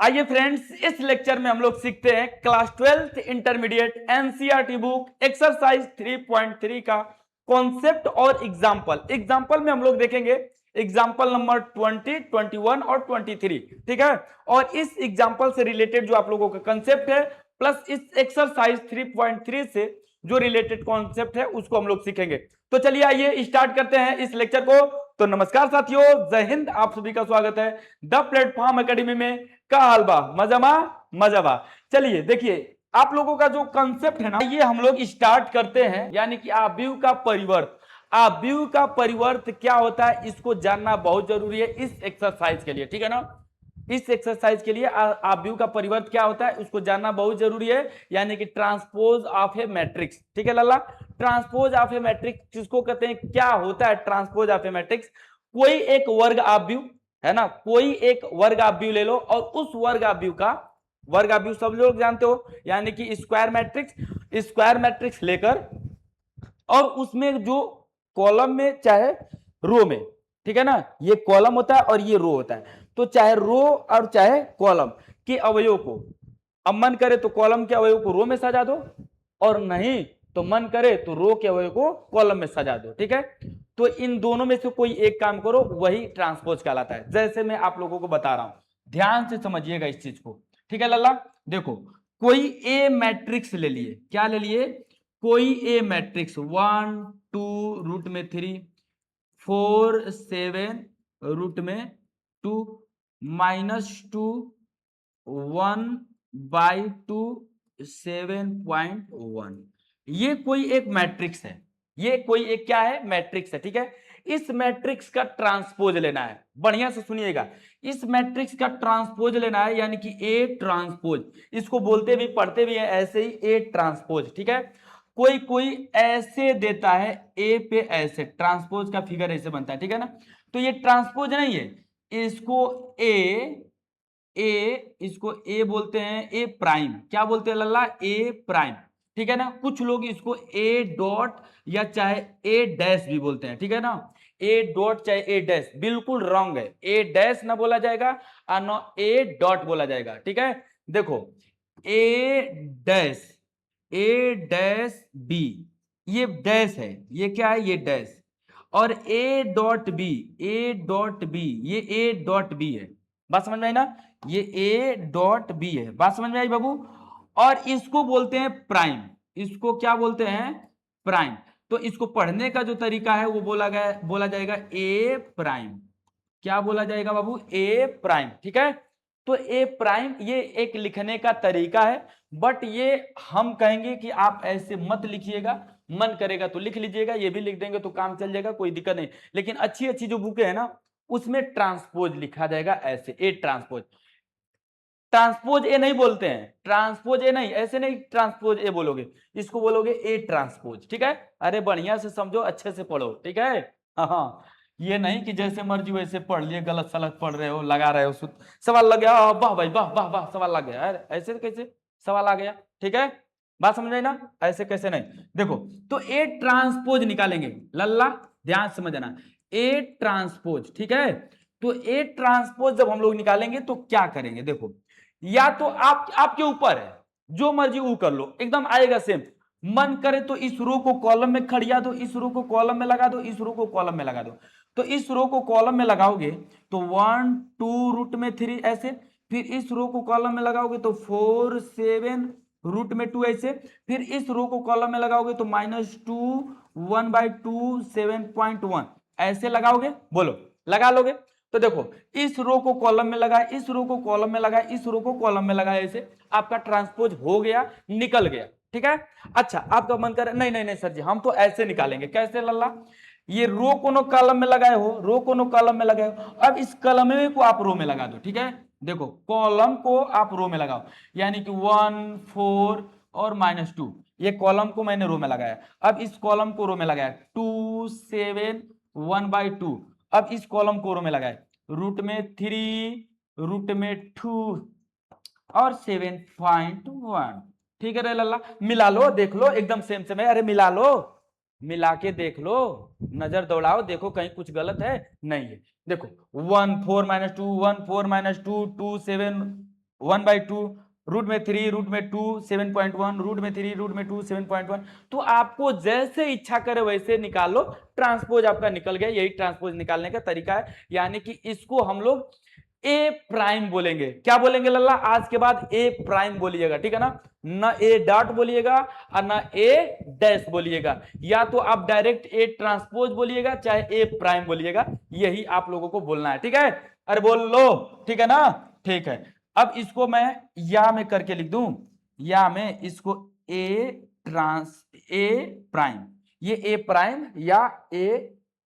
आइए फ्रेंड्स, इस लेक्चर में हम लोग सीखते हैं class 12th intermediate NCERT book exercise 3.3 का कॉन्सेप्ट और एग्जाम्पल। एग्जाम्पल में हम लोग देखेंगे एग्जाम्पल नंबर 20, 21 और 23, ठीक है। और इस एग्जाम्पल से रिलेटेड जो आप लोगों का कंसेप्ट है प्लस इस एक्सरसाइज 3.3 से जो रिलेटेड कॉन्सेप्ट है उसको हम लोग सीखेंगे। तो चलिए आइए स्टार्ट करते हैं इस लेक्चर को। तो नमस्कार साथियों, जय हिंद, आप सभी का स्वागत है द प्लेटफॉर्म एकेडमी में। का हालबा मजामा मजाबा। चलिए देखिए, आप लोगों का जो कंसेप्ट है ना, ये हम लोग स्टार्ट करते हैं, यानी कि आव्यूह का परिवर्त। आव्यूह का परिवर्त क्या होता है इसको जानना बहुत जरूरी है इस एक्सरसाइज के लिए, ठीक है ना। इस एक्सरसाइज के लिए आव्यूह का परिवर्त क्या होता है उसको जानना बहुत जरूरी है, यानी कि ट्रांसपोज ऑफ ए मैट्रिक्स, ठीक है लल्ला। ट्रांसपोज ऑफ ए मैट्रिक्स किसको कहते हैं, क्या होता है ट्रांसपोज ऑफ ए मैट्रिक्स? कोई एक वर्ग आव्यूह है ना, कोई एक वर्ग आव्यूह ले लो और उस वर्ग आव्यूह का, वर्ग आव्यूह सब लोग जानते हो, यानी कि स्क्वायर मैट्रिक्स, स्क्वायर मैट्रिक्स लेकर और उसमें जो कॉलम में चाहे रो में, ठीक है ना, ये कॉलम होता है और ये रो होता है, तो चाहे रो और चाहे कॉलम के अवयव को, अब मन करे तो कॉलम के अवयव को रो में सजा दो और नहीं तो मन करे तो रो के अवयव को कॉलम में सजा दो, ठीक है। तो इन दोनों में से कोई एक काम करो, वही ट्रांसपोज कहलाता है। जैसे मैं आप लोगों को बता रहा हूं, ध्यान से समझिएगा इस चीज को, ठीक है लल्ला। देखो, कोई ए मैट्रिक्स ले लिए, क्या ले लिए, कोई ए मैट्रिक्स 1 2 रूट में 3 4 7 रूट में 2 -2 1/2 7.1, ये कोई एक मैट्रिक्स है, ये कोई एक क्या है, मैट्रिक्स है, ठीक है। इस मैट्रिक्स का ट्रांसपोज लेना है, बढ़िया से सुनिएगा, इस मैट्रिक्स का ट्रांसपोज लेना है, यानी कि ए ट्रांसपोज, इसको बोलते भी पढ़ते भी है ऐसे ही, ए ट्रांसपोज, ठीक है। कोई कोई ऐसे देता है, ए पे ऐसे, ट्रांसपोज का फिगर ऐसे बनता है, ठीक है ना। तो ये ट्रांसपोज नहीं है, इसको इसको ए बोलते हैं, ए प्राइम, क्या बोलते हैं लल्ला, ए प्राइम, ठीक है ना। कुछ लोग इसको ए डॉट या चाहे ए डैश भी बोलते हैं, ठीक है ना। ए डॉट चाहे ए डैश बिल्कुल रॉन्ग है, ए डैश ना बोला जाएगा और ना ए डॉट बोला जाएगा, ठीक है। देखो, A dash, A dash B, ये डैश है, ये क्या है, ये डैश, और A dot B, A dot B, ये ए डॉट बी है, बात समझ में आई ना, ये ए डॉट बी है, बात समझ में आई बाबू। और इसको बोलते हैं प्राइम, इसको क्या बोलते हैं, प्राइम। तो इसको पढ़ने का जो तरीका है वो बोला जाएगा ए प्राइम, क्या बोला जाएगा बाबू, ए प्राइम, ठीक है। तो ए प्राइम ये एक लिखने का तरीका है, बट ये हम कहेंगे कि आप ऐसे मत लिखिएगा, मन करेगा तो लिख लीजिएगा, ये भी लिख देंगे तो काम चल जाएगा, कोई दिक्कत नहीं। लेकिन अच्छी अच्छी जो बुक है ना उसमें ट्रांसपोज लिखा जाएगा ऐसे, ए ट्रांसपोज। ट्रांसपोज ए नहीं बोलते हैं, ट्रांसपोज ए नहीं, ऐसे नहीं ट्रांसपोज ए बोलोगे, इसको बोलोगे ए ट्रांसपोज, ठीक है। अरे बढ़िया से समझो, अच्छे से पढ़ो, ठीक है। हाँ, ये नहीं कि जैसे मर्जी वैसे पढ़ लिए, गलत सलत पढ़ रहे हो, लगा रहे हो, सवाल लग गया, वाह भाई वाह वाह वाह, सवाल लग गया, अरे ऐसे कैसे सवाल आ गया, ठीक है। बात समझ आई ना, ऐसे कैसे नहीं। देखो, तो ए ट्रांसपोज निकालेंगे लल्ला, ध्यान समझना, ए ट्रांसपोज, ठीक है। तो ए ट्रांसपोज जब हम लोग निकालेंगे तो क्या करेंगे, देखो, या तो आपके ऊपर है, जो मर्जी वो कर लो, एकदम आएगा सेम। मन करे तो इस रो को कॉलम में खड़िया दो, इस रो को कॉलम में लगा दो, इस रो को कॉलम में लगा दो। तो इस रो को कॉलम में लगाओगे तो 1 2 रूट में 3 ऐसे, फिर इस रो को कॉलम में लगाओगे तो 4 7 रूट में 2 ऐसे, फिर इस रो को कॉलम में लगाओगे तो -2 1/2 7.1 ऐसे लगाओगे, बोलो लगा लोगे। तो देखो, इस रो को कॉलम में लगा, इस रो को कॉलम में लगा, इस रो को कॉलम में लगा, ऐसे आपका ट्रांसपोज हो गया, निकल गया, ठीक है। अच्छा, आपका मन कर नहीं नहीं नहीं सर जी, हम तो ऐसे निकालेंगे, कैसे लल्ला, ये रो को कॉलम में लगाए हो, रो को कॉलम में लगाए हो, अब इस कॉलम को आप रो में लगा दो, ठीक है। देखो, कॉलम को आप रो में लगाओ, यानी कि 1 4 और -2, ये कॉलम को मैंने रो में लगाया, अब इस कॉलम को रो में लगाया 2 7 1/2, अब इस कॉलम को रो में लगाए, रूट में 3 रूट में 2 और 7.1, ठीक है रे लल्ला। मिला लो, देख लो, एकदम सेम सेम है, अरे मिला लो, मिला के देख लो, नजर दौड़ाओ, देखो कहीं कुछ गलत है नहीं है। देखो 1 4 -2 1 4 -2 2 7 1/2, रूट में 3, रूट में 2 7.1, रूट में 3, रूट में 2 7.1। तो आपको जैसे इच्छा करे वैसे निकाल लो, ट्रांसपोज आपका निकल गया। यही ट्रांसपोज निकालने का तरीका है, यानी कि इसको हम लोग ए प्राइम बोलेंगे। क्या बोलेंगे लल्ला? आज के बाद ए प्राइम बोलिएगा, ठीक है ना? ना ए डॉट बोलिएगा और ना ए डैश बोलिएगा, या तो आप डायरेक्ट ए ट्रांसपोज बोलिएगा चाहे ए प्राइम बोलिएगा, यही आप लोगों को बोलना है, ठीक है? अरे बोल लो, ठीक है ना? ठीक है। अब इसको मैं या में करके लिख दूं, या में इसको ए प्राइम, ये ए प्राइम या ए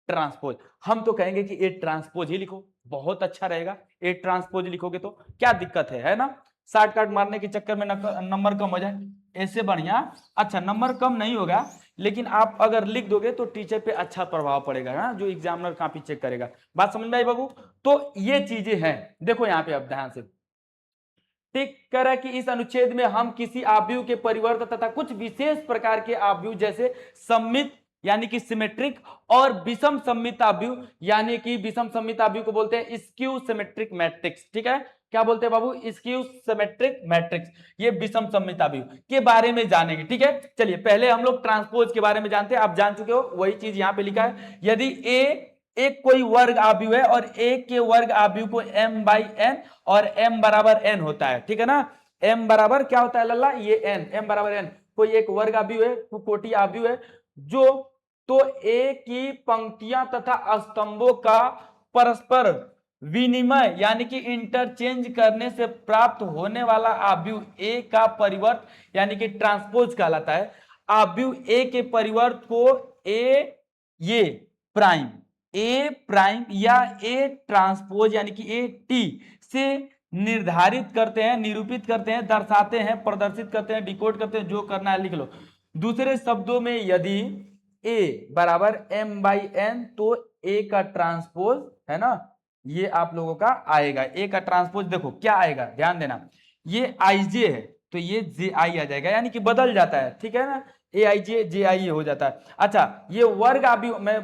ट्रांसपोज। हम तो कहेंगे कि ए ट्रांसपोज ही लिखो, बहुत अच्छा रहेगा। ए ट्रांसपोज लिखोगे तो क्या दिक्कत है ना? शॉर्टकट मारने के चक्कर में नंबर कम हो जाए, ऐसे बढ़िया। अच्छा, नंबर कम नहीं होगा, लेकिन आप अगर लिख दोगे तो टीचर पे अच्छा प्रभाव पड़ेगा ना, जो एग्जामिनर कॉपी चेक करेगा। बात समझ में आई बाबू? तो ये चीजें हैं, देखो यहाँ पे अब ध्यान से। ठीक कह रहा है कि इस अनुच्छेद में हम किसी आव्यूह के परिवर्त तथा कुछ विशेष प्रकार के आव्यूह जैसे सममित यानी कि सिमेट्रिक और विषम सममित आव्यूह यानी कि विषम सममित आव्यूह को बोलते हैं स्क्यू सिमेट्रिक मैट्रिक्स। ठीक है, क्या बोलते हैं बाबू? स्क्यू सिमेट्रिक मैट्रिक्स, ये विषम सममित आव्यूह के बारे में जानेंगे। ठीक है, चलिए पहले हम लोग ट्रांसपोज के बारे में जानते हैं। आप जान चुके हो, वही चीज यहां पे लिखा है। यदि ए एक कोई वर्ग आव्यूह है और एक के वर्ग आव्यूह को m/n और m बराबर n होता है, ठीक है ना? m बराबर क्या होता है लल्ला? ये n, m बराबर n कोई एक वर्ग आव्यूह है, कोटि आव्यूह है, जो तो ए की पंक्तियां तथा स्तंभों का परस्पर विनिमय यानी कि इंटरचेंज करने से प्राप्त होने वाला आव्यूह ए का परिवर्त यानी कि ट्रांसपोज कहलाता है। आव्यूह ए के परिवर्त को ये प्राइम ए प्राइम या ए ट्रांसपोज यानी कि ए टी से निर्धारित करते हैं, निरूपित करते हैं, दर्शाते हैं, प्रदर्शित करते हैं, डिकोड करते हैं, जो करना है लिख लो। दूसरे शब्दों में यदि ए बराबर m/n तो ए का ट्रांसपोज है ना, ये आप लोगों का आएगा। ए का ट्रांसपोज देखो क्या आएगा, ध्यान देना। ये आई है तो ये जे आई आ जाएगा, यानी कि बदल जाता है, ठीक है ना? ए आई जे आई हो जाता है। अच्छा, ये वर्ग आव्यूह मैं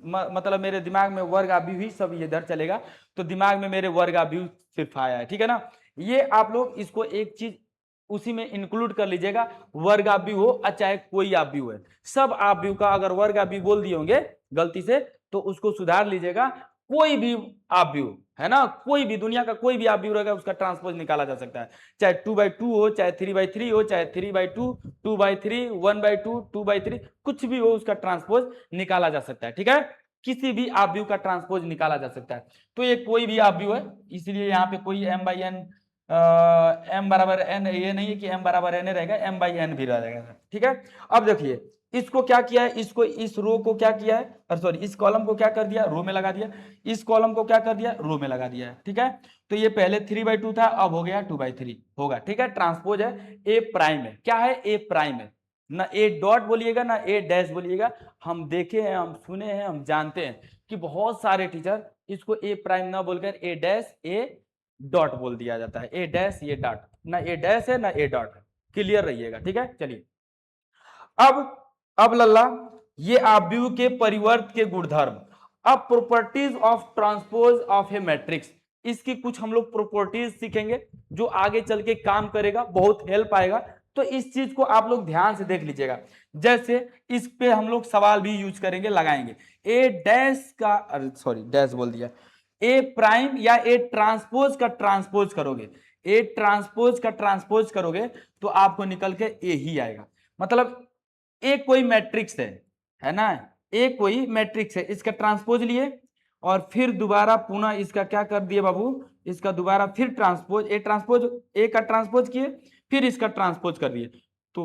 मतलब मेरे दिमाग में वर्ग आव्यूह ही सब इधर चलेगा, तो दिमाग में मेरे वर्ग आव्यूह सिर्फ आया है, ठीक है ना? ये आप लोग इसको एक चीज उसी में इंक्लूड कर लीजिएगा, वर्ग आव्यूह हो चाहे कोई आव्यूह है, सब आव्यूह का अगर वर्ग आव्यूह बोल दिए होंगे गलती से तो उसको सुधार लीजिएगा। कोई भी आव्यूह है ना, कोई भी दुनिया का कोई भी आव्यूह रहेगा उसका ट्रांसपोज निकाला जा सकता है, चाहे 2/2 हो, चाहे 3/3 हो, चाहे 3/2, 2/3, 1/2, 2/3, कुछ भी हो उसका ट्रांसपोज निकाला जा सकता है। ठीक है, किसी भी आव्यूह का ट्रांसपोज निकाला जा सकता है। तो ये कोई भी आव्यूह है, इसलिए यहाँ पे कोई m/n m बराबर n ये नहीं है कि m बराबर n रहेगा, m/n भी रहेगा। ठीक है, अब देखिए इसको क्या किया है, इसको इस रो को क्या किया है, सॉरी इस कॉलम को क्या कर दिया, रो में लगा दिया, इस कॉलम को क्या कर दिया, रो में लगा दिया है। ठीक है, तो ये पहले 3/2 था, अब हो गया 2/3 होगा। ठीक है, ट्रांसपोज है, ए प्राइम है। क्या है? ए प्राइम है, ना ए डॉट बोलिएगा ना ए डैश बोलिएगा। हम देखे हैं, हम सुने हैं, हम जानते हैं कि बहुत सारे टीचर इसको ए प्राइम ना बोलकर ए डैश ए डॉट बोल दिया जाता है, ए डैश ये डॉट, ना ए डैश है ना ए डॉट है। क्लियर रहिएगा, ठीक है। चलिए अब लल्ला ये आव्यूह के परिवर्त के गुणधर्म। अब properties of transpose of A matrix, इसकी कुछ हम लोग प्रॉपर्टीज सीखेंगे जो आगे चल के काम करेगा, बहुत हेल्प आएगा। तो इस चीज को आप लोग ध्यान से देख लीजिएगा। जैसे इस पे हम लोग सवाल भी यूज करेंगे, लगाएंगे। ए डैश का, सॉरी डैश बोल दिया, ए प्राइम या ए ट्रांसपोज का ट्रांसपोज करोगे, ए ट्रांसपोज का ट्रांसपोज करोगे तो आपको निकल के ए ही आएगा। मतलब एक कोई मैट्रिक्स है ना, एक कोई मैट्रिक्स है, इसका ट्रांसपोज लिए और फिर दोबारा पुनः इसका क्या कर दिए बाबू, इसका दोबारा फिर ट्रांसपोज, ए ट्रांसपोज ए का ट्रांसपोज किए, फिर इसका ट्रांसपोज कर दिए, तो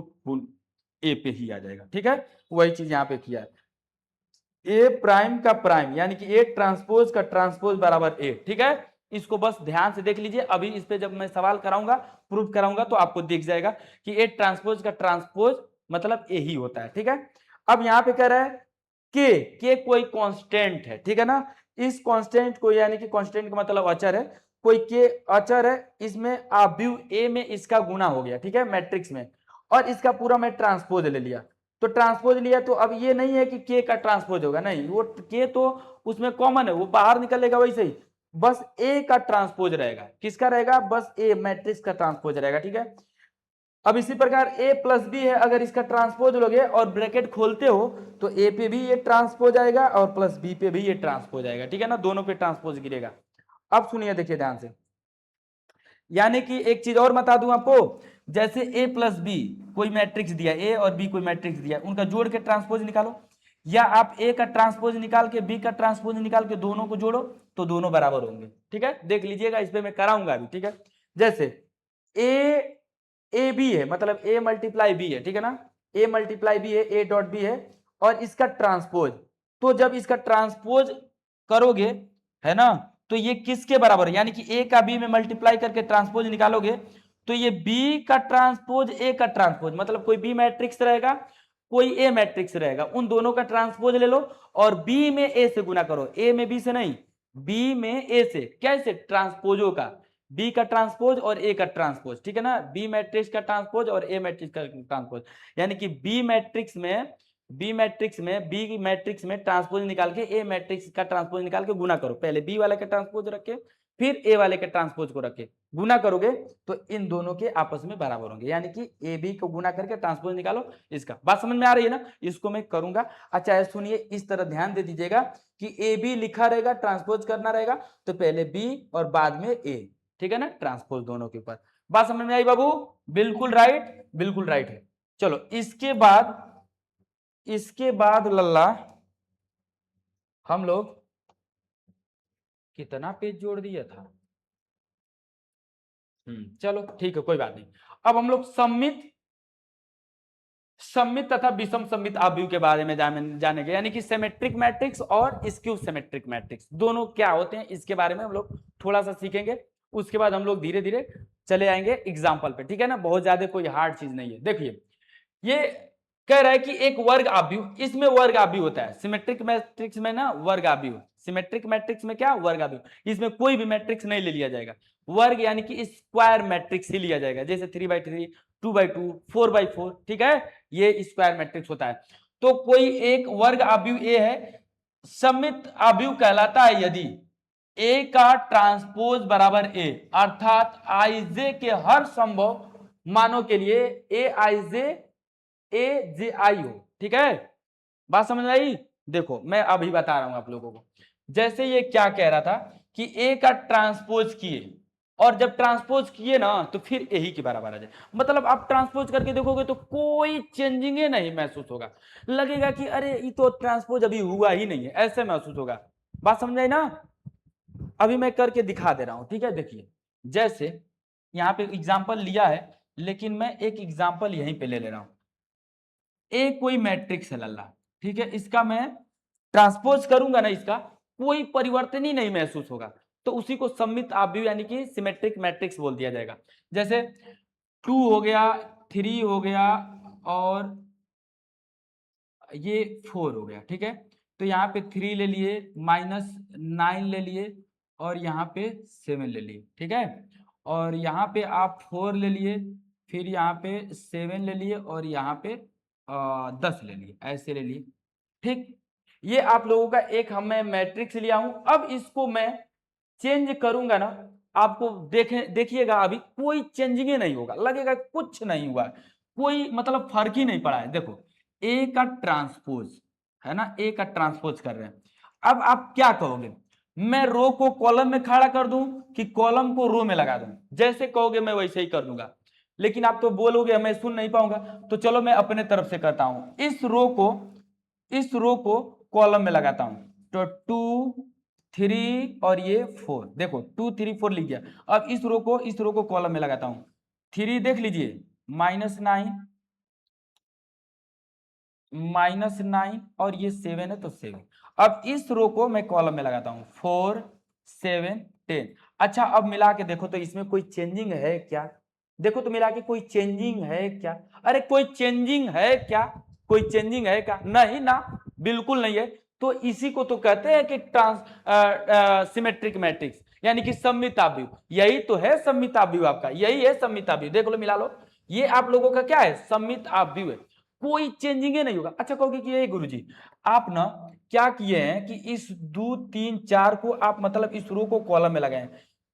ए पे ही आ जाएगा। ठीक है, वही चीज यहाँ पे किया है, ए प्राइम का प्राइम यानी कि ए ट्रांसपोज का ट्रांसपोज बराबर ए। ठीक है, इसको बस ध्यान से देख लीजिए। अभी इस पे जब मैं सवाल कराऊंगा, प्रूफ कराऊंगा, तो आपको दिख जाएगा कि ए ट्रांसपोज का ट्रांसपोज मतलब ए ही होता है। ठीक है, अब यहाँ पे कह रहा है के कोई कांस्टेंट है, ठीक है ना। इस कांस्टेंट को यानी कि कांस्टेंट का मतलब अचर है, कोई के अचर है, इसमें आव्यूह ए में इसका गुना हो गया, ठीक है, मैट्रिक्स में, और इसका पूरा मैं ट्रांसपोज ले लिया। तो ट्रांसपोज लिया तो अब ये नहीं है कि के का ट्रांसपोज होगा, नहीं, वो के तो उसमें कॉमन है, वो बाहर निकलेगा वैसे ही, बस ए का ट्रांसपोज रहेगा। किसका रहेगा? बस ए मैट्रिक्स का ट्रांसपोज रहेगा। ठीक है, अब इसी प्रकार a प्लस बी है, अगर इसका ट्रांसपोज लोगे और ब्रैकेट खोलते हो तो a पे भी ये ट्रांसपोज आएगा और प्लस b पे भी ये ट्रांसपोज आएगा। ठीक है ना, दोनों पे ट्रांसपोज गिरेगा। अब सुनिए, देखिए ध्यान से, यानी कि एक चीज और बता दूं आपको, जैसे a प्लस बी कोई मैट्रिक्स दिया, a और b कोई मैट्रिक्स दिया, उनका जोड़ के ट्रांसपोज निकालो, या आप a का ट्रांसपोज निकाल के b का ट्रांसपोज निकाल के दोनों को जोड़ो तो दोनों बराबर होंगे। ठीक है, देख लीजिएगा, इस पे मैं कराऊंगा अभी। ठीक है, जैसे ए बी है, मतलब a मल्टीप्लाई बी है। ठीक है ना, a मल्टीप्लाई बी है, a डॉट बी है, और इसका ट्रांसपोज, तो जब इसका ट्रांसपोज करोगे, है ना, तो ये किसके बराबर है? यानी कि a का b में मल्टीप्लाई करके ट्रांसपोज निकालोगे तो ये b का ट्रांसपोज a का ट्रांसपोज, मतलब कोई b मैट्रिक्स रहेगा कोई a मैट्रिक्स रहेगा, उन दोनों का ट्रांसपोज ले लो और b में a से गुना करो, a में b से नहीं, b में a से। कैसे? ट्रांसपोजों का, b का ट्रांसपोज और a का ट्रांसपोज। ठीक है ना, b मैट्रिक्स का ट्रांसपोज और a मैट्रिक्स का ट्रांसपोज, यानी कि b मैट्रिक्स में ट्रांसपोज निकाल के a मैट्रिक्स का ट्रांसपोज निकाल के गुना करो। पहले b वाले का ट्रांसपोज रखे, फिर a वाले के ट्रांसपोज को रखे, गुना करोगे तो इन दोनों के आपस में बराबर होंगे, यानी कि ए बी को गुना करके ट्रांसपोज निकालो। इसका बात समझ में आ रही है ना? इसको मैं करूंगा। अच्छा सुनिए, इस तरह ध्यान दे दीजिएगा कि ए बी लिखा रहेगा, ट्रांसपोज करना रहेगा तो पहले बी और बाद में ए। ठीक है ना, ट्रांसपोज दोनों के ऊपर। बात समझ में आई बाबू? बिल्कुल राइट, बिल्कुल राइट है। चलो इसके बाद लल्ला हम लोग कितना पेज जोड़ दिया था? चलो ठीक है, कोई बात नहीं। अब हम लोग सममित तथा विषम सममित आव्यूह के बारे में जानेंगे, यानी कि सिमेट्रिक मैट्रिक्स और स्क्यू सिमेट्रिक मैट्रिक्स दोनों क्या होते हैं, इसके बारे में हम लोग थोड़ा सा सीखेंगे। उसके बाद हम लोग धीरे धीरे चले आएंगे एग्जाम्पल पे। ठीक है ना, बहुत ज्यादा कोई हार्ड चीज नहीं है। देखिए, ये कह रहा है कि एक वर्ग आव्यूह, इसमें वर्ग आव्यूह होता है सिमेट्रिक मैट्रिक्स में ना, वर्ग आव्यूह। सिमेट्रिक मैट्रिक्स में क्या? वर्ग आव्यूह। इसमें कोई भी मैट्रिक्स नहीं ले लिया जाएगा, वर्ग यानी कि स्क्वायर मैट्रिक्स ही लिया जाएगा, जैसे 3/3, 2/2, 4/4। ठीक है, ये स्क्वायर मैट्रिक्स होता है। तो कोई एक वर्ग आव्यूह ए है, सममित आव्यूह कहलाता है यदि ए का ट्रांसपोज बराबर ए, अर्थात आईजे के हर संभव मानों के लिए ए आईजे ए जे आई हो। ठीक है, बात समझ में आई? देखो मैं अभी बता रहा हूं आप लोगों को। जैसे ये क्या कह रहा था कि ए का ट्रांसपोज किए, और जब ट्रांसपोज किए ना तो फिर यही के बराबर आ जाए, मतलब आप ट्रांसपोज करके देखोगे तो कोई चेंजिंग नहीं महसूस होगा, लगेगा कि अरे ये तो ट्रांसपोज अभी हुआ ही नहीं है, ऐसे महसूस होगा। बात समझ आई ना? अभी मैं करके दिखा दे रहा हूं। ठीक है, देखिए, जैसे यहाँ पे एग्जाम्पल लिया है, लेकिन मैं एक एग्जाम्पल यहीं पे ले रहा हूं। ए कोई मैट्रिक्स है लल्ला, ठीक है, इसका मैं ट्रांसपोज करूंगा ना, इसका कोई परिवर्तन ही नहीं महसूस होगा, तो उसी को सममित आव्यूह यानी कि सिमेट्रिक मैट्रिक्स बोल दिया जाएगा। जैसे 2 हो गया, 3 हो गया, और ये 4 हो गया। ठीक है, तो यहाँ पे 3 ले लिए, -9 ले लिए, और यहाँ पे 7 ले लिए। ठीक है, और यहाँ पे आप 4 ले लिए, फिर यहाँ पे 7 ले लिए, और यहाँ पे 10 ले लिए, ऐसे ले लिए। ठीक, ये आप लोगों का एक मैं मैट्रिक्स लिया हूं। अब इसको मैं चेंज करूंगा ना, आपको देखिएगा अभी कोई चेंजिंग नहीं होगा, लगेगा कुछ नहीं हुआ, कोई मतलब फर्क ही नहीं पड़ा है। देखो, ए का ट्रांसपोज है ना, ए का ट्रांसपोज कर रहे हैं। अब आप क्या कहोगे, मैं रो को कॉलम में खड़ा कर दूं कि कॉलम को रो में लगा दूं? जैसे कहोगे मैं वैसे ही कर दूंगा, लेकिन आप तो बोलोगे मैं सुन नहीं पाऊंगा, तो चलो मैं अपने तरफ से करता हूं। इस रो को कॉलम में लगाता हूं, तो 2, 3 और ये 4, देखो 2, 3, 4 लिख गया। अब इस रो को कॉलम में लगाता हूं। 3 देख लीजिए, -9 और ये 7 है तो 7। अब इस रो को मैं कॉलम में लगाता हूं, 4, 7, 10। अच्छा, अब मिला के देखो तो इसमें कोई चेंजिंग है क्या? देखो तो मिला के कोई चेंजिंग है क्या? अरे कोई चेंजिंग है क्या? कोई चेंजिंग है क्या? नहीं ना, बिल्कुल नहीं है। तो इसी को तो कहते हैं कि सिमेट्रिक मैट्रिक्स, यानी कि सममित आव्यूह। यही तो है सममित आव्यूह, आपका यही है सममित आव्यूह। देख लो, मिला लो, ये आप लोगों का क्या है? सममित आव्यूह है। कोई चेंजिंग नहीं होगा। अच्छा कहोगे कि ये गुरुजी आप ना क्या किए हैं कि इस 2 3 4 को आप मतलब इस रो को कॉलम में लगाए,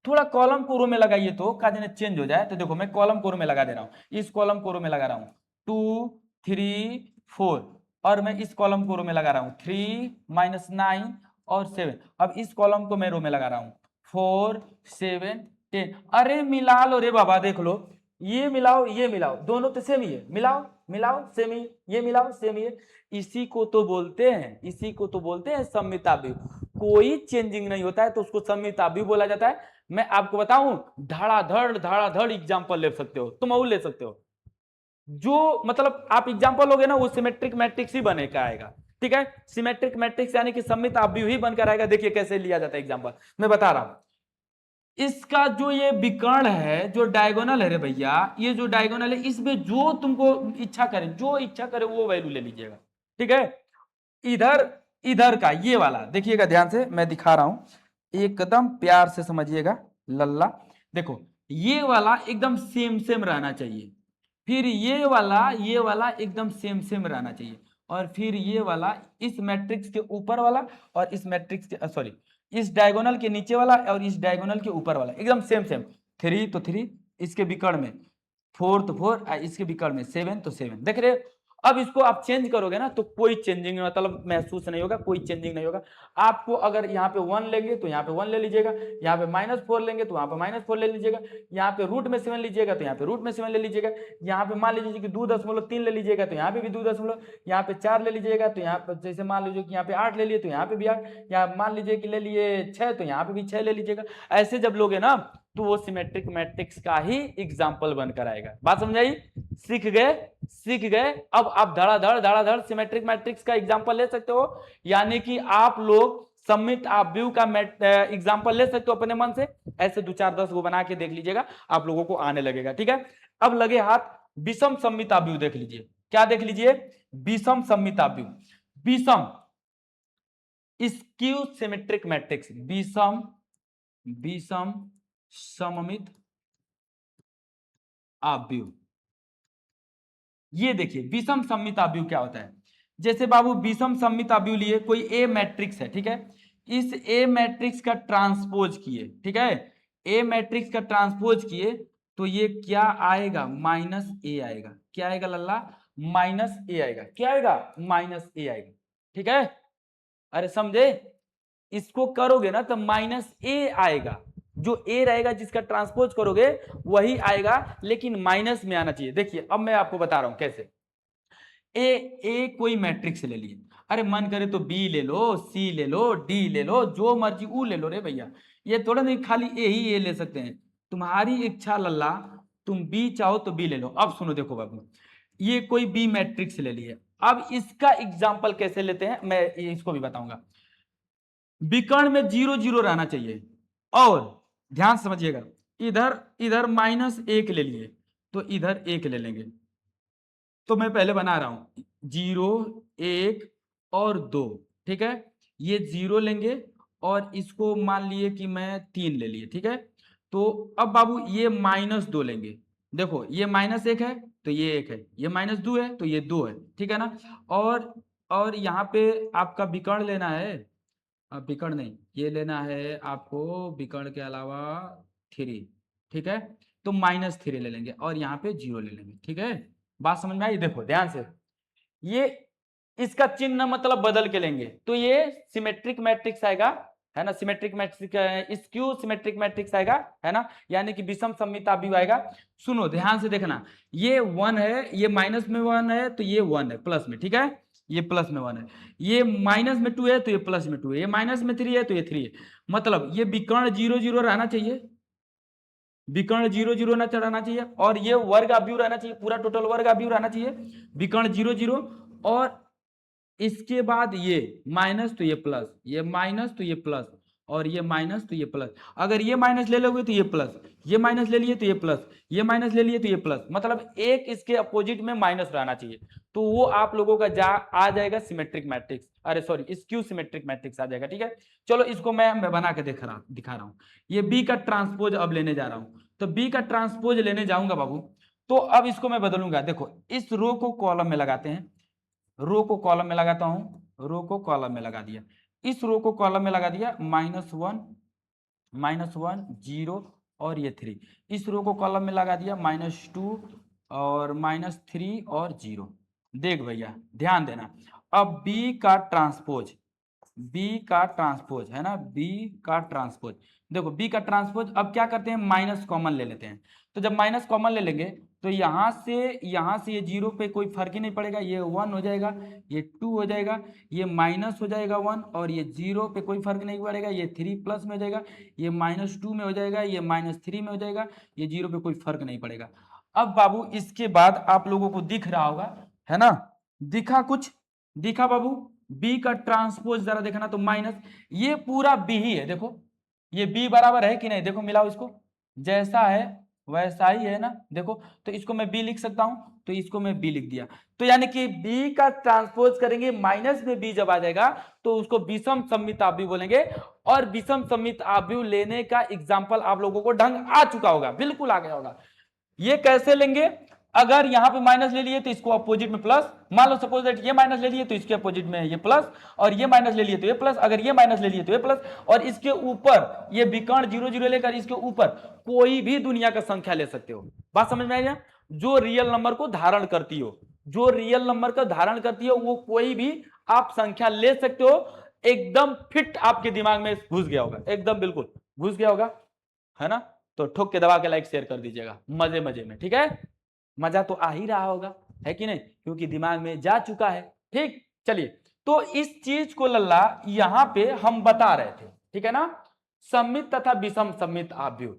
थोड़ा कॉलम को रो में लगाइए तो का जाने चेंज हो जाए। तो देखो मैं कॉलम को रो में लगा दे रहा हूं, इस कॉलम को रो में लगा रहा हूं 2 3 4, और मैं इस कॉलम को रो में लगा रहा हूं 3 -9 और 7। अब इस कॉलम को मैं रो में लगा रहा हूं 4 7 10। अरे मिला लो रे बाबा, देख लो ये मिलाओ ये मिलाओ, दोनों तो सेम ही है, मिलाओ मिलाओ सेम ही, ये मिलाओ सेम ही है। इसी को तो बोलते हैं, इसी को तो बोलते हैं सममिताव्यू। कोई चेंजिंग नहीं होता है तो उसको सममिताव्यू बोला जाता है। मैं आपको बताऊं, धड़ाधड़ एग्जांपल ले सकते हो, तुम और ले सकते हो। जो मतलब आप एग्जांपल लोगे ना वो सिमेट्रिक मैट्रिक्स ही बने का आएगा, ठीक है। सिमेट्रिक मैट्रिक्स यानी कि सममिताव्यू ही बनकर आएगा। देखिए कैसे लिया जाता है एग्जांपल, मैं बता रहा हूं। इसका जो ये विकर्ण है, जो डायगोनल है रे भैया, ये जो डायगोनल है इसमें जो तुमको इच्छा करे, जो इच्छा करे वो वैल्यू ले लीजिएगा, ठीक है। इधर इधर का ये वाला देखिएगा ध्यान से, मैं दिखा रहा हूं, एकदम प्यार से समझिएगा लल्ला। देखो ये वाला एकदम सेम सेम रहना चाहिए, फिर ये वाला एकदम सेम सेम रहना चाहिए, और फिर ये वाला इस मैट्रिक्स के ऊपर वाला और इस मैट्रिक्स के सॉरी इस डायगोनल के नीचे वाला और इस डायगोनल के ऊपर वाला एकदम सेम सेम। 3 तो 3 इसके विकर्ण में, 4 तो 4 इसके विकर्ण में, 7 तो 7, देख रहे। अब इसको आप चेंज करोगे ना तो कोई चेंजिंग मतलब महसूस नहीं होगा, कोई चेंजिंग नहीं होगा। आपको अगर यहाँ पे 1 लेंगे तो यहाँ पे 1 ले लीजिएगा, यहाँ पे -4 लेंगे तो वहां पे -4 ले लीजिएगा, यहाँ पे रूट में 7 लीजिएगा तो यहाँ पे रूट में 7 ले लीजिएगा, यहाँ पे मान लीजिए कि 2.3 ले लीजिएगा तो यहाँ पे भी 2, यहाँ पे 4 ले लीजिएगा तो यहाँ पे जैसे मान लीजिए कि यहाँ पे 8 ले लिए तो यहाँ पे भी 8, यहाँ मान लीजिए कि ले लिए 6 तो यहाँ पे भी 6 ले लीजिएगा। ऐसे जब लोगे ना तो वो सिमेट्रिक मैट्रिक्स का ही एग्जाम्पल बनकर आएगा। बात समझाई? सीख गए, सीख गए। अब आप धड़ाधड़ सिमेट्रिक मैट्रिक्स का एग्जाम्पल ले सकते हो, यानी कि आप लोग सममिताव्यू का एग्जाम्पल ले सकते हो अपने मन से। ऐसे 2 4 10 को बना के देख लीजिएगा, आप लोगों को आने लगेगा, ठीक है। अब लगे हाथ विषम सममिताव्यू देख लीजिए। क्या देख लीजिए? विषम सममिताव्यू, विषम स्क्यू सिमेट्रिक मैट्रिक्स, विषम विषम सममित आव्यूह। ये देखिए विषम सममिताव्यूह क्या होता है। जैसे बाबू विषम सममिताव्यूह लिए, कोई ए मैट्रिक्स है, ठीक है। इस ए मैट्रिक्स का ट्रांसपोज किए, ठीक है, ए मैट्रिक्स का ट्रांसपोज किए तो ये क्या आएगा? -a आएगा। क्या आएगा लल्ला? -a आएगा। क्या आएगा? -a आएगा, ठीक है। अरे समझे? इसको करोगे ना तो -a आएगा, जो a रहेगा जिसका ट्रांसपोज करोगे वही आएगा, लेकिन माइनस में आना चाहिए। देखिए अब मैं आपको बता रहा हूं कैसे। ए कोई मैट्रिक्स ले लिए, अरे मन करे तो बी ले लो, सी ले लो, डी ले लो, जो मर्जी वो ले लो रे भैया। ये थोड़ा नहीं खाली ए ही ए ले सकते हैं, तुम्हारी इच्छा लल्ला, तुम बी चाहो तो बी ले लो। अब सुनो देखो बाबू, ये कोई बी मैट्रिक्स ले लिए, अब इसका एग्जाम्पल कैसे लेते हैं मैं इसको भी बताऊंगा। विकर्ण में 0 0 रहना चाहिए, और ध्यान समझिएगा, इधर इधर -1 ले लिए तो इधर 1 ले लेंगे। तो मैं पहले बना रहा हूं 0 1 और 2, ठीक है। ये 0 लेंगे और इसको मान लिए कि मैं 3 ले लिए, ठीक है। तो अब बाबू ये -2 लेंगे, देखो ये -1 है तो ये 1 है, ये -2 है तो ये 2 है, ठीक है ना। और यहाँ पे आपका विकर्ण लेना है, विकर्ण नहीं, ये लेना है आपको विकर्ण के अलावा 3, ठीक है। तो -3 ले लेंगे और यहाँ पे 0 ले लेंगे, ठीक है। बात समझ में आई? देखो ध्यान से, ये इसका चिन्ह मतलब बदल के लेंगे तो ये सिमेट्रिक मैट्रिक्स आएगा, है ना। Symmetric matrix skew symmetric matrix आएगा, है ना, यानी कि विषम सममिताव्यूह आएगा। सुनो ध्यान से देखना, ये 1 है, ये माइनस में 1 है तो ये 1 है प्लस में, ठीक है। ये प्लस में 1 है, ये माइनस में 2 है तो ये प्लस में 2 है, ये माइनस में 3 है तो ये 3 है। मतलब ये विकर्ण 0 0 रहना चाहिए, विकर्ण 0 0 ना चढ़ाना चाहिए, और ये वर्ग अव्यूह रहना चाहिए, पूरा टोटल वर्ग अव्यूह रहना चाहिए, विकर्ण 0 0। और इसके बाद ये माइनस तो ये प्लस, ये माइनस तो ये प्लस, और ये माइनस तो ये प्लस। अगर ये माइनस ले लोगे तो ये प्लस, ये माइनस ले लिए तो ये प्लस, ये माइनस ले लिए तो ये प्लस, मतलब एक इसके अपोजिट में माइनस रहना चाहिए। तो वो आप लोगों का आ जाएगा सिमेट्रिक मैट्रिक्स, अरे सॉरी स्क्यू सिमेट्रिक मैट्रिक्स आ जाएगा, ठीक है। चलो इसको मैं बना के दिखा रहा हूं। ये बी का ट्रांसपोज अब लेने जा रहा हूं, तो बी का ट्रांसपोज लेने जाऊंगा बाबू, तो अब इसको मैं बदलूंगा, देखो इस रो को कॉलम में लगाते हैं, रो को कॉलम में लगाता हूं, रो को कॉलम में लगा दिया, इस रो को कॉलम में लगा दिया, -1 0 और ये 3, इस रो को कॉलम में लगा दिया -2 और -3 और 0। देख भैया ध्यान देना, अब बी का ट्रांसपोज, बी का ट्रांसपोज है ना, बी का ट्रांसपोज, देखो बी का ट्रांसपोज, अब क्या करते हैं माइनस कॉमन ले लेते हैं, तो जब माइनस कॉमन ले लेंगे तो यहाँ से ये 0 पे कोई फर्क ही नहीं पड़ेगा, ये 1 हो जाएगा, ये 2 हो जाएगा, ये माइनस हो जाएगा 1 और ये 0 पे कोई फर्क नहीं पड़ेगा, ये 3 प्लस में हो जाएगा, ये -2 में हो जाएगा, ये -3 में हो जाएगा, ये 0 पे कोई फर्क नहीं पड़ेगा। अब बाबू इसके बाद आप लोगों को दिख रहा होगा है ना, दिखा कुछ, दिखा बाबू, बी का ट्रांसपोज जरा देखना, तो माइनस, ये पूरा बी ही है, देखो ये बी बराबर है कि नहीं, देखो मिलाओ इसको, जैसा है वैसा ही है ना, देखो तो इसको मैं बी लिख सकता हूं, तो इसको मैं बी लिख दिया, तो यानी कि बी का ट्रांसपोज करेंगे, माइनस में बी जब आ जाएगा तो उसको विषम सममित आव्यूह बोलेंगे, और विषम सममित आव्यूह लेने का एग्जाम्पल आप लोगों को ढंग आ चुका होगा, बिल्कुल आ गया होगा। ये कैसे लेंगे, अगर यहां पे माइनस ले लिए तो इसको अपोजिट में प्लस, मान लो सपोज दैट ये माइनस ले लिए तो इसके अपोजिट में ये प्लस, और ये माइनस ले लिए तो ये प्लस, अगर ये माइनस ले लिए तो ये प्लस, और इसके ऊपर ये विकर्ण 0 0 लेकर इसके ऊपर कोई भी दुनिया का संख्या ले सकते हो। बात समझ में आई ना, जो रियल नंबर को धारण करती हो, जो रियल नंबर का धारण करती हो वो कोई भी आप संख्या ले सकते हो, एकदम फिट आपके दिमाग में घुस गया होगा, एकदम बिल्कुल घुस गया होगा, है ना। तो ठोक के दबा के लाइक शेयर कर दीजिएगा मजे मजे में, ठीक है, मजा तो आ ही रहा होगा, है कि नहीं, क्योंकि दिमाग में जा चुका है। ठीक, चलिए, तो इस चीज को लल्ला यहां पे हम बता रहे थे, ठीक है ना, सममित तथा विषम सममित आव्यूह,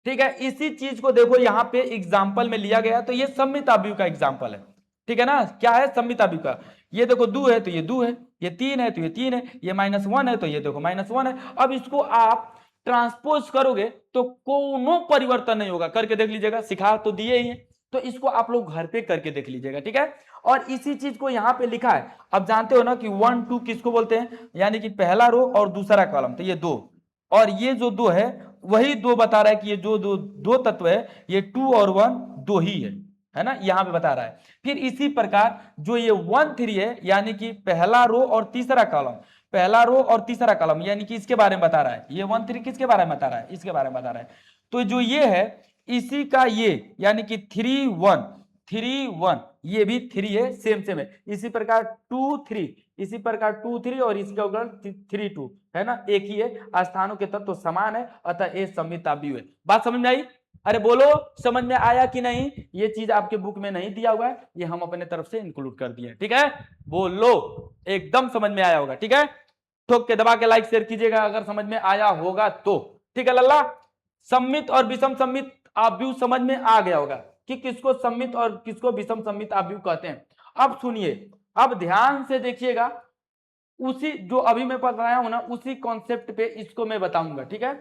ठीक है, इसी चीज को देखो यहां पे एग्जाम्पल में लिया गया, तो ये सममित आव्यूह का एग्जाम्पल है, ठीक है ना, क्या है सममित आव्यूह का, ये देखो दो है तो ये दो है, ये 3 है तो ये 3 है, ये -1 है तो ये देखो -1 है, अब इसको आप ट्रांसपोज करोगे तो कोनो परिवर्तन नहीं होगा, करके देख लीजिएगा, सिखा तो दिए ही है, तो इसको आप लोग घर पे करके देख लीजिएगा, ठीक है। और इसी चीज को यहां पे लिखा है, अब जानते हो ना कि 1 2 किसको बोलते हैं, यानी कि पहला रो और दूसरा कॉलम, तो ये दो, और ये जो दो है वही दो बता रहा है कि ये जो दो तत्व है, ये 2 और 1 दो ही है ना, यहां पे बता रहा है। फिर इसी प्रकार जो ये 1 3 है, यानी कि पहला रो और तीसरा कॉलम, पहला रो और तीसरा कॉलम, यानी कि इसके बारे में बता रहा है, ये 1 3 किसके बारे में बता रहा है, इसके बारे में बता रहा है, तो जो ये है इसी का ये, यानी कि 3 1 ये भी 3 है, सेम सेम है, इसी प्रकार 2 3, इसी प्रकार 2 3 और इसका उदाहरण 3 2 है ना, एक ही है, स्थानों के तत्व तो समान है, अतः ये सममित आव्यूह है। बात समझ में आई, अरे बोलो समझ में आया कि नहीं, ये चीज आपके बुक में नहीं दिया हुआ है, ये हम अपने तरफ से इंक्लूड कर दिए, ठीक है, बोलो एकदम समझ में आया होगा, ठीक है, ठोक के दबा के लाइक शेयर कीजिएगा अगर समझ में आया होगा तो, ठीक है लल्ला, सममित और विषम सममित आव्यूह समझ में आ गया होगा कि किसको सममित और किसको विषम सममित आव्यूह कहते हैं। अब सुनिए, अब ध्यान से देखिएगा, उसी जो अभी मैं पढ़ रहा हूं ना उसी कॉन्सेप्ट पे इसको मैं बताऊंगा, ठीक है,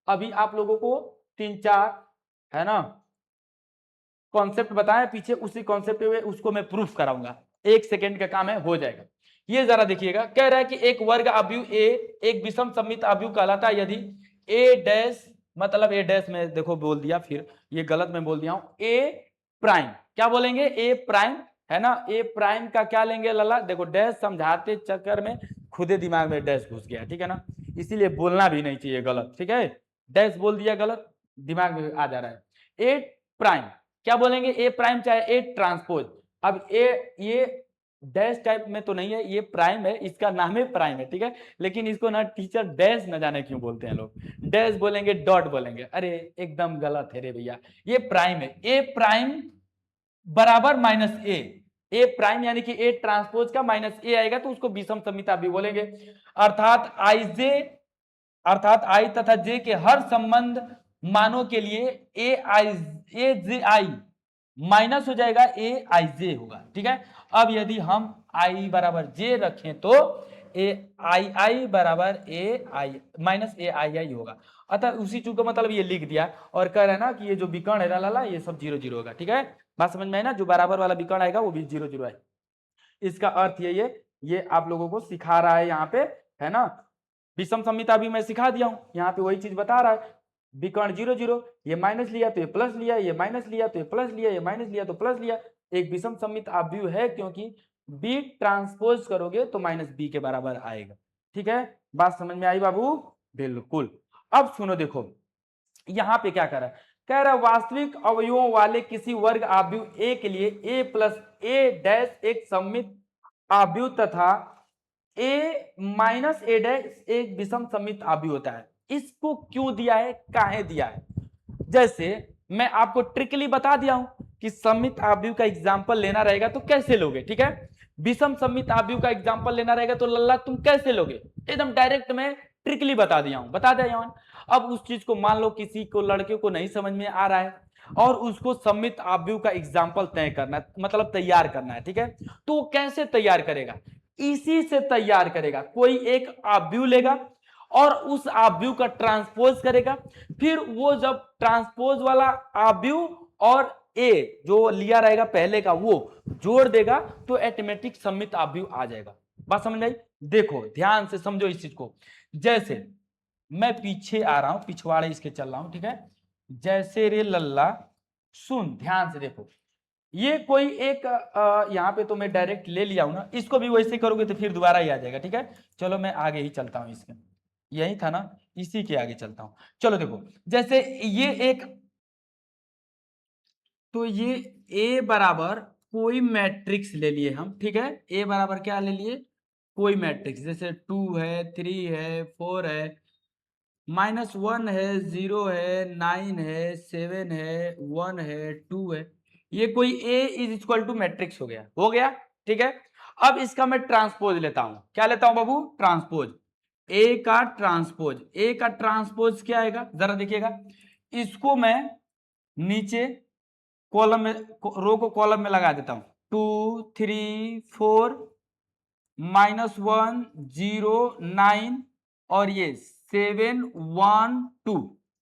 अभी आप लोगों को 3 4 है ना कॉन्सेप्ट बताएं पीछे, उसी कॉन्सेप्ट पे उसको मैं प्रूफ कराऊंगा, 1 सेकेंड का काम है, हो जाएगा। ये जरा देखिएगा, कह रहा है कि एक वर्ग आव्यूह ए एक विषम सममित आव्यूह कहलाता है यदि ए डैश, मतलब ए डैश में देखो बोल दिया, फिर ये गलत में बोल दिया हूं, ए प्राइम, क्या बोलेंगे, ए प्राइम, है ना, ए प्राइम का क्या लेंगे लल्ला, देखो डैश समझाते चक्कर में खुदे दिमाग में डैश घुस गया, ठीक है ना, इसीलिए बोलना भी नहीं चाहिए गलत, ठीक है, डैश बोल दिया गलत, दिमाग में आ जा रहा है, ए प्राइम क्या बोलेंगे, ए प्राइम चाहे ए ट्रांसपोज, अब ए ये डैश टाइप में तो नहीं है, ये प्राइम है, इसका नाम है प्राइम है, ठीक है, लेकिन इसको ना टीचर डैश न जाने क्यों बोलते हैं लोग, डैश बोलेंगे डॉट बोलेंगे, अरे एकदम गलत है रे भैया, ये प्राइम है, ए प्राइम बराबर -a, ए प्राइम यानी कि ए ट्रांसपोज का -a आएगा तो उसको विषम सममित भी बोलेंगे, अर्थात आईजे, अर्थात आई तथा जे के हर संबंध मानों के लिए ए जे आई माइनस हो जाएगा, ए आई जे होगा, ठीक है। अब यदि हम आई बराबर जे रखें तो ए आई आई बराबर ए आई माइनस ए आई आई होगा, अतः उसी चीज को मतलब ये लिख दिया, और कह रहे हैं ना कि ये जो विकर्ण है लाला ये सब 0 0 होगा, ठीक है, बात समझ में है ना, जो बराबर वाला विकर्ण आएगा वो भी 0 0 है, इसका अर्थ ये आप लोगों को सिखा रहा है यहाँ पे, है ना, विषम सममित भी मैं सिखा दिया हूं, यहाँ पे वही चीज बता रहा है, बी कॉर्ड 0 0, ये माइनस लिया तो ये प्लस लिया, ये माइनस लिया तो ये प्लस लिया, ये माइनस लिया तो प्लस लिया, एक विषम सममित आव्यूह है क्योंकि बी ट्रांसपोज करोगे तो माइनस बी के बराबर आएगा। ठीक है, बात समझ में आई बाबू? बिल्कुल। अब सुनो, देखो यहां पे क्या कर रहा है, कह रहा है वास्तविक अवयवों वाले किसी वर्ग आव्यूह ए के लिए ए प्लस ए डैश एक सममित आव्यूह तथा ए माइनस ए डैश एक विषम सममित आव्यूह होता है। इसको क्यों दिया है, काहे दिया है? जैसे मैं आपको ट्रिकली बता दिया हूं कि सममित आव्यूह का एग्जांपल लेना रहेगा तो कैसे लोगे, ठीक है। विषम सममित आव्यूह का एग्जांपल लेना रहेगा तो लल्ला तुम कैसे लोगे, एकदम डायरेक्ट मैं ट्रिकली बता दिया हूं, बता दिया हूं। अब उस चीज को मान लो किसी को, लड़के को नहीं समझ में आ रहा है और उसको सममित आव्यूह का एग्जांपल तय करना है, मतलब तैयार करना है, ठीक है। तो कैसे तैयार करेगा, इसी से तैयार करेगा। कोई एक आव्यूह लेगा और उस आव्यूह का ट्रांसपोज करेगा, फिर वो जब ट्रांसपोज वाला आव्यूह और ए जो लिया रहेगा पहले का वो जोड़ देगा तो ऑटोमेटिक सममित आव्यूह आ जाएगा। बात समझ आई? देखो ध्यान से समझो इस चीज को। जैसे मैं पीछे आ रहा हूं, पिछवाड़े इसके चल रहा हूं, ठीक है। जैसे रे लल्ला, सुन ध्यान से देखो, ये कोई एक यहां पे तो मैं डायरेक्ट ले लिया हूं ना, इसको भी वैसे करोगे तो फिर दोबारा ही आ जाएगा, ठीक है। चलो मैं आगे ही चलता हूं, इसके यही था ना, इसी के आगे चलता हूं। चलो देखो, जैसे ये एक, तो ये ए बराबर कोई मैट्रिक्स ले लिए हम, ठीक है। ए बराबर क्या ले लिए, कोई मैट्रिक्स, जैसे 2 है, 3 है, 4 है, -1 है, 0 है, 9 है, 7 है, 1 है, 2 है। ये कोई ए इज इक्वल टू मैट्रिक्स हो गया, ठीक है। अब इसका मैं ट्रांसपोज लेता हूं, क्या लेता हूं बाबू, ट्रांसपोज। ए का ट्रांसपोज, ए का ट्रांसपोज क्या आएगा जरा देखिएगा, इसको मैं नीचे कॉलम में, रो को कॉलम में लगा देता हूं, 2 3 4 -1 0 9 और ये 7 1 2।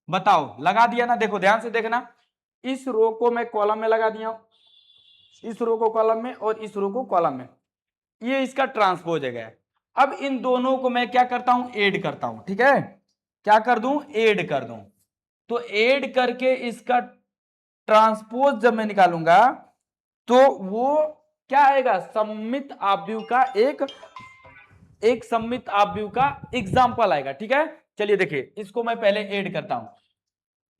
बताओ लगा दिया ना, देखो ध्यान से देखना, इस रो को मैं कॉलम में लगा दिया हूं, इस रो को कॉलम में और इस रो को कॉलम में, ये इसका ट्रांसपोज है। अब इन दोनों को मैं क्या करता हूं, ऐड करता हूं, ठीक है। क्या कर दूं, ऐड कर दूं। तो ऐड करके इसका ट्रांसपोज जब मैं निकालूंगा तो वो क्या आएगा, सममित आव्यूह का एक सममित आव्यूह का एग्जाम्पल आएगा, ठीक है। चलिए देखिए, इसको मैं पहले ऐड करता हूं,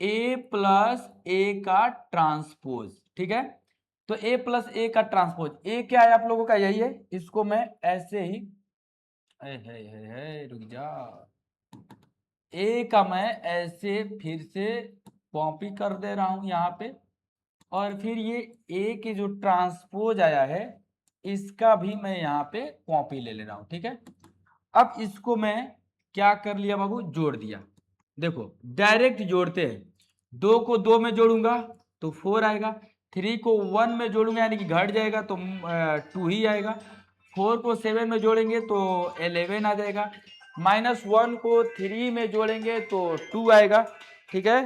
ए प्लस ए का ट्रांसपोज, ठीक है। तो ए प्लस ए का ट्रांसपोज, ए क्या है आप लोगों का, यही है। इसको मैं ऐसे ही, रुक जा, ए का मैं ऐसे फिर से कॉपी कर दे रहा हूं यहां पे, और फिर ये ए के जो ट्रांसपोज आया है इसका भी मैं यहाँ पे कॉपी ले ले रहा हूं, ठीक है। अब इसको मैं क्या कर लिया बाबू, जोड़ दिया। देखो डायरेक्ट जोड़ते हैं, 2 को 2 में जोड़ूंगा तो 4 आएगा, 3 को 1 में जोड़ूंगा यानी कि घट जाएगा तो 2 ही आएगा, 4 को 7 में जोड़ेंगे तो 11 आ जाएगा, -1 को 3 में जोड़ेंगे तो 2 आएगा, ठीक है।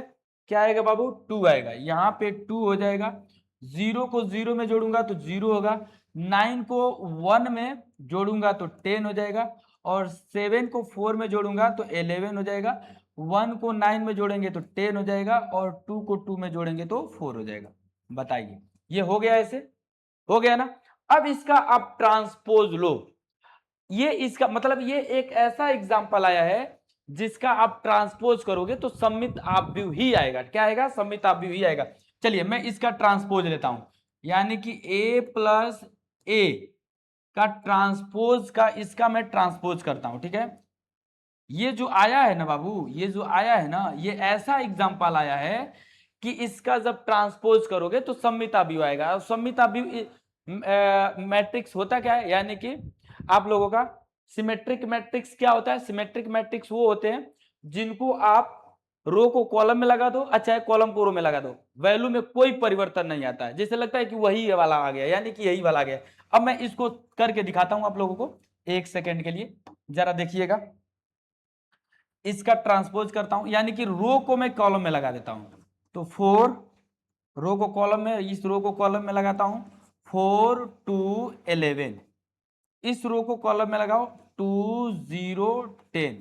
क्या आएगा बाबू, 2 आएगा, यहाँ पे 2 हो जाएगा। 0 को 0 में जोड़ूंगा तो 0 होगा, 9 को 1 में जोड़ूंगा तो 10 हो जाएगा, और 7 को 4 में जोड़ूंगा तो 11 हो जाएगा, 1 को 9 में जोड़ेंगे तो 10 हो जाएगा, और 2 को 2 में जोड़ेंगे तो 4 हो जाएगा। बताइए ये हो गया, ऐसे हो गया ना। अब इसका आप ट्रांसपोज लो, ये इसका मतलब ये एक ऐसा एग्जांपल आया है जिसका आप ट्रांसपोज करोगे तो सममित आव्यूह ही आएगा। क्या आएगा, सममित आव्यूह ही आएगा। चलिए मैं इसका ट्रांसपोज लेता हूं, यानी कि ए प्लस ए का ट्रांसपोज का, इसका मैं ट्रांसपोज करता हूं, ठीक है। ये जो आया है ना बाबू, ये जो आया है ना, ये ऐसा एग्जांपल आया है कि इसका जब ट्रांसपोज करोगे तो सममित आव्यूह आएगा। और सममित आव्यूह मैट्रिक्स होता क्या है, यानी कि आप लोगों का सिमेट्रिक मैट्रिक्स क्या होता है, सिमेट्रिक मैट्रिक्स वो होते हैं जिनको आप रो को कॉलम में लगा दो, अच्छा कॉलम को रो में लगा दो, वैल्यू में कोई परिवर्तन नहीं आता है, जैसे लगता है कि वही वाला आ गया, यानी कि यही वाला आ गया। अब मैं इसको करके दिखाता हूं आप लोगों को, 1 सेकेंड के लिए जरा देखिएगा। इसका ट्रांसपोज करता हूं, यानी कि रो को मैं कॉलम में लगा देता हूं, तो 4 रो को कॉलम में, इस रो को कॉलम में लगाता हूं, 4 2 11, इस रो को कॉलम में लगाओ 2 0 10,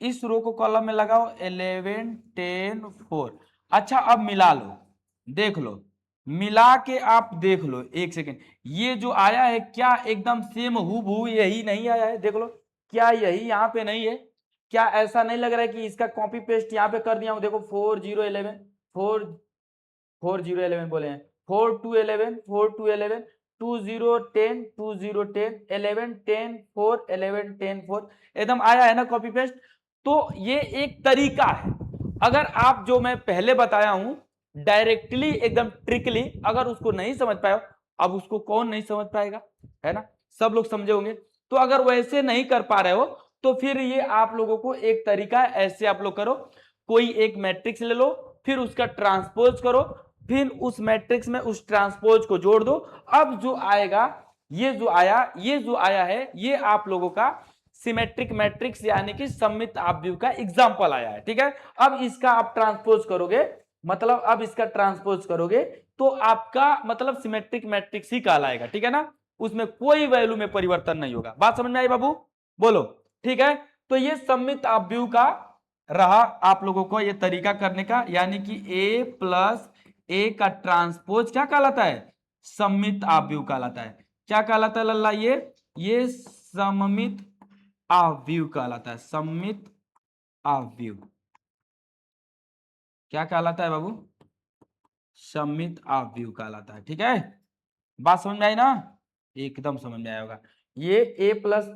इस रो को कॉलम में लगाओ 11 10 4। अच्छा अब मिला लो, देख लो, मिला के आप देख लो एक सेकेंड, ये जो आया है क्या एकदम सेम हूबहू यही नहीं आया है? देख लो, क्या यही यहाँ पे नहीं है? क्या ऐसा नहीं लग रहा है कि इसका कॉपी पेस्ट यहाँ पे कर दिया हूं? देखो 4 0 11 4 4 0 11 बोले हैं, 4 2 11 4 2 11 2 0 10 2 0 10 11 10 4 11 10 4 एकदम आया है ना कॉपी पेस्ट? तो ये एक तरीका है। अगर आप जो मैं पहले बताया हूं डायरेक्टली एकदम ट्रिकली अगर उसको नहीं समझ पाए, अब उसको कौन नहीं समझ पाएगा, है ना? सब लोग समझे होंगे। तो अगर वैसे नहीं कर पा रहे हो तो फिर ये आप लोगों को एक तरीका है, ऐसे आप लोग करो, कोई एक मैट्रिक्स ले लो, फिर उसका ट्रांसपोज करो, फिर उस मैट्रिक्स में उस ट्रांसपोज को जोड़ दो। अब जो आएगा, ये जो आया है ये आप लोगों का सिमेट्रिक मैट्रिक्स यानी कि सममित आव्यूह का एग्जांपल आया है। ठीक है, अब इसका आप ट्रांसपोज करोगे, मतलब अब इसका ट्रांसपोज करोगे तो आपका मतलब सिमेट्रिक मैट्रिक्स ही कहलाएगा। ठीक है ना, उसमें कोई वैल्यू में परिवर्तन नहीं होगा। बात समझ में आई बाबू? बोलो। ठीक है, तो ये सममित आव्यूह का रहा आप लोगों को ये तरीका करने का, यानी कि a प्लस ए का ट्रांसपोज क्या कहलाता है? सममित आव्यूह कहलाता है। क्या कहलाता है लल्ला? ये सममित आव्यूह कहलाता है। सममित आव्यूह क्या कहलाता है बाबू? सममित आव्यूह कहलाता है। ठीक है, बात समझ में आई ना? एकदम समझ में आया होगा। ये a प्लस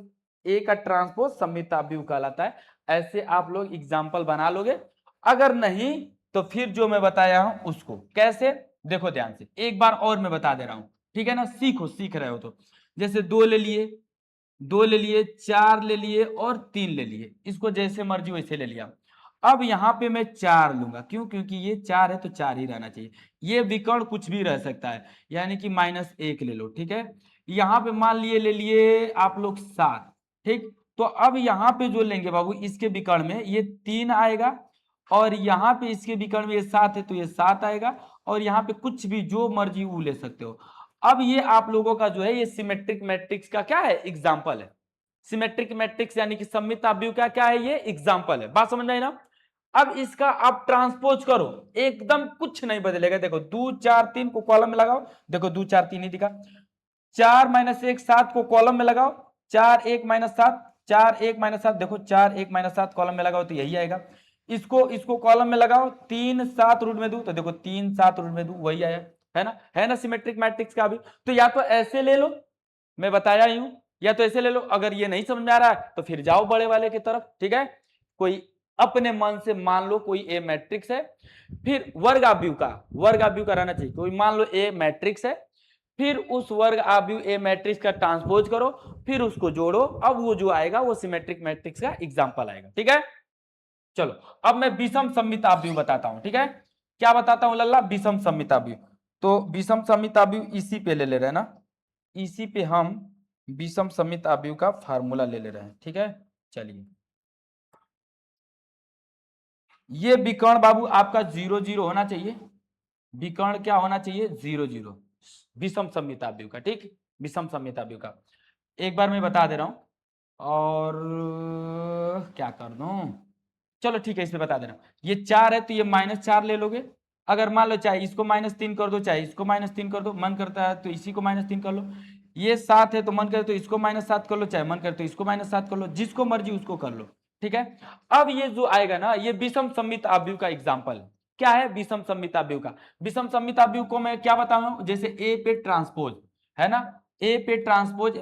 ए का ट्रांसपोज सममित आव्यूह कहलाता है। ऐसे आप लोग एग्जाम्पल बना लोगे। अगर नहीं तो फिर जो मैं बताया हूं उसको कैसे, देखो ध्यान से एक बार और मैं बता दे रहा हूं। ठीक है ना, सीखो, सीख रहे हो तो। जैसे 2 ले लिए, 2 ले लिए, 4 ले लिए और 3 ले लिए, इसको जैसे मर्जी वैसे ले लिया। अब यहाँ पे मैं 4 लूंगा, क्यों? क्योंकि ये 4 है तो 4 ही रहना चाहिए। ये विकर्ण कुछ भी रह सकता है, यानी कि -1 ले लो। ठीक है, यहाँ पे मान लिए ले लिए आप लोग 7। ठीक, तो अब यहाँ पे जो लेंगे बाबू इसके विकर्ण में ये 3 आएगा, और यहाँ पे इसके विकर्ण में ये 7 है तो ये 7 आएगा, और यहाँ पे कुछ भी जो मर्जी वो ले सकते हो। अब ये आप लोगों का जो है ये सिमेट्रिक मैट्रिक्स का क्या है? एग्जाम्पल है। सिमेट्रिक मैट्रिक्स यानी कि सममित आव्यूह का क्या है? ये एग्जाम्पल है। बात समझ में आई ना? अब इसका आप ट्रांसपोज करो, एकदम कुछ नहीं बदलेगा। देखो 2 4 3 को कॉलम में लगाओ, देखो 2 4 3 ही दिखा। 4 -1 7 को कॉलम में लगाओ, 4 1 -7 4 1 -7, देखो 4 1 -7 कॉलम में लगाओ तो यही आएगा। इसको कॉलम में लगाओ, 3 7 रूट में दू तो देखो 3 7 रूट में दू वही आया, है ना? है ना सिमेट्रिक मैट्रिक्स का भी? तो या तो ऐसे ले लो, मैं बताया ही हूं, या तो ऐसे ले लो। अगर ये नहीं समझ में आ रहा है तो फिर जाओ बड़े वाले की तरफ। ठीक है, कोई अपने मन से मान लो कोई ए मैट्रिक्स है, फिर वर्ग आव्यूह का रहना चाहिए। कोई मान लो ए मैट्रिक्स है, फिर उस वर्ग आव्यूह ए मैट्रिक्स का ट्रांसपोज करो, फिर उसको जोड़ो, अब वो जो आएगा वो सिमेट्रिक मैट्रिक्स का एग्जांपल आएगा। ठीक है, चलो अब मैं विषम सममित आव्यूह बताता हूं। ठीक है, क्या बताता हूं लल्ला? विषम सममित आव्यूह। तो विषम सममित आव्यूह इसी पे ले रहे हैं ना, इसी पे हम विषम सममित आव्यूह का फार्मूला ले रहे हैं। ठीक है, चलिए, ये विकर्ण बाबू आपका 0 0 होना चाहिए। विकर्ण क्या होना चाहिए? 0 0, विषम सममित आव्यूह का। ठीक, विषम सममित आव्यूह का एक बार मैं बता दे रहा हूं, और क्या कर दूं, चलो ठीक है इसमें बता दे रहा हूं। ये 4 है तो ये -4 ले लोगे। अगर मान लो चाहे इसको -3 कर दो, चाहे इसको -3 कर दो, मन करता है तो इसी को -3 कर लो। ये 7 है तो मन करे तो इसको -7 कर लो, चाहे मन करे तो इसको -7 कर लो, जिसको मर्जी उसको कर लो। ठीक है, अब ये जो आएगा ना ये विषम सममित आव्यूह का एग्जाम्पल क्या है? विषम सममित आव्यूह का। विषम सममित आव्यूह को मैं क्या बताऊं? जैसे ए पे ट्रांसपोज है ना, ए पे ट्रांसपोज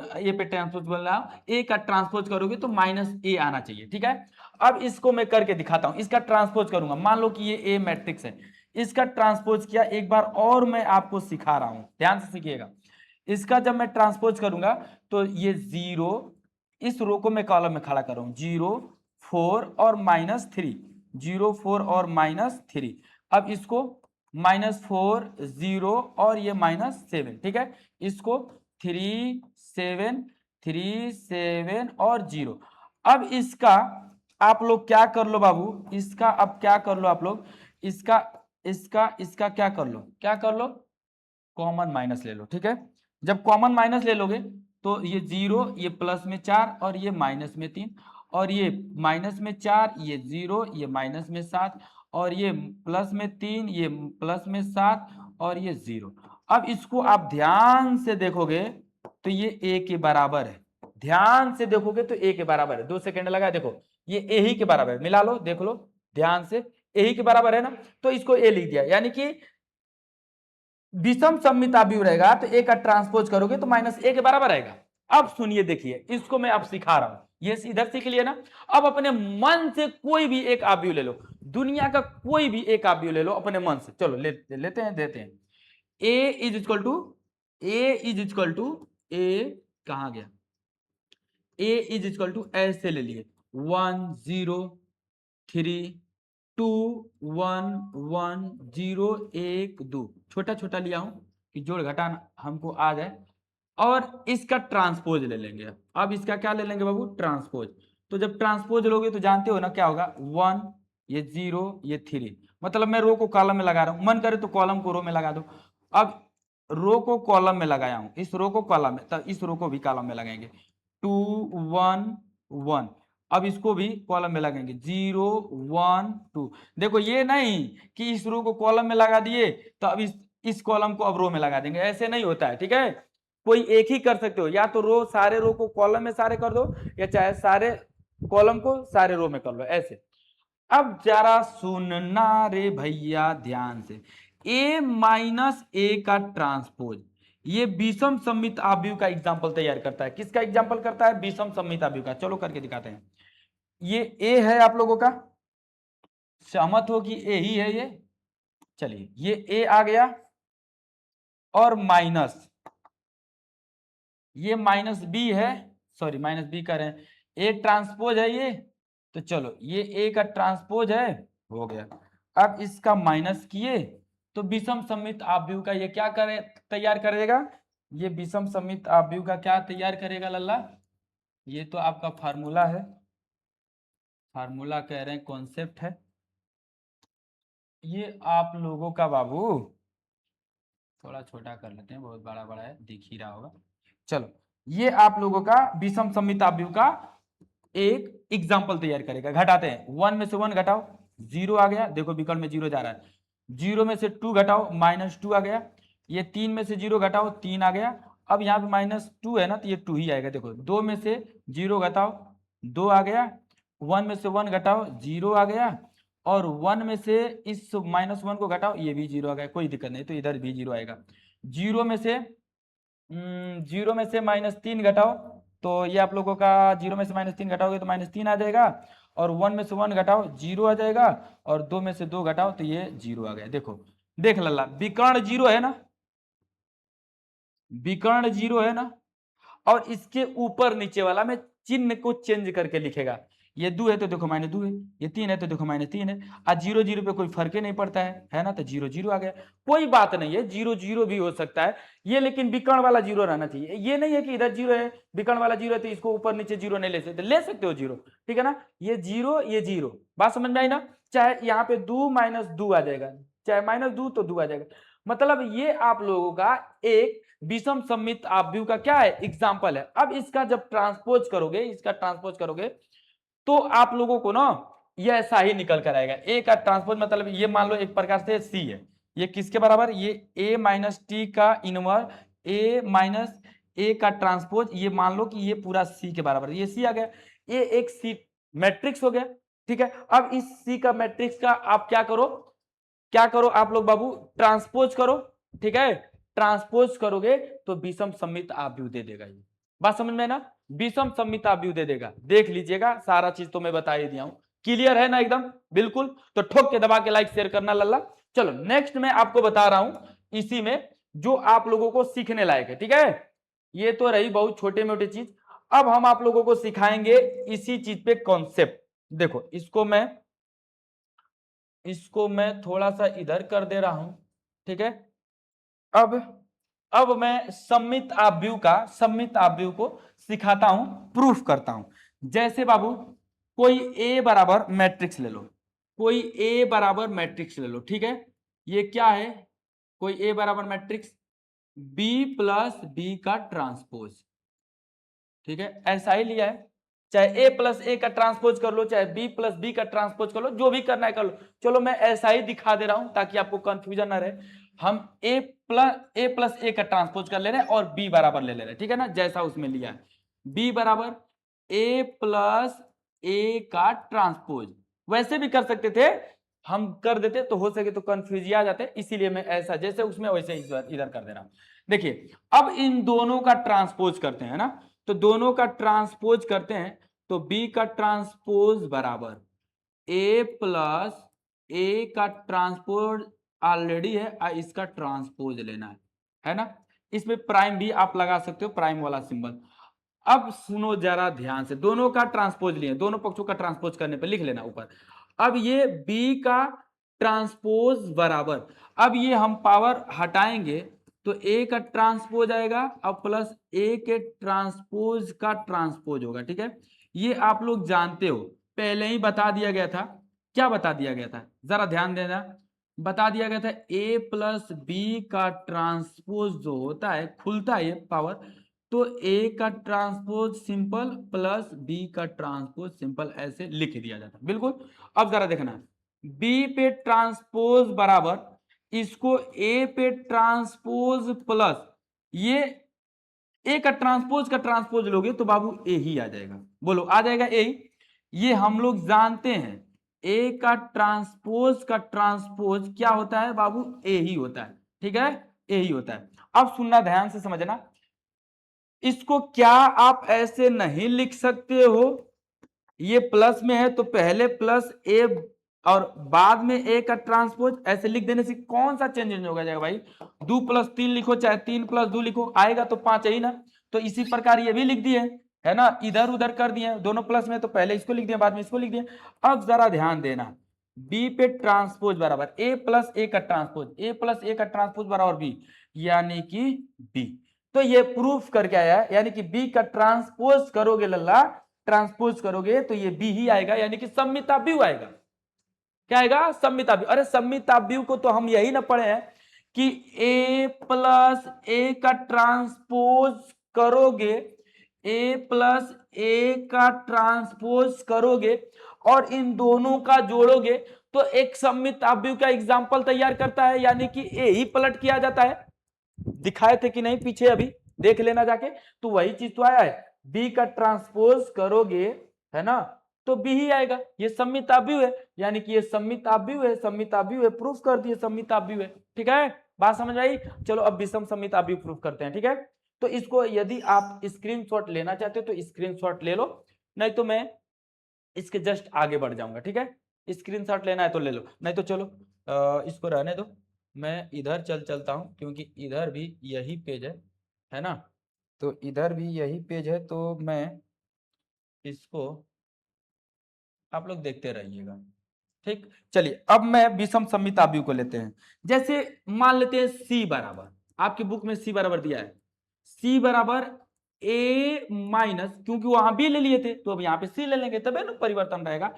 बोल रहा हूं, ए का ट्रांसपोज करोगे तो -a आना चाहिए। ठीक है, अब इसको मैं करके दिखाता हूं, इसका ट्रांसपोज करूंगा। मान लो कि ये ए मैट्रिक्स है, इसका ट्रांसपोज किया, एक बार और मैं आपको सिखा रहा हूं, ध्यान से सीखिएगा। इसका जब मैं ट्रांसपोज करूंगा तो ये 0, इस रो को मैं कॉलम में खड़ा कर रहा हूं, 0 4 और -3, 0 4 और -3। अब इसको -4 0 और ये -7। ठीक है, इसको 3 7 3 7 और 0। अब इसका आप लोग क्या कर लो बाबू, इसका अब क्या कर लो आप लोग, इसका इसका इसका क्या कर लो, क्या कर लो? कॉमन माइनस ले लो। ठीक है, जब कॉमन माइनस ले लोगे तो ये 0, ये प्लस में 4 और ये माइनस में 3, और ये माइनस में 4, ये 0, ये माइनस में 7, और ये प्लस में 3, ये प्लस में 7, और ये 0। अब इसको आप ध्यान से देखोगे तो ये a के बराबर है। ध्यान से देखोगे तो a के बराबर है। 2 सेकंड लगा, देखो ये a ही के बराबर है, मिला लो, देख लो ध्यान से, a ही के बराबर है ना, तो इसको a लिख दिया। यानी कि विषम सममित आव्यूह रहेगा तो a का ट्रांसपोज करोगे तो माइनस a के बराबर आएगा। अब सुनिए, देखिए इसको मैं अब सिखा रहा हूं, ये इधर सीख लिया ना। अब अपने मन से कोई भी एक आव्यूह ले लो, दुनिया का कोई भी एक आव्यूह ले लो अपने मन से, चलो लेते हैं, देते हैं। a is equal to a कहां गया, a इज इक्वल टू ऐसे ले लिए 1 0 3 2 1 1 0 1 2, छोटा छोटा लिया हूं कि जोड़ घटाना हमको आ जाए। और इसका ट्रांसपोज ले लेंगे। अब इसका क्या ले लेंगे बाबू, ट्रांसपोज। तो जब ट्रांसपोज लोगे तो जानते हो ना क्या होगा, 1, ये 0, ये 3, मतलब मैं रो को कॉलम में लगा रहा हूं, मन करे तो कॉलम को रो में लगा दो। अब रो को कॉलम में लगाया हूं, इस रो को कॉलम में, तब इस रो को भी कॉलम में लगाएंगे। 2 1 1, अब इसको भी कॉलम में लगाएंगे 0 1 2। देखो ये नहीं कि इस रो को कॉलम में लगा दिए तो अब इस कॉलम को अब रो में लगा देंगे, ऐसे नहीं होता है, ठीक है। कोई एक ही कर सकते हो, या तो रो सारे रो को कॉलम में सारे कर दो, या चाहे सारे कॉलम को सारे रो में कर लो, ऐसे। अब जरा सुनना रे भैया ध्यान से, a माइनस ए का ट्रांसपोज ये विषम सममित आव्यूह का एग्जांपल तैयार करता है। किसका एग्जांपल करता है, विषम सममित आव्यूह का। चलो करके दिखाते हैं। ये a है आप लोगों का, सहमत हो कि a ही है ये। चलिए ये a आ गया, और माइनस ये माइनस बी है, सॉरी माइनस बी कर रहे हैं, ए ट्रांसपोज है ये, तो चलो ये ए का ट्रांसपोज है, हो गया। अब इसका माइनस किए तो विषम सममित आव्यूह का ये क्या करे, तैयार करेगा, ये विषम सममित आव्यूह का क्या तैयार करेगा लल्ला, ये तो आपका फार्मूला है, फार्मूला कह रहे हैं, कॉन्सेप्ट है ये आप लोगों का बाबू। थोड़ा छोटा कर लेते हैं, बहुत बड़ा बड़ा है, दिख ही रहा होगा। चलो ये आप लोगों का विषम सममित आव्यूह का एक एग्जाम्पल तैयार करेगा। घटाते हैं, 1 में से 1 घटाओ 0 आ गया, देखो विकल्प में 0 जा रहा है। 0 में से 2 घटाओ -2 आ गया। ये 3 में से 0 घटाओ 3 आ गया। अब यहाँ पे -2 है ना, तो ये 2 ही आएगा। देखो 2 में से 0 घटाओ 2 आ गया, 1 में से 1 घटाओ 0 आ गया, और 1 में से इस -1 को घटाओ, ये भी 0 आ गया, कोई दिक्कत नहीं, तो इधर भी 0 आएगा। 0 में से -3 घटाओ, तो ये आप लोगों का 0 में से -3 घटाओगे तो -3 आ जाएगा, और 1 में से 1 घटाओ 0 आ जाएगा, और 2 में से 2 घटाओ तो ये 0 आ गया। देखो देख लल्ला, विकर्ण 0 है ना, विकर्ण 0 है ना, और इसके ऊपर नीचे वाला में चिन्ह को चेंज करके लिखेगा। ये 2 है तो देखो -2 है, ये 3 है तो देखो -3 है। आज 0 0 पे कोई फर्क ही नहीं पड़ता है ना, तो 0 0 आ गया, कोई बात नहीं है, 0 0 भी हो सकता है ये, लेकिन विकर्ण वाला 0 रहना चाहिए। ये नहीं है कि इधर 0 है, विकर्ण वाला 0 है तो इसको ऊपर नीचे 0 नहीं ले सकते, ले सकते हो 0, ठीक है ना। ये 0 ये 0, बात समझ में आई ना। चाहे यहाँ पे 2 -2 आ जाएगा, चाहे -2 तो 2 आ जाएगा। मतलब ये आप लोगों का एक विषम सममित आव्यूह का क्या है, एग्जाम्पल है। अब इसका जब ट्रांसपोज करोगे, इसका ट्रांसपोज करोगे तो आप लोगों को ना ये ऐसा ही निकल कर आएगा। ए का ट्रांसपोज मतलब ये मान लो एक प्रकार से सी है, ये किसके बराबर, ये ए माइनस टी का इनवर्स, ए माइनस ए का ट्रांसपोज, ये मान लो कि ये पूरा सी के बराबर, ये सी आ गया, ये एक सी मैट्रिक्स हो गया, ठीक है। अब इस सी का मैट्रिक्स का आप क्या करो, क्या करो आप लोग बाबू, ट्रांसपोज करो, ठीक है। ट्रांसपोज करोगे तो विषम सममित आव्यूह दे देगा, ये बात समझ में ना, विषम सममित आव्यूह दे देगा। देख लीजिएगा, सारा चीज तो मैं बता ही दिया हूं, क्लियर है ना एकदम बिल्कुल। तो ठोक के दबा के लाइक शेयर करना लल्ला। चलो नेक्स्ट मैं आपको बता रहा हूं इसी में जो आप लोगों को सीखने लायक है, ठीक है। ये तो रही बहुत छोटे मोटे चीज, अब हम आप लोगों को सिखाएंगे इसी चीज पे कॉन्सेप्ट। देखो इसको मैं थोड़ा सा इधर कर दे रहा हूं, ठीक है। अब अब मैं सममित आव्यूह को सिखाता हूं, प्रूफ करता हूं। जैसे बाबू कोई ए बराबर मैट्रिक्स ले लो, कोई ए बराबर मैट्रिक्स ले लो, ठीक है। ये क्या है, कोई ए बराबर मैट्रिक्स बी प्लस बी का ट्रांसपोज, ठीक है, ऐसा ही लिया है। चाहे a प्लस ए का ट्रांसपोज कर लो, चाहे b प्लस बी का ट्रांसपोज कर लो, जो भी करना है कर लो। चलो मैं ऐसा ही दिखा दे रहा हूं ताकि आपको कंफ्यूजन ना रहे। हम a प्लस ए का ट्रांसपोज कर ले रहे हैं और b बराबर ले ले रहे हैं, ठीक है ना, जैसा उसमें लिया है। b बराबर a प्लस ए का ट्रांसपोज, वैसे भी कर सकते थे, हम कर देते तो हो सके तो कंफ्यूज आ जाते, इसीलिए मैं ऐसा जैसे उसमें वैसे इधर कर दे रहा हूं। देखिए अब इन दोनों का ट्रांसपोज करते हैं ना, तो दोनों का ट्रांसपोज करते हैं तो b का ट्रांसपोज बराबर a प्लस ए का ट्रांसपोज ऑलरेडी है, इसका ट्रांसपोज लेना है ना। इसमें प्राइम भी आप लगा सकते हो, प्राइम वाला सिंबल। अब सुनो जरा ध्यान से, दोनों का ट्रांसपोज लिए, दोनों पक्षों का ट्रांसपोज करने पर लिख लेना ऊपर। अब ये b का ट्रांसपोज बराबर, अब ये हम पावर हटाएंगे तो a का ट्रांसपोज आएगा अब प्लस a के ट्रांसपोज का ट्रांसपोज होगा, ठीक है। ये आप लोग जानते हो, पहले ही बता दिया गया था। क्या बता दिया गया था, जरा ध्यान देना। बता दिया गया था a प्लस बी का ट्रांसपोज जो होता है, खुलता है ये पावर, तो a का ट्रांसपोज सिंपल प्लस b का ट्रांसपोज सिंपल, ऐसे लिख दिया जाता है बिल्कुल। अब जरा देखना, b पे ट्रांसपोज बराबर इसको a पे ट्रांसपोज प्लस ये ए का ट्रांसपोज लोगे तो बाबू ए ही आ जाएगा। बोलो आ जाएगा ए ही। ये हम लोग जानते हैं ए का ट्रांसपोज क्या होता है बाबू, ए ही होता है, ठीक है, ए ही होता है। अब सुनना ध्यान से समझना, इसको क्या आप ऐसे नहीं लिख सकते हो, ये प्लस में है तो पहले प्लस ए और बाद में ए का ट्रांसपोज, ऐसे लिख देने से कौन सा चेंज होगा जाएगा भाई, 2+3 लिखो चाहे 3+2 लिखो, आएगा तो 5 ही ना। तो इसी प्रकार ये भी लिख दिए है ना, इधर उधर कर दिए, दोनों प्लस में तो पहले इसको लिख दिया बाद में इसको लिख दिया। अब जरा ध्यान देना, बी पे ट्रांसपोज बराबर ए प्लस ए का ट्रांसपोज, ए प्लस ए का ट्रांसपोज बराबर बी, यानी कि बी। तो ये प्रूफ करके आया है, यानी कि बी का ट्रांसपोज करोगे लल्ला, ट्रांसपोज करोगे तो ये बी ही आएगा, यानी कि सममिताव्यू आएगा। क्या आएगा, सममिताव्यू। अरे सममिताव्यू को तो हम यही ना पढ़े हैं कि a प्लस ए का ट्रांसपोज करोगे, a प्लस ए का ट्रांसपोज करोगे और इन दोनों का जोड़ोगे तो एक सममिताव्यू का एग्जाम्पल तैयार करता है, यानी कि a ही पलट किया जाता है। दिखाए थे कि नहीं पीछे, अभी देख लेना जाके, तो वही चीज तो आया है, बी का ट्रांसपोज करोगे है ना तो बी ही आएगा। ये सममिताव्यू है, यानी कि ये सममिताव्यू है, सममिताव्यू है, प्रूफ कर दिए सममिताव्यू है, ठीक है, बात समझ आई। चलो अब विषम सममिताव्यू प्रूफ करते हैं, ठीक है। तो इसको यदि आप स्क्रीनशॉट लेना चाहते हो तो स्क्रीनशॉट ले लो, नहीं तो मैं इसके जस्ट आगे बढ़ जाऊंगा, ठीक है। स्क्रीनशॉट लेना है तो ले लो, नहीं तो चलो इसको रहने दो, मैं इधर चलता हूं क्योंकि इधर भी यही पेज है ना, तो इधर भी यही पेज है, तो मैं इसको आप लोग देखते रहिएगा, ठीक। चलिए अब मैं विषम सममिताव्यू को लेते हैं। जैसे मान लेते हैं सी बराबर, आपकी बुक में सी बराबर दिया है, सी बराबर ए माइनस, क्योंकि वहां बी ले लिए थे तो अब यहाँ पे सी ले लेंगे तबे ना परिवर्तन रहेगा।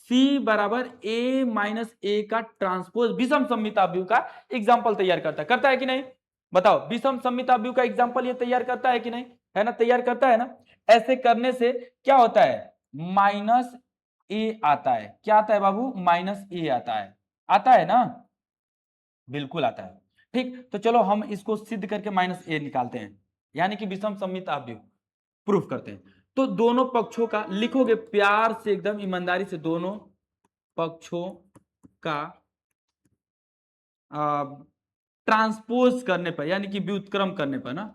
सी बराबर ए माइनस ए का ट्रांसपोज विषम सममिताव्यू का एग्जाम्पल तैयार करता है कि नहीं, बताओ। विषम सममिताव्यू का एग्जाम्पल ये तैयार करता है कि नहीं, है ना, तैयार करता है ना। ऐसे करने से क्या होता है, माइनस ए आता है, क्या आता है बाबू, माइनस ए आता है ना, बिल्कुल आता है, ठीक। तो चलो हम इसको सिद्ध करके माइनस ए निकालते हैं, यानी कि विषम सममिताव्यू प्रूफ करते हैं। तो दोनों पक्षों का लिखोगे प्यार से, एकदम ईमानदारी से, दोनों पक्षों का ट्रांसपोज करने पर, यानी कि व्युत्क्रम करने पर ना,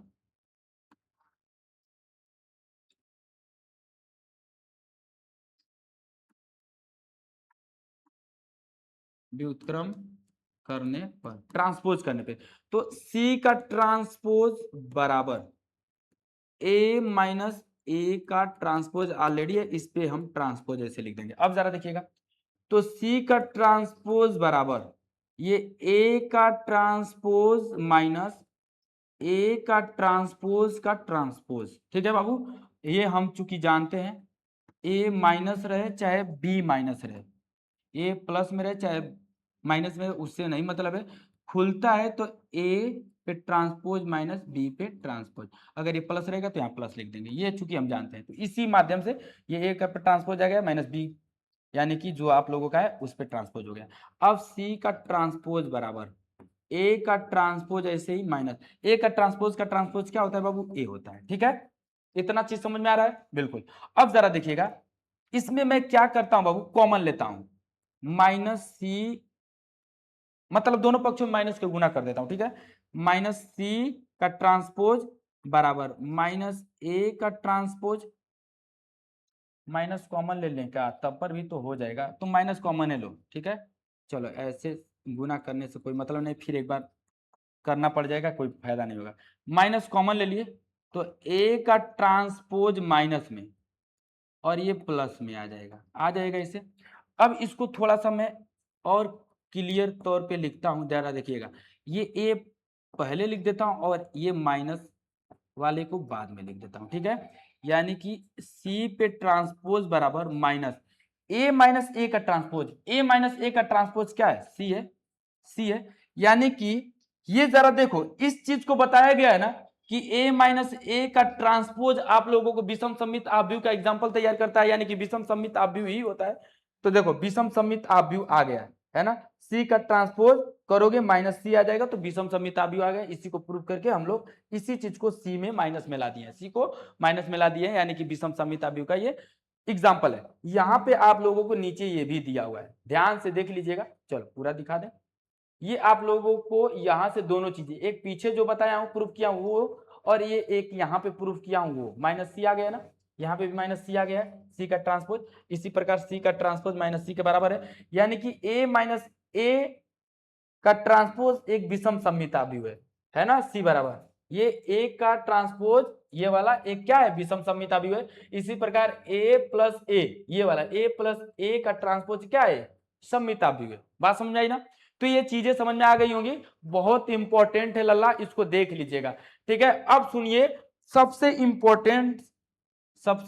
व्युत्क्रम करने पर, ट्रांसपोज करने पे, तो सी का ट्रांसपोज बराबर ए माइनस ए का ट्रांसपोज ऑलरेडी है, इस पे हम ट्रांसपोज ऐसे लिख देंगे। अब जरा देखिएगा, तो सी का ट्रांसपोज बराबर ये ए का ट्रांसपोज माइनस ए का ट्रांसपोज का ट्रांसपोज, ठीक है बाबू। ये हम चूंकि जानते हैं ए माइनस रहे चाहे बी माइनस रहे, ए प्लस में रहे चाहे माइनस में, उससे नहीं मतलब है, खुलता है तो ए फिर ट्रांसपोज माइनस बी पे ट्रांसपोज। अगर ये प्लस रहेगा तो यहाँ प्लस लिख देंगे, ये चूंकि हम जानते हैं, तो इसी माध्यम से ये ए का ट्रांसपोज आ गया माइनस बी, यानी कि जो आप लोगों का है उस पर ट्रांसपोज हो गया। अब सी का ट्रांसपोज बराबर ए का ट्रांसपोज, ऐसे ही माइनस ए का ट्रांसपोज क्या होता है बाबू, ए होता है। ठीक है, इतना चीज समझ में आ रहा है, बिल्कुल। अब जरा देखिएगा, इसमें मैं क्या करता हूं बाबू, कॉमन लेता हूं, माइनस सी, मतलब दोनों पक्षों में माइनस के गुना कर देता हूं। ठीक है, माइनस सी का ट्रांसपोज बराबर माइनस ए का ट्रांसपोज, माइनस कॉमन ले लें क्या, तब पर भी तो हो जाएगा, तो माइनस कॉमन है लो। ठीक है, चलो ऐसे गुना करने से कोई मतलब नहीं, फिर एक बार करना पड़ जाएगा, कोई फायदा नहीं होगा। माइनस कॉमन ले लिए तो ए का ट्रांसपोज माइनस में और ये प्लस में आ जाएगा, इसे। अब इसको थोड़ा सा मैं और क्लियर तौर पे लिखता हूं, जरा देखिएगा, ये ए पहले लिख देता हूं और ये माइनस वाले को बाद में लिख देता हूं। ठीक है, यानी कि सी पे ट्रांसपोज बराबर माइनस ए का ट्रांसपोज, ए माइनस ए का ट्रांसपोज क्या है, सी है। यानी कि ये जरा देखो, इस चीज को बताया गया है ना कि a माइनस ए का ट्रांसपोज आप लोगों को विषम सममित आव्यूह का एग्जांपल तैयार करता है, यानी कि विषम सममित आव्यूह ही होता है। तो देखो विषम सममित आव्यूह आ गया है ना, c का ट्रांसपोज करोगे माइनस सी आ जाएगा, तो विषम सममित आव्यूह आ गया। इसी को प्रूव करके हम लोग इसी चीज को c में माइनस में ला दिए, c को माइनस में ला दिए, यानी कि विषम सममित आव्यूह का ये एग्जाम्पल है। यहाँ पे आप लोगों को नीचे ये भी दिया हुआ है, ध्यान से देख लीजिएगा। चलो पूरा दिखा दें, ये आप लोगों को यहाँ से दोनों चीजें, एक पीछे जो बताया हूँ प्रूफ किया हूँ वो, और ये एक यहाँ पे प्रूफ किया हूँ वो, माइनस सी आ गया ना, यहाँ पे भी माइनस सी आ गया है, सी का ट्रांसपोज। इसी प्रकार सी का ट्रांसपोज माइनस सी के बराबर है, यानी कि ए माइनस ए का ट्रांसपोज एक विषम सममित आव्यूह है ना, सी बराबर ये ए का ट्रांसपोज, ये वाला एक क्या है, विषम सममित आव्यूह है। इसी प्रकार ए प्लस ए, ये वाला ए प्लस ए का ट्रांसपोज क्या है, सममित आव्यूह है। बात समझ आई ना, तो ये चीजें समझ में आ गई होंगी, बहुत इंपॉर्टेंट है लल्ला, इसको देख लीजिएगा। ठीक है, अब सुनिए, सबसे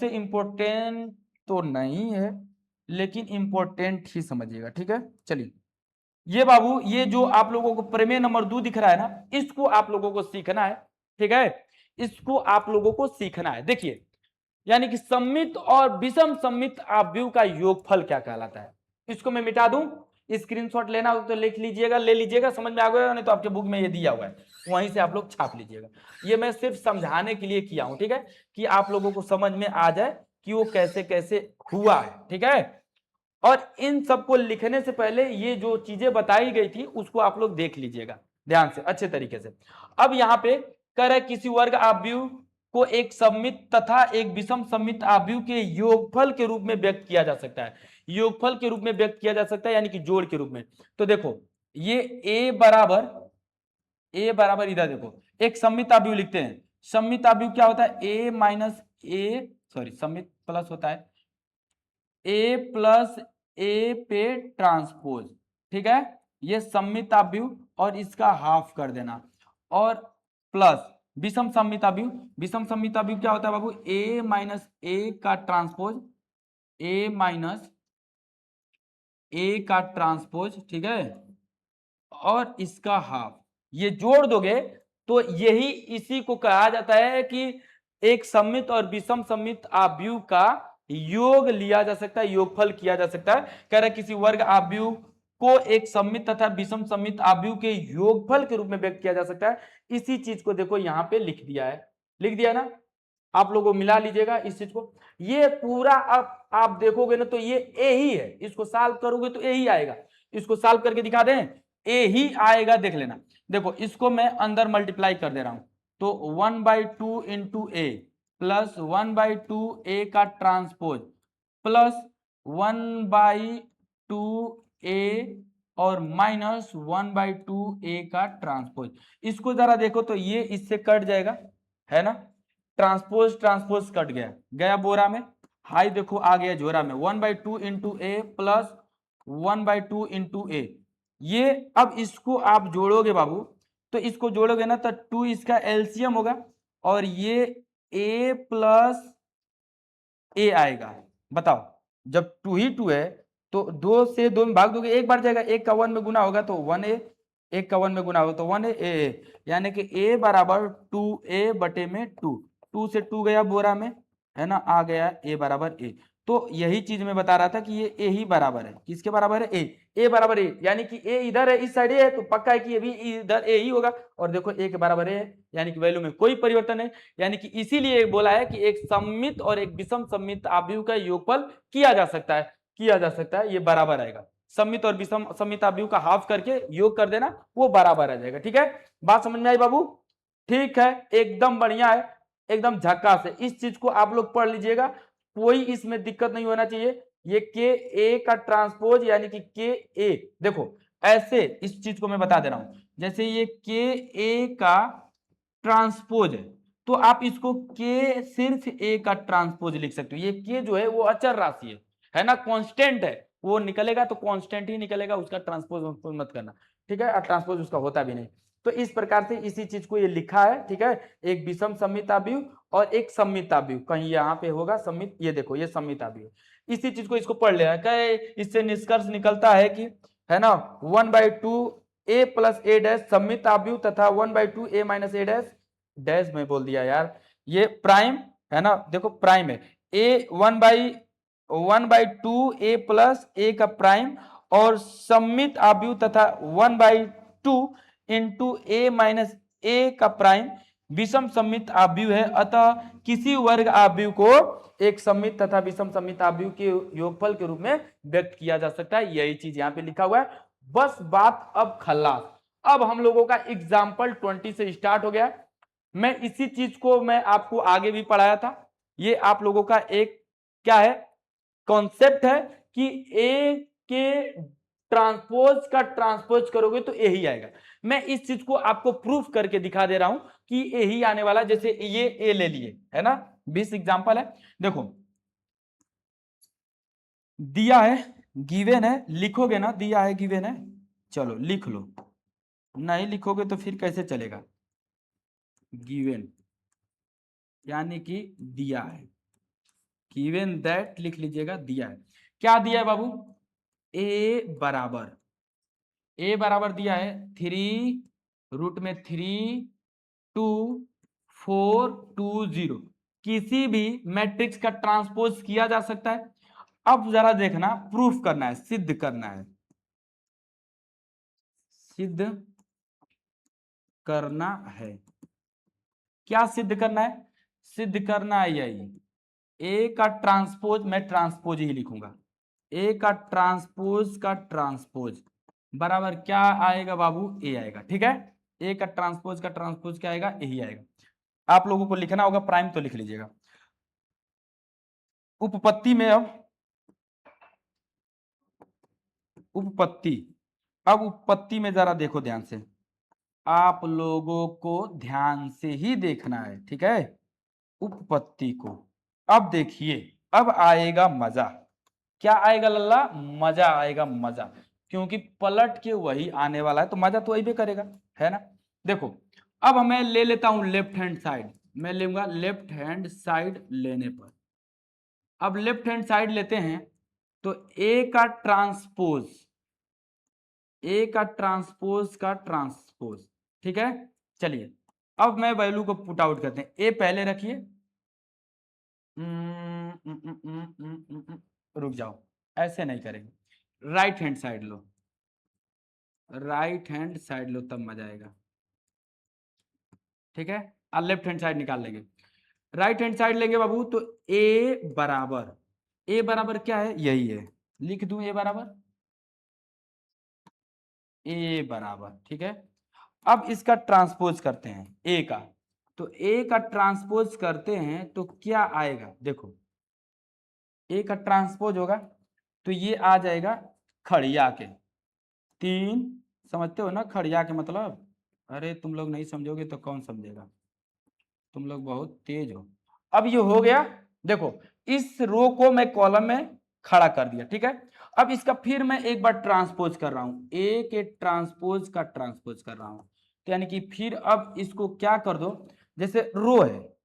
इंपॉर्टेंट तो नहीं है, लेकिन इंपॉर्टेंट ही समझिएगा। ठीक है, चलिए, ये बाबू, ये जो आप लोगों को प्रमेय नंबर 2 दिख रहा है ना, इसको आप लोगों को सीखना है। ठीक है, इसको आप लोगों को सीखना है। देखिए, यानी कि सममित और विषम सममित आव्यूह का योगफल क्या कहलाता है, इसको मैं मिटा दूं, स्क्रीनशॉट लेना हो तो लिख लीजिएगा, ले लीजिएगा, समझ में आ गया, नहीं तो आपके बुक में ये दिया हुआ है, वहीं से आप लोग छाप लीजिएगा। ये मैं सिर्फ समझाने के लिए किया हूं, ठीक है, कि आप लोगों को समझ में आ जाए कि वो कैसे कैसे हुआ है। ठीक है, और इन सबको लिखने से पहले ये जो चीजें बताई गई थी उसको आप लोग देख लीजिएगा ध्यान से, अच्छे तरीके से। अब यहाँ पे कह रहे किसी वर्ग आव्यूह को एक सममित तथा एक विषम सममित आव्यूह के योगफल के रूप में व्यक्त किया जा सकता है, योगफल के रूप में व्यक्त किया जा सकता है, यानी कि जोड़ के रूप में। तो देखो, ये ए बराबर इधर देखो, एक सममित आव्यूह लिखते हैं। सममित आव्यूह क्या होता है, ए माइनस ए, सॉरी सममित प्लस होता है ए प्लस ए पे ट्रांसपोज। ठीक है, ये सममित आव्यूह, और इसका हाफ कर देना, और प्लस विषम सममित आव्यूह। विषम सममित आव्यूह क्या होता है बाबू, ए माइनस ए का ट्रांसपोज, ए माइनस ए का ट्रांसपोज, ठीक है, और इसका हाफ, ये जोड़ दोगे तो यही इसी को कहा जाता है कि एक सममित और विषम सममित आव्यूह का योग लिया जा सकता है, योगफल किया जा सकता है। कह रहा है किसी वर्ग आव्यूह को एक सममित तथा विषम सममित आव्यूह के योगफल के रूप में व्यक्त किया जा सकता है। इसी चीज को देखो यहाँ पे लिख दिया है, लिख दिया ना, आप लोगों मिला लीजिएगा इस चीज को। ये पूरा आप देखोगे ना तो ये ए ही है, इसको सॉल्व करोगे तो ए ही आएगा। इसको सॉल्व करके दिखा दें, ए ही आएगा, देख लेना। देखो, इसको मैं अंदर मल्टीप्लाई कर दे रहा हूं, तो 1/2 इंटू ए प्लस 1/2 ए का ट्रांसपोज प्लस 1/2 ए और माइनस 1/2 ए का ट्रांसपोज। इसको जरा देखो तो ये इससे कट जाएगा, है ना, ट्रांसपोज ट्रांसपोज कट गया, गया बोरा में, हाई देखो आ गया झोरा में, 1/2 इंटू ए प्लस 1/2 इंटू ए। ये अब इसको आप जोड़ोगे बाबू, तो इसको जोड़ोगे ना तो 2 इसका एलसीएम होगा, और ये a प्लस ए आएगा। बताओ, जब 2 ही 2 है तो 2 से 2 में भाग दोगे, एक बार जाएगा, एक का 1 में गुना होगा तो 1a, एक का 1 में गुना हो तो 1 है ए, यानी कि ए बराबर 2a बटे में 2 से 2 गया बोरा में, है ना, आ गया ए बराबर ए। तो यही चीज मैं बता रहा था कि ये ए ही बराबर है, किसके बराबर है, ए बराबर ए, यानी कि ए इधर है, इस साइड ए है, तो पक्का है कि ये भी इधर ए ही होगा। और देखो ए के बराबर ए है, यानी कि वैल्यू में कोई परिवर्तन नहीं, यानी कि इसीलिए बोला है कि एक सममित और एक विषम सममित आव्यूह का योगफल किया जा सकता है, ये बराबर आएगा। सममित और विषम सममित आव्यूह का हाफ करके योग कर देना, वो बराबर आ जाएगा। ठीक है, बात समझ में आई बाबू? ठीक है, एकदम बढ़िया है, एकदम झक्कास है। इस चीज को आप लोग पढ़ लीजिएगा, कोई इसमें दिक्कत नहीं होना चाहिए। ये के ए का ट्रांसपोज यानी कि के ए, देखो ऐसे इस चीज को मैं बता दे रहा हूं, जैसे ये के ए का ट्रांसपोज है तो आप इसको के सिर्फ ए का ट्रांसपोज लिख सकते हो। ये के जो है वो अचर राशि है ना, कांस्टेंट है, वो निकलेगा तो कांस्टेंट ही निकलेगा, उसका ट्रांसपोज मत करना। ठीक है, ट्रांसपोज उसका होता भी नहीं। तो इस प्रकार से इसी चीज को ये लिखा है। ठीक है, एक विषम सममित आव्यूह और एक सममित आव्यूह, कहीं यहाँ पे होगा सममित, ये देखो ये सममित आव्यूह। इसी चीज को इसको पढ़ लेना, कहे इससे निष्कर्ष निकलता है कि, है ना, 1/2 a प्लस ए डैश सममित आव्यूह तथा 1/2 a minus A dash dash में बोल दिया यार, ये प्राइम है ना, देखो प्राइम है, ए 1/2 a प्लस ए का प्राइम और सममित आव्यूह तथा 1/2 इंटू ए माइनस ए का प्राइम विषम सममित आव्यूह है। अतः किसी वर्ग आव्यूह को एक सममित तथा विषम सममित आव्यूह के योगफल के रूप में व्यक्त किया जा सकता है। यही चीज यहाँ पे लिखा हुआ है। बस बात अब खल्लास। अब हम लोगों का एग्जाम्पल 20 से स्टार्ट हो गया। मैं इसी चीज को मैं आपको आगे भी पढ़ाया था। ये आप लोगों का एक क्या है, कॉन्सेप्ट है कि ए के ट्रांसपोज का ट्रांसपोज करोगे तो ए ही आएगा। मैं इस चीज को आपको प्रूफ करके दिखा दे रहा हूं कि ए ही आने वाला। जैसे ये ए ले लिए, है ना, 20 एग्जाम्पल है, देखो दिया है, गिवन है, लिखोगे ना, दिया है गिवन है, चलो लिख लो, नहीं लिखोगे तो फिर कैसे चलेगा। गिवन यानी कि दिया है, गिवन दैट लिख लीजिएगा, दिया है। क्या दिया है बाबू, ए बराबर दिया है 3√3 2 4 2 0। किसी भी मैट्रिक्स का ट्रांसपोज किया जा सकता है। अब जरा देखना, प्रूफ करना है, सिद्ध करना है, सिद्ध करना है। क्या सिद्ध करना है, सिद्ध करना है यही, ए का ट्रांसपोज, मैं ट्रांसपोज ही लिखूंगा, ए का ट्रांसपोज बराबर क्या आएगा बाबू, ए आएगा। ठीक है, ए का ट्रांसपोज क्या आएगा, ए ही आएगा। आप लोगों को लिखना होगा प्राइम, तो लिख लीजिएगा। उपपत्ति में अब उपपत्ति, अब उपपत्ति में जरा देखो ध्यान से, आप लोगों को ध्यान से ही देखना है। ठीक है, उपपत्ति को अब देखिए, अब आएगा मजा। क्या आएगा लल्ला, मजा आएगा, मजा, क्योंकि पलट के वही आने वाला है तो मजा तो वही भी करेगा, है ना। देखो अब मैं ले लेता हूं लेफ्ट हैंड साइड, मैं लूंगा लेफ्ट हैंड साइड लेने पर, अब लेफ्ट हैंड साइड लेते हैं तो ए का ट्रांसपोज, ठीक है। चलिए अब मैं वैल्यू को पुट आउट करते हैं, ए पहले रखिए, रुक जाओ, ऐसे नहीं करेंगे, राइट हैंड साइड लो, तब मजा आएगा। ठीक है, और लेफ्ट हैंड साइड निकाल लेंगे, राइट हैंड साइड लेंगे बाबू, तो ए बराबर क्या है, यही है, लिख दूं ए बराबर, ठीक है। अब इसका ट्रांसपोज करते हैं ए का, तो ए का ट्रांसपोज करते हैं तो क्या आएगा, देखो ए का ट्रांसपोज होगा तो ये आ जाएगा खड़िया के 3, समझते हो ना खड़िया के मतलब, अरे तुम लोग नहीं समझोगे तो कौन समझेगा, तुम लोग बहुत तेज हो। अब ये हो गया, देखो इस रो को मैं कॉलम में खड़ा कर दिया। ठीक है, अब इसका फिर मैं एक बार ट्रांसपोज कर रहा हूं, ए के ट्रांसपोज का ट्रांसपोज कर रहा हूं, तो यानी कि फिर अब इसको क्या कर दो, जैसे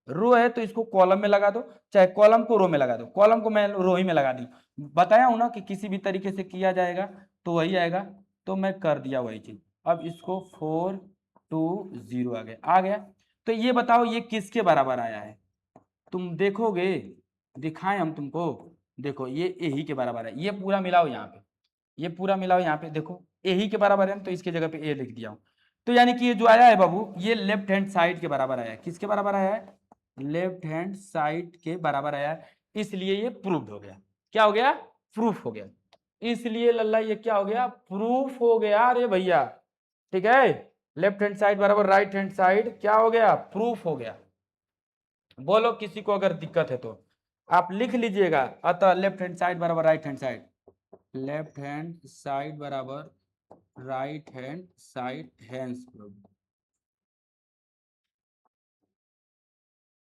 रो है तो इसको कॉलम में लगा दो, चाहे कॉलम को रो में लगा दो, कॉलम को मैं रो ही में लगा दी, बताया हूं ना कि किसी भी तरीके से किया जाएगा तो वही आएगा, तो मैं कर दिया वही चीज। अब इसको 4 2 0 आ गया। तो ये बताओ ये किसके बराबर आया है? तुम देखोगे, दिखाएं हम तुमको। देखो ये ए ही के बराबर है, ये पूरा मिलाओ यहाँ पे, ये पूरा मिलाओ यहाँ पे, देखो ए ही के बराबर है तो इसकी जगह पे ए लिख दिया हूँ। तो यानी कि ये जो आया है बाबू, ये लेफ्ट हैंड साइड के बराबर आया है। किसके बराबर आया है? लेफ्ट हैंड साइड के बराबर आया है, इसलिए ये प्रूव्ड हो गया। क्या हो गया? प्रूफ हो गया। इसलिए लल्ला ये क्या हो गया? प्रूफ हो गया। अरे भैया ठीक है, लेफ्ट हैंड साइड बराबर राइट हैंड साइड क्या हो गया? प्रूफ हो गया। बोलो किसी को अगर दिक्कत है तो आप लिख लीजिएगा। अतः लेफ्ट हैंड साइड बराबर right hand side, left hand side बराबर right hand side, hence proved,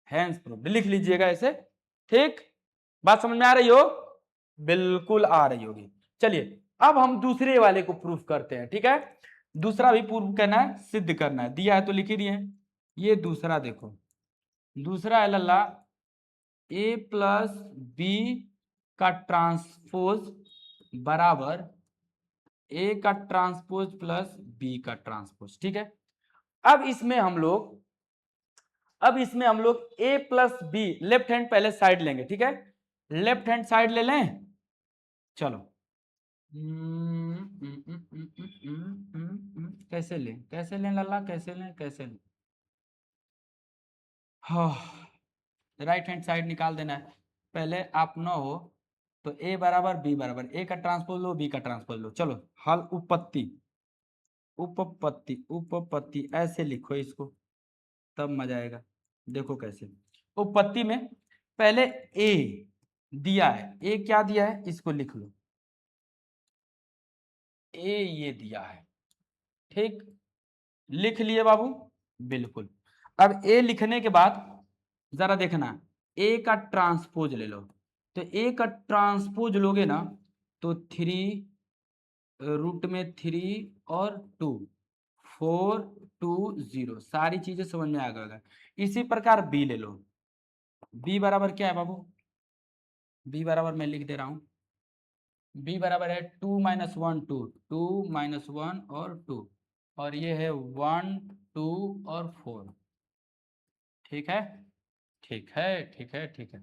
hence proved लिख लीजिएगा ऐसे। ठीक, बात समझ में आ रही हो? बिल्कुल आ रही होगी। चलिए अब हम दूसरे वाले को प्रूफ करते हैं। ठीक है, दूसरा भी प्रूफ करना है, सिद्ध करना है। दिया है तो लिख ही दिए। ये दूसरा देखो, दूसरा है लल्ला ए प्लस बी का ट्रांसपोज बराबर ए का ट्रांसपोज प्लस बी का ट्रांसपोज। ठीक है, अब इसमें हम लोग ए प्लस बी, लेफ्ट हैंड पहले साइड लेंगे। ठीक है, लेफ्ट हैंड साइड ले लें। चलो कैसे लें, कैसे लें लल्ला, कैसे लें, कैसे लें? हाँ, राइट हैंड साइड निकाल देना है। पहले आप न हो तो ए बराबर बी बराबर, ए का ट्रांसपोज लो बी का ट्रांसपोज लो। चलो हल उपपत्ति, उपपत्ति उपपत्ति ऐसे लिखो इसको, तब मजा आएगा। देखो कैसे उपपत्ति में पहले ए दिया है, ए क्या दिया है इसको लिख लो, ए ये दिया है। ठीक, लिख लिए बाबू? बिल्कुल। अब ए लिखने के बाद जरा देखना, ए का ट्रांसपोज ले लो। तो ए का ट्रांसपोज लोगे ना तो 3 रूट में 3 और 2 4 2 0, सारी चीजें समझ में आ गया। इसी प्रकार बी ले लो। बी बराबर क्या है बाबू? बी बराबर मैं लिख दे रहा हूं, बी बराबर है 2 माइनस 1 2, 2 माइनस 1 और 2, और ये है 1 2 और 4। ठीक है, ठीक है, ठीक है, ठीक है।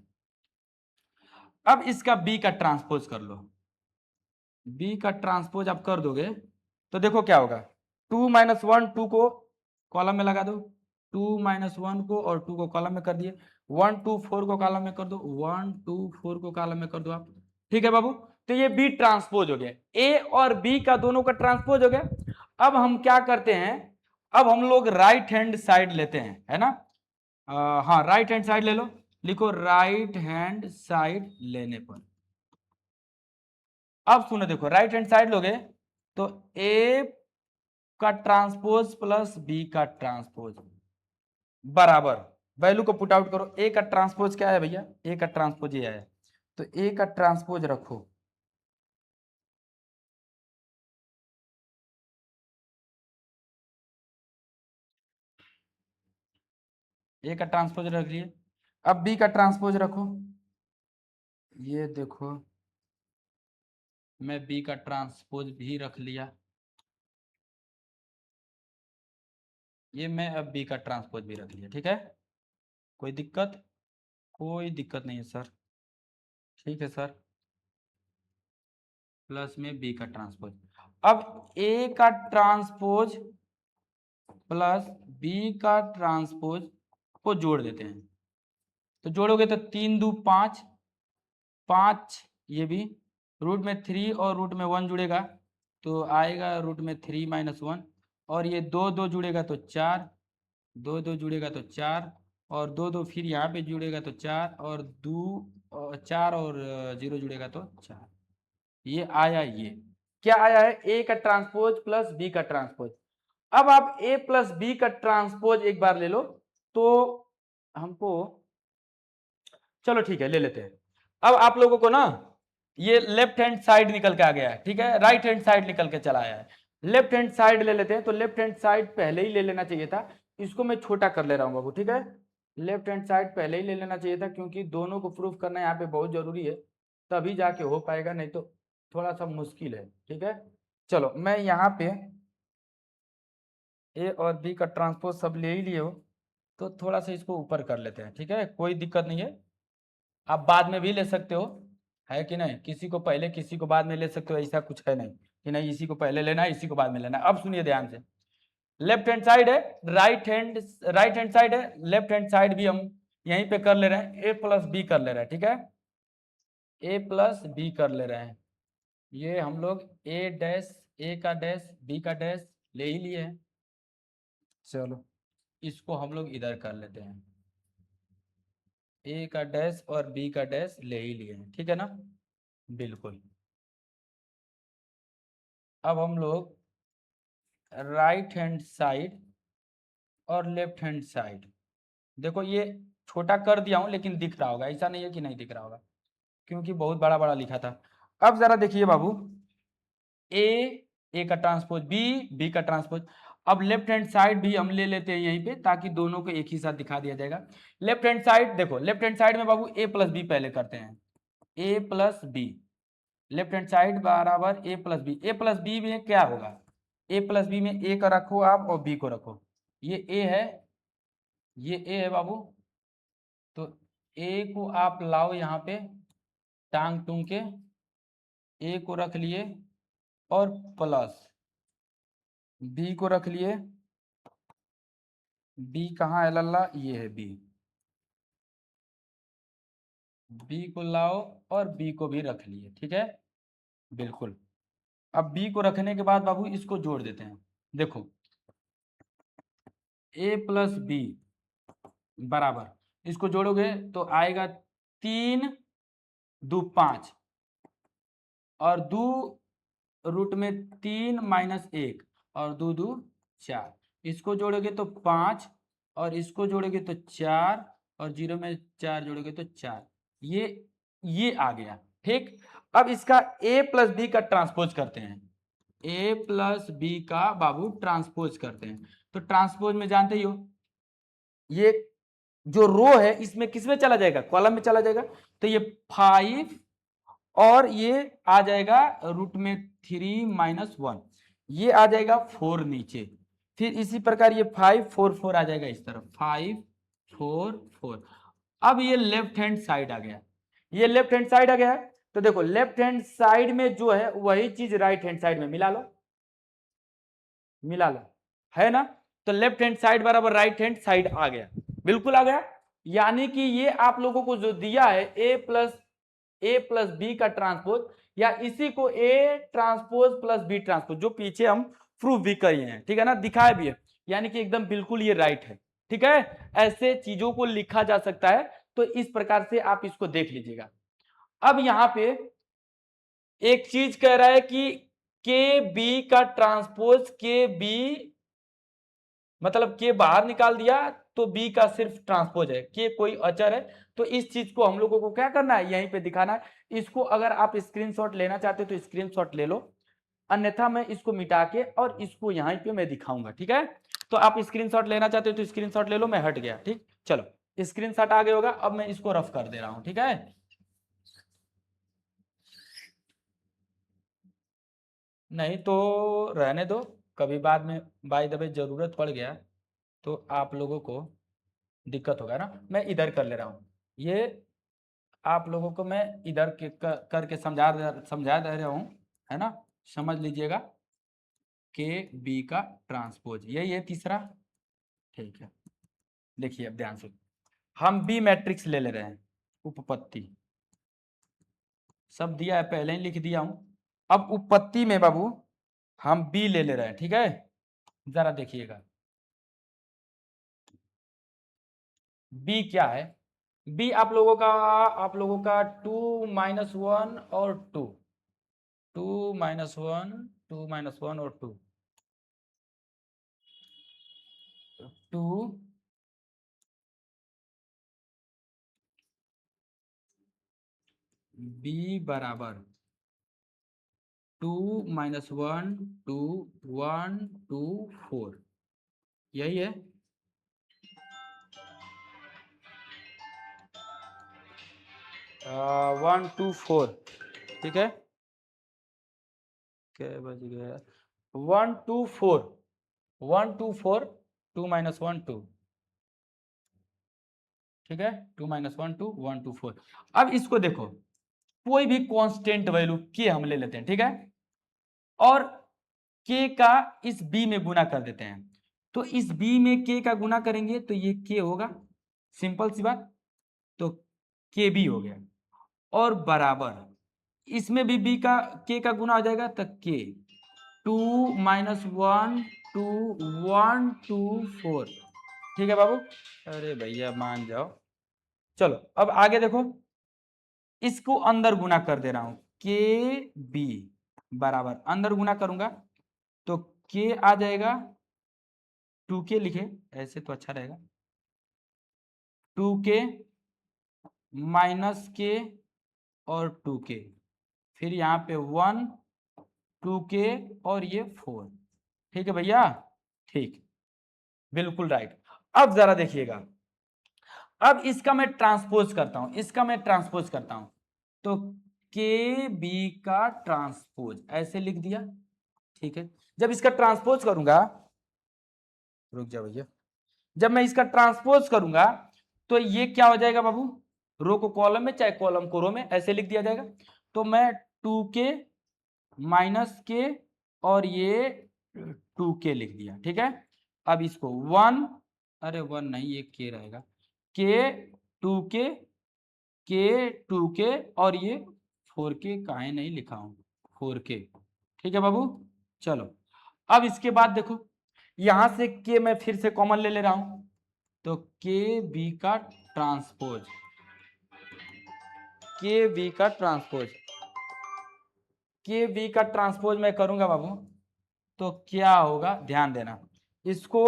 अब इसका बी का ट्रांसपोज कर लो। बी का ट्रांसपोज आप कर दोगे तो देखो क्या होगा, 2 माइनस 1 2 को कॉलम में लगा दो, 2 माइनस 1 को और 2 को कॉलम में कर दिए, 1 2 4 को कॉलम में कर दो, 1 2 4 को कॉलम में कर दो आप। ठीक है बाबू, तो ये बी ट्रांसपोज हो गया, ए और बी का दोनों का ट्रांसपोज हो गया। अब हम क्या करते हैं, अब हम लोग राइट हैंड साइड लेते हैं, है ना? हाँ राइट हैंड साइड ले लो, लिखो राइट हैंड साइड लेने पर। अब सुनो देखो, राइट हैंड साइड लोगे तो ए का ट्रांसपोज प्लस बी का ट्रांसपोज बराबर, वैल्यू को पुट आउट करो। ए का ट्रांसपोज क्या है भैया? ए का ट्रांसपोज ये है, तो ए का ट्रांसपोज रखो, ए का ट्रांसपोज रख लिए। अब बी का ट्रांसपोज रखो, ये देखो मैं बी का ट्रांसपोज भी रख लिया, ये मैं अब बी का ट्रांसपोज भी रख लिया। ठीक है, कोई दिक्कत? कोई दिक्कत नहीं है सर। ठीक है सर, प्लस में बी का ट्रांसपोज। अब ए का ट्रांसपोज प्लस बी का ट्रांसपोज को जोड़ देते हैं। तो जोड़ोगे तो 3 2 5, 5 ये भी, रूट में 3 और रूट में 1 जुड़ेगा तो आएगा रूट में 3 माइनस 1, और ये 2 2 जुड़ेगा तो 4, 2 2 जुड़ेगा तो 4, और 2 2 फिर यहाँ पे जुड़ेगा तो 4, और 2 4 और 0 जुड़ेगा तो 4। ये आया, ये क्या आया है? ए का ट्रांसपोज प्लस बी का ट्रांसपोज। अब आप ए प्लस बी का ट्रांसपोज एक बार ले लो तो हमको, चलो ठीक है ले लेते हैं। अब आप लोगों को ना ये लेफ्ट हैंड साइड निकल के आ गया है, ठीक है, राइट हैंड साइड निकल के चला आया है। लेफ्ट हैंड साइड ले लेते हैं, तो लेफ्ट हैंड साइड पहले ही ले लेना चाहिए था, इसको मैं छोटा कर ले रहा हूँ बाबू। ठीक है, लेफ्ट हैंड साइड पहले ही ले लेना चाहिए था, क्योंकि दोनों को प्रूफ करना यहाँ पे बहुत जरूरी है, तभी जाके हो पाएगा, नहीं तो थोड़ा सा मुश्किल है। ठीक है, चलो मैं यहाँ पे ए और बी का ट्रांसपोज सब ले ही लिए हो तो थोड़ा सा इसको ऊपर कर लेते हैं, ठीक है, कोई दिक्कत नहीं है। आप बाद में भी ले सकते हो, है कि नहीं, किसी को पहले किसी को बाद में ले सकते हो, ऐसा कुछ है नहीं कि नहीं इसी को पहले लेना है इसी को बाद में लेना है। अब सुनिए ध्यान से, लेफ्ट हैंड साइड है, राइट हैंड साइड है, लेफ्ट हैंड साइड भी हम यहीं पे कर ले रहे हैं, ए प्लस बी कर ले रहे हैं, ठीक है, ए प्लस बी कर ले रहे हैं। ये हम लोग ए डैश, ए का डैश बी का डैश ले ही लिए हैं। चलो इसको हम लोग इधर कर लेते हैं, ए का डैश और बी का डैश ले ही लिए हैं, ठीक है ना, बिल्कुल। अब हम लोग राइट हैंड साइड और लेफ्ट हैंड साइड, देखो ये छोटा कर दिया हूं लेकिन दिख रहा होगा, ऐसा नहीं है कि नहीं दिख रहा होगा, क्योंकि बहुत बड़ा बड़ा लिखा था। अब जरा देखिए बाबू, ए का ट्रांसपोज बी, बी का ट्रांसपोज। अब लेफ्ट हैंड साइड भी हम ले लेते हैं यहीं पे ताकि दोनों को एक ही साथ दिखा दिया जाएगा। लेफ्ट हैंड साइड देखो, लेफ्ट हैंड साइड में बाबू ए प्लस बी पहले करते हैं, A plus B, left hand side बराबर A plus B. A plus B में क्या होगा, ए प्लस बी में ए का रखो आप और बी को रखो, ये ए है, ये ए है बाबू, तो ए को आप लाओ यहाँ पे टांग टूंग के, ए को रख लिए और प्लस बी को रख लिए, बी कहाँ है लल्ला, ये है बी, बी को लाओ और बी को भी रख लिए, ठीक है, बिल्कुल। अब बी को रखने के बाद बाबू इसको जोड़ देते हैं, देखो ए प्लस बी बराबर, इसको जोड़ोगे तो आएगा 3 2 5 और 2√3 - 1 और 2 2 4, इसको जोड़ोगे तो 5 और इसको जोड़ोगे तो 4 और 0 में 4 जोड़ोगे तो 4, ये आ गया, ठीक। अब इसका a प्लस बी का ट्रांसपोज करते हैं, a प्लस बी का बाबू ट्रांसपोज करते हैं, तो ट्रांसपोज में जानते ही हो, ये जो रो है इसमें किसमें चला जाएगा, कॉलम में चला जाएगा, तो ये 5 और ये आ जाएगा √3 - 1, ये आ जाएगा 4 नीचे, फिर इसी प्रकार ये 5 4 4 आ जाएगा इस तरफ, 5 4 4। अब ये लेफ्ट हैंड साइड आ गया, ये लेफ्ट हैंड साइड आ गया है, तो देखो लेफ्ट हैंड साइड में जो है वही चीज राइट हैंड साइड में मिला लो, मिला लो, है ना, तो लेफ्ट हैंड साइड बराबर राइट हैंड साइड आ गया, बिल्कुल आ गया। यानी कि ये आप लोगों को जो दिया है ए प्लस बी का ट्रांसपोज, या इसी को A transpose plus B transpose, जो पीछे हम प्रूफ भी किए हैं, ठीक है ना, दिखाए भी है, यानी कि एकदम बिल्कुल ये राइट है, ठीक है। ऐसे चीजों को लिखा जा सकता है, तो इस प्रकार से आप इसको देख लीजिएगा। अब यहां पे एक चीज कह रहा है कि के बी का ट्रांसपोज के बी, मतलब के बाहर निकाल दिया तो बी का सिर्फ ट्रांसपोज है, के कोई अचर है, तो इस चीज को हम लोगों को क्या करना है, यहीं पे दिखाना है। इसको अगर आप स्क्रीनशॉट लेना चाहते हो तो स्क्रीनशॉट ले लो, अन्यथा मैं इसको मिटा के और इसको यहीं पे मैं दिखाऊंगा, ठीक है। तो आप स्क्रीनशॉट लेना चाहते हो तो स्क्रीनशॉट ले लो, मैं हट गया, ठीक, चलो स्क्रीनशॉट आ गया होगा, अब मैं इसको रफ कर दे रहा हूं, ठीक है। नहीं तो रहने दो, कभी बाद में बाय द वे जरूरत पड़ गया तो आप लोगों को दिक्कत होगा ना, मैं इधर कर ले रहा हूँ, ये आप लोगों को मैं इधर करके समझा दे रहा हूँ, है ना, समझ लीजिएगा, के बी का ट्रांसपोज यही है तीसरा, ठीक है। देखिए अब ध्यान से, हम बी मैट्रिक्स ले ले रहे हैं, उपपत्ति सब दिया है, पहले ही लिख दिया हूं। अब उपपत्ति में बाबू हम बी ले ले रहे हैं, ठीक है, जरा देखिएगा बी क्या है। बी आप लोगों का 2 - 1 और 2, 2 - 1 2 - 1 और 2, 2 बी बराबर 2 - 1 2 1 2 4, यही है। 1 2 4, ठीक है, क्या बज गया, 1 2 4, 1 2 4, 2 माइनस 1 2, ठीक है, 2 माइनस 1 2, 1 2 4। अब इसको देखो, कोई भी कांस्टेंट वैल्यू के हम ले लेते हैं, ठीक है, और के का इस बी में गुना कर देते हैं। तो इस बी में के का गुना करेंगे तो ये के होगा, सिंपल सी बात। तो के बी हो गया, और बराबर इसमें भी बी का के का गुना हो जाएगा तो के 2 माइनस 1 2 1 2 4, ठीक है बाबू। अरे भैया मान जाओ। चलो अब आगे देखो, इसको अंदर गुना कर दे रहा हूं, के बी बराबर अंदर गुना करूंगा तो के आ जाएगा 2 के, लिखे ऐसे तो अच्छा रहेगा, 2 के माइनस के और 2 के, फिर यहाँ पे 1 2 के और ये 4, ठीक है भैया, ठीक, बिल्कुल राइट। अब जरा देखिएगा, अब इसका मैं ट्रांसपोज करता हूं, इसका मैं ट्रांसपोज करता हूं, तो के बी का ट्रांसपोज ऐसे लिख दिया, ठीक है। जब इसका ट्रांसपोज करूंगा, रुक जा भैया, जब मैं इसका ट्रांसपोज करूंगा तो ये क्या हो जाएगा बाबू, रो को कॉलम में चाहे कॉलम को रो में ऐसे लिख दिया जाएगा। तो मैं 2 के माइनस के और ये 2 के लिख दिया, ठीक है। अब इसको 1, अरे 1 नहीं, ये के रहेगा, के 2 के, के 2 के और ये 4 के, काहे नहीं लिखा हूं, 4 के, ठीक है बाबू। चलो अब इसके बाद देखो, यहां से के मैं फिर से कॉमन ले ले रहा हूं, तो के बी का ट्रांसपोज, के बी का ट्रांसपोज, के बी का ट्रांसपोज मैं करूंगा बाबू, तो क्या होगा ध्यान देना, इसको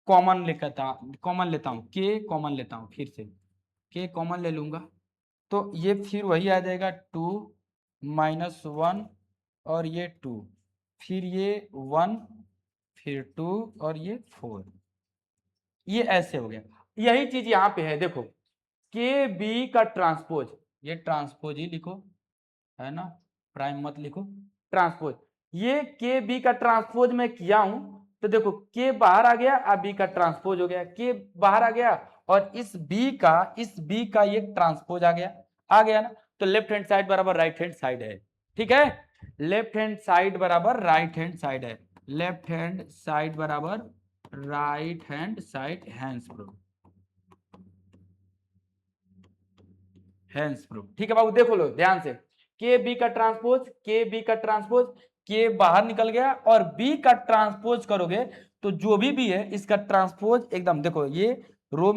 कॉमन लेता, कॉमन लेता हूं, के कॉमन लेता हूं, फिर से के कॉमन ले लूंगा तो ये फिर वही आ जाएगा 2 माइनस 1 और ये 2, फिर ये 1 फिर 2 और ये 4, ये ऐसे हो गया। यही चीज यहाँ पे है, देखो के बी का ट्रांसपोज, ये ट्रांसपोज ही लिखो, है ना, प्राइम मत लिखो, ट्रांसपोज, ये के बी का ट्रांसपोज मैं किया हूं, तो देखो के बाहर आ गया, अब बी का ट्रांसपोज हो गया, के बाहर आ गया और इस बी का ये ट्रांसपोज आ गया ना, तो लेफ्ट हैंड साइड बराबर राइट हैंड साइड है, ठीक है, लेफ्ट हैंड साइड बराबर राइट हैंड साइड है, लेफ्ट हैंड साइड बराबर right hand side, hands proof, hands proof, ठीक है बाबू। देखो लो ध्यान से, के बी का ट्रांसपोज, के बी का ट्रांसपोज, के बाहर निकल गया और बी का ट्रांसपोज करोगे तो जो भी है इसका ट्रांसपोज एकदम, देखो ये रो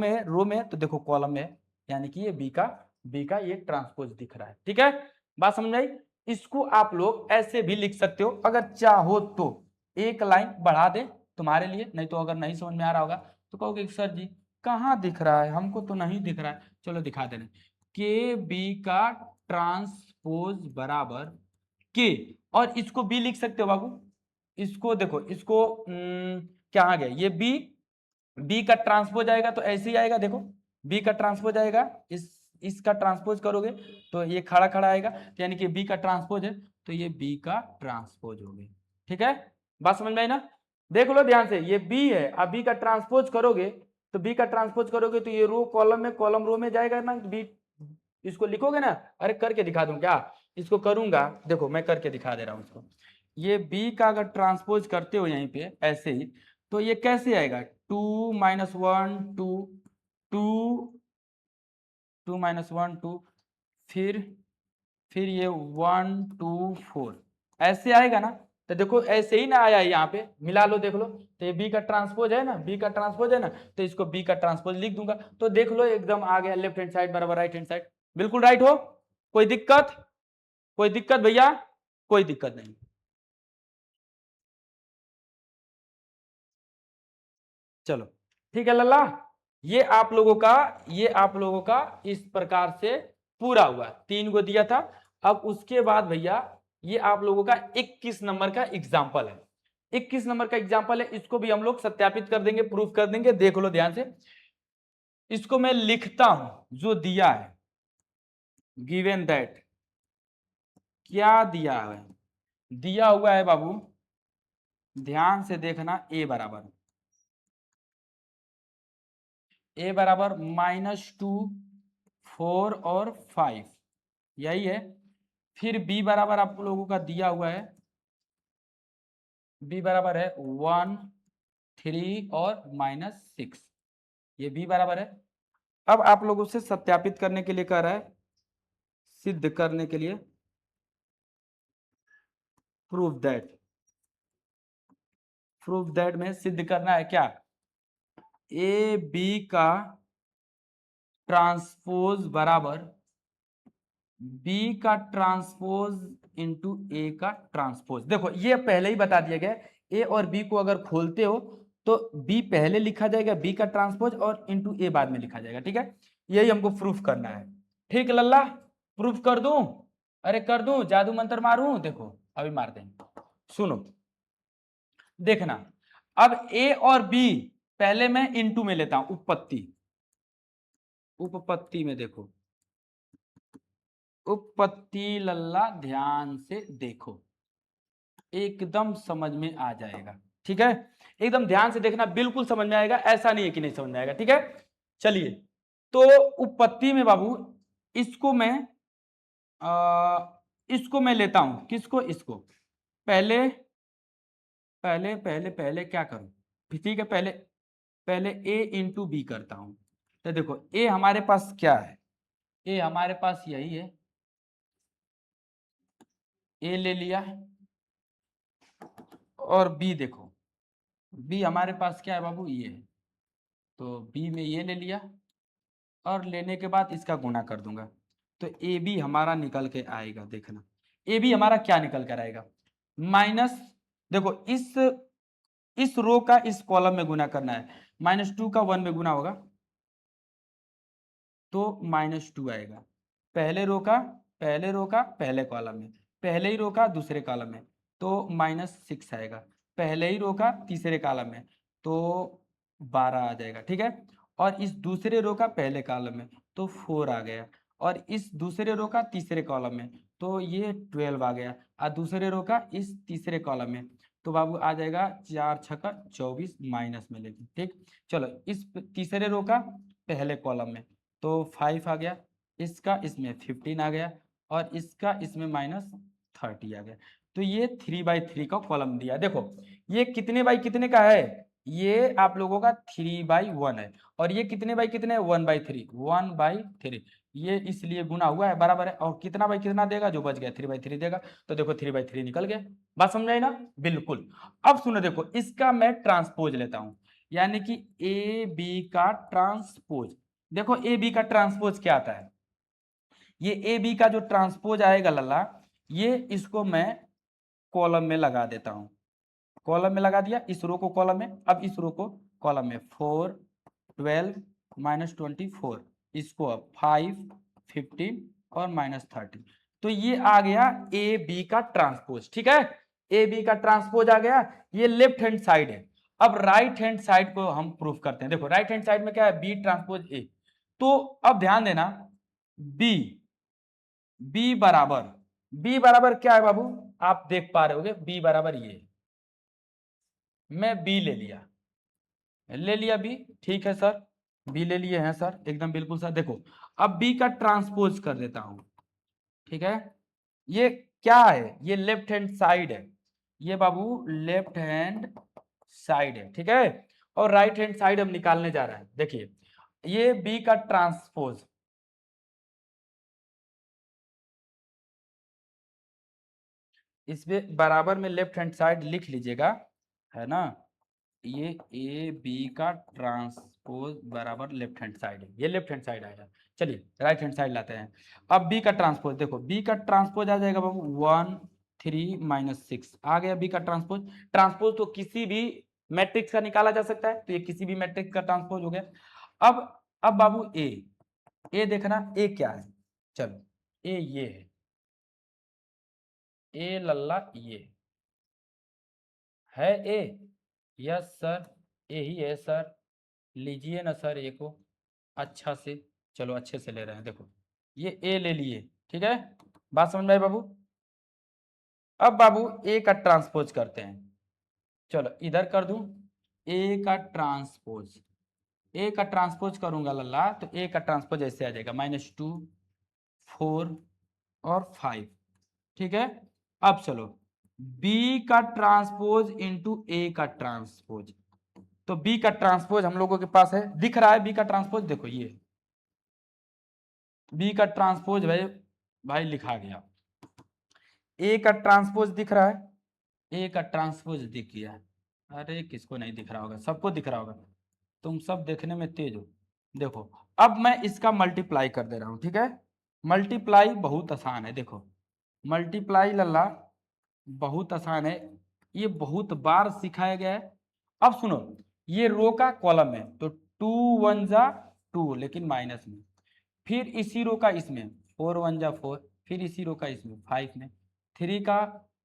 में तो देखो कॉलम में, यानी कि ये बी का ये ट्रांसपोज दिख रहा है, ठीक है, बात समझ आई। इसको आप लोग ऐसे भी लिख सकते हो अगर चाहो तो, एक लाइन बढ़ा दे तुम्हारे लिए, नहीं तो अगर नहीं समझ में आ रहा होगा तो कहोगे सर जी कहाँ दिख रहा है, हमको तो नहीं दिख रहा है, चलो दिखा देना, के बी का ट्रांसपोज बराबर के, और इसको बी लिख सकते हो बाबू, इसको देखो, इसको क्या आ गया, ये बी का ट्रांसपोज आएगा तो ऐसे ही आएगा, देखो बी का ट्रांसपोज आएगा, इसका ट्रांसपोज करोगे तो ये खड़ा खड़ा आएगा, यानी कि बी का ट्रांसपोज है तो ये बी का ट्रांसपोज हो गया, ठीक है, बात समझ में आई ना। देख लो ध्यान से, ये बी है, अब बी का ट्रांसपोज करोगे तो बी का ट्रांसपोज करोगे तो ये रो कॉलम में, कॉलम रो में जाएगा ना, बी, इसको लिखोगे ना, अरे करके दिखा दूं क्या, इसको करूंगा, देखो मैं करके दिखा दे रहा हूं इसको, ये बी का अगर ट्रांसपोज करते हो यहीं पे ऐसे ही, तो ये कैसे आएगा, 2 माइनस 1 2 2 2 माइनस 1 2, फिर ये 1 2 4 ऐसे आएगा ना, तो देखो ऐसे ही ना आया है, यहाँ पे मिला लो देख लो, तो ये बी का ट्रांसपोज है ना, बी का ट्रांसपोज है ना, तो इसको बी का ट्रांसपोज लिख दूंगा, तो देख लो एकदम आ गया, लेफ्ट हैंड साइड बराबर राइट हैंड साइड, बिल्कुल राइट हो, कोई दिक्कत, कोई दिक्कत भैया, कोई दिक्कत नहीं। चलो ठीक है लल्ला, ये आप लोगों का इस प्रकार से पूरा हुआ, 3 गो दिया था। अब उसके बाद भैया ये आप लोगों का 21 नंबर का एग्जाम्पल है, 21 नंबर का एग्जाम्पल है, इसको भी हम लोग सत्यापित कर देंगे, प्रूफ कर देंगे, देख लो ध्यान से, इसको मैं लिखता हूं जो दिया है, गिवन दैट, क्या दिया है, दिया हुआ है बाबू, ध्यान से देखना, ए बराबर ए बराबर -2, 4 और 5, यही है। फिर बी बराबर आप लोगों का दिया हुआ है, बी बराबर है 1, 3 और -6, ये बी बराबर है। अब आप लोगों से सत्यापित करने के लिए कह रहा है, सिद्ध करने के लिए, प्रूफ दैट में सिद्ध करना है क्या, ए बी का ट्रांसपोज बराबर बी का ट्रांसपोज इंटू ए का ट्रांसपोज। देखो ये पहले ही बता दिया गया, ए और बी को अगर खोलते हो तो बी पहले लिखा जाएगा, बी का ट्रांसपोज, और इंटू ए बाद में लिखा जाएगा, ठीक है। यही हमको प्रूफ करना है, ठीक लल्ला। प्रूफ कर दूं? अरे कर दूं, जादू मंत्र मारूं? देखो अभी मारते हैं, सुनो देखना। अब ए और बी पहले मैं इंटू में लेता हूं, उपपत्ति में देखो, उपपत्ति लल्ला ध्यान से देखो, एकदम समझ में आ जाएगा, ठीक है। एकदम ध्यान से देखना, बिल्कुल समझ में आएगा, ऐसा नहीं है कि नहीं समझ में आएगा, ठीक है। चलिए, तो उपपत्ति में बाबू इसको मैं लेता हूं, किसको, इसको। पहले पहले पहले पहले क्या करूं, ठीक है, पहले पहले ए इंटू बी करता हूं। तो देखो ए हमारे पास क्या है, ए हमारे पास यही है, ए ले लिया, और बी देखो, बी हमारे पास क्या है बाबू, ये है, तो बी में ये ले लिया, और लेने के बाद इसका गुणा कर दूंगा, तो ए बी हमारा निकल के आएगा, देखना ए बी हमारा क्या निकल कर आएगा, माइनस, देखो इस रो का इस कॉलम में गुना करना है, -2 का 1 में गुना होगा तो -2 आएगा, पहले रो का पहले कॉलम में, पहले ही रो का दूसरे कॉलम में तो -6 आएगा, पहले ही रो का तीसरे कॉलम में तो 12 आ जाएगा, ठीक है। और इस दूसरे रो का पहले कॉलम में तो 4 आ गया, और इस दूसरे रो का तीसरे कॉलम में तो ये 12 आ गया, और दूसरे रो का इस तीसरे कॉलम में तो बाबू आ जाएगा 4 छक्का 24 माइनस में लेके, ठीक। चलो इस तीसरे रो का पहले कॉलम में तो 5 आ गया, इसका इसमें 15 आ गया, और इसका इसमें -30 आ गया, तो ये 3/3 का कॉलम दिया। देखो ये कितने बाई कितने का है, ये आप लोगों का 3/1 है, और ये कितने बाई कितने, 1/3, 1/3, ये इसलिए गुना हुआ है, बराबर है, और कितना बाई कितना देगा, जो बच गया 3/3 देगा, तो देखो 3/3 निकल गया। बात समझ आई ना, बिल्कुल। अब सुनो, देखो इसका मैं ट्रांसपोज लेता हूं, यानी कि ए बी का ट्रांसपोज। देखो ए बी का ट्रांसपोज क्या आता है, ये ए बी का जो ट्रांसपोज आएगा लल्ला, ये इसको मैं कॉलम में लगा देता हूं, कॉलम में लगा दिया, इस रो को कॉलम में, अब इस रो को कॉलम में, 4, 12 -24, इसको अब 5, 15 और -30, तो ये आ गया ए बी का ट्रांसपोज, ठीक है। ए बी का ट्रांसपोज आ गया, ये लेफ्ट हैंड साइड है। अब राइट हैंड साइड को हम प्रूफ करते हैं, देखो राइट हैंड साइड में क्या है, बी ट्रांसपोज ए, तो अब ध्यान देना, बी बी बराबर बी बराबर क्या है बाबू, आप देख पा रहे होगे, बी बराबर ये, मैं बी ले लिया बी, ठीक है सर, बी ले लिए हैं सर, एकदम बिल्कुल सर। देखो अब बी का ट्रांसपोज कर देता हूं, ठीक है। ये क्या है, ये लेफ्ट हैंड साइड है, ये बाबू लेफ्ट हैंड साइड है, ठीक है। और राइट हैंड साइड हम निकालने जा रहे हैं, देखिए ये बी का ट्रांसपोज, इसमें बराबर में लेफ्ट हैंड साइड लिख लीजिएगा, है ना, ये ए बी का ट्रांसपोज बराबर लेफ्ट हैंड साइड है, ये लेफ्ट हैंड साइड आएगा। चलिए राइट हैंड साइड लाते हैं, अब बी का ट्रांसपोज, देखो बी का ट्रांसपोज आ जाएगा बाबू 1, 3 -6 आ गया बी का ट्रांसपोज। ट्रांसपोज तो किसी भी मैट्रिक्स का निकाला जा सकता है, तो ये किसी भी मैट्रिक्स का ट्रांसपोज हो गया। अब बाबू ए देखना, ए क्या है, चलो ए ये है, ए लल्ला ये है ए, यस सर, यही है सर, लीजिए ना सर ए को अच्छा से, चलो अच्छे से ले रहे हैं, देखो ये ए ले लिए, ठीक है। बात समझ में आई बाबू। अब बाबू ए का ट्रांसपोज करते हैं, चलो इधर कर दूं, ए का ट्रांसपोज, ए का ट्रांसपोज करूंगा लल्ला, तो ए का ट्रांसपोज ऐसे आ जाएगा -2 4 और 5। ठीक है, अब चलो बी का ट्रांसपोज इंटू ए का ट्रांसपोज। तो बी का ट्रांसपोज हम लोगों के पास है, दिख रहा है बी का ट्रांसपोज, देखो ये बी का ट्रांसपोज भाई भाई लिखा गया। ए का ट्रांसपोज दिख रहा है, ए का ट्रांसपोज दिख गया। अरे किसको नहीं दिख रहा होगा, सबको दिख रहा होगा, तुम सब देखने में तेज हो। देखो अब मैं इसका मल्टीप्लाई कर दे रहा हूं, ठीक है। मल्टीप्लाई बहुत आसान है, देखो मल्टीप्लाई लल्ला बहुत आसान है, ये बहुत बार सिखाया गया है। अब सुनो, ये रो का कॉलम है तो 2 1 जा 2 लेकिन माइनस में, फिर इसी रो का इसमें 4 1 जा 4, फिर इसी रो का इसमें 5 में, 3 का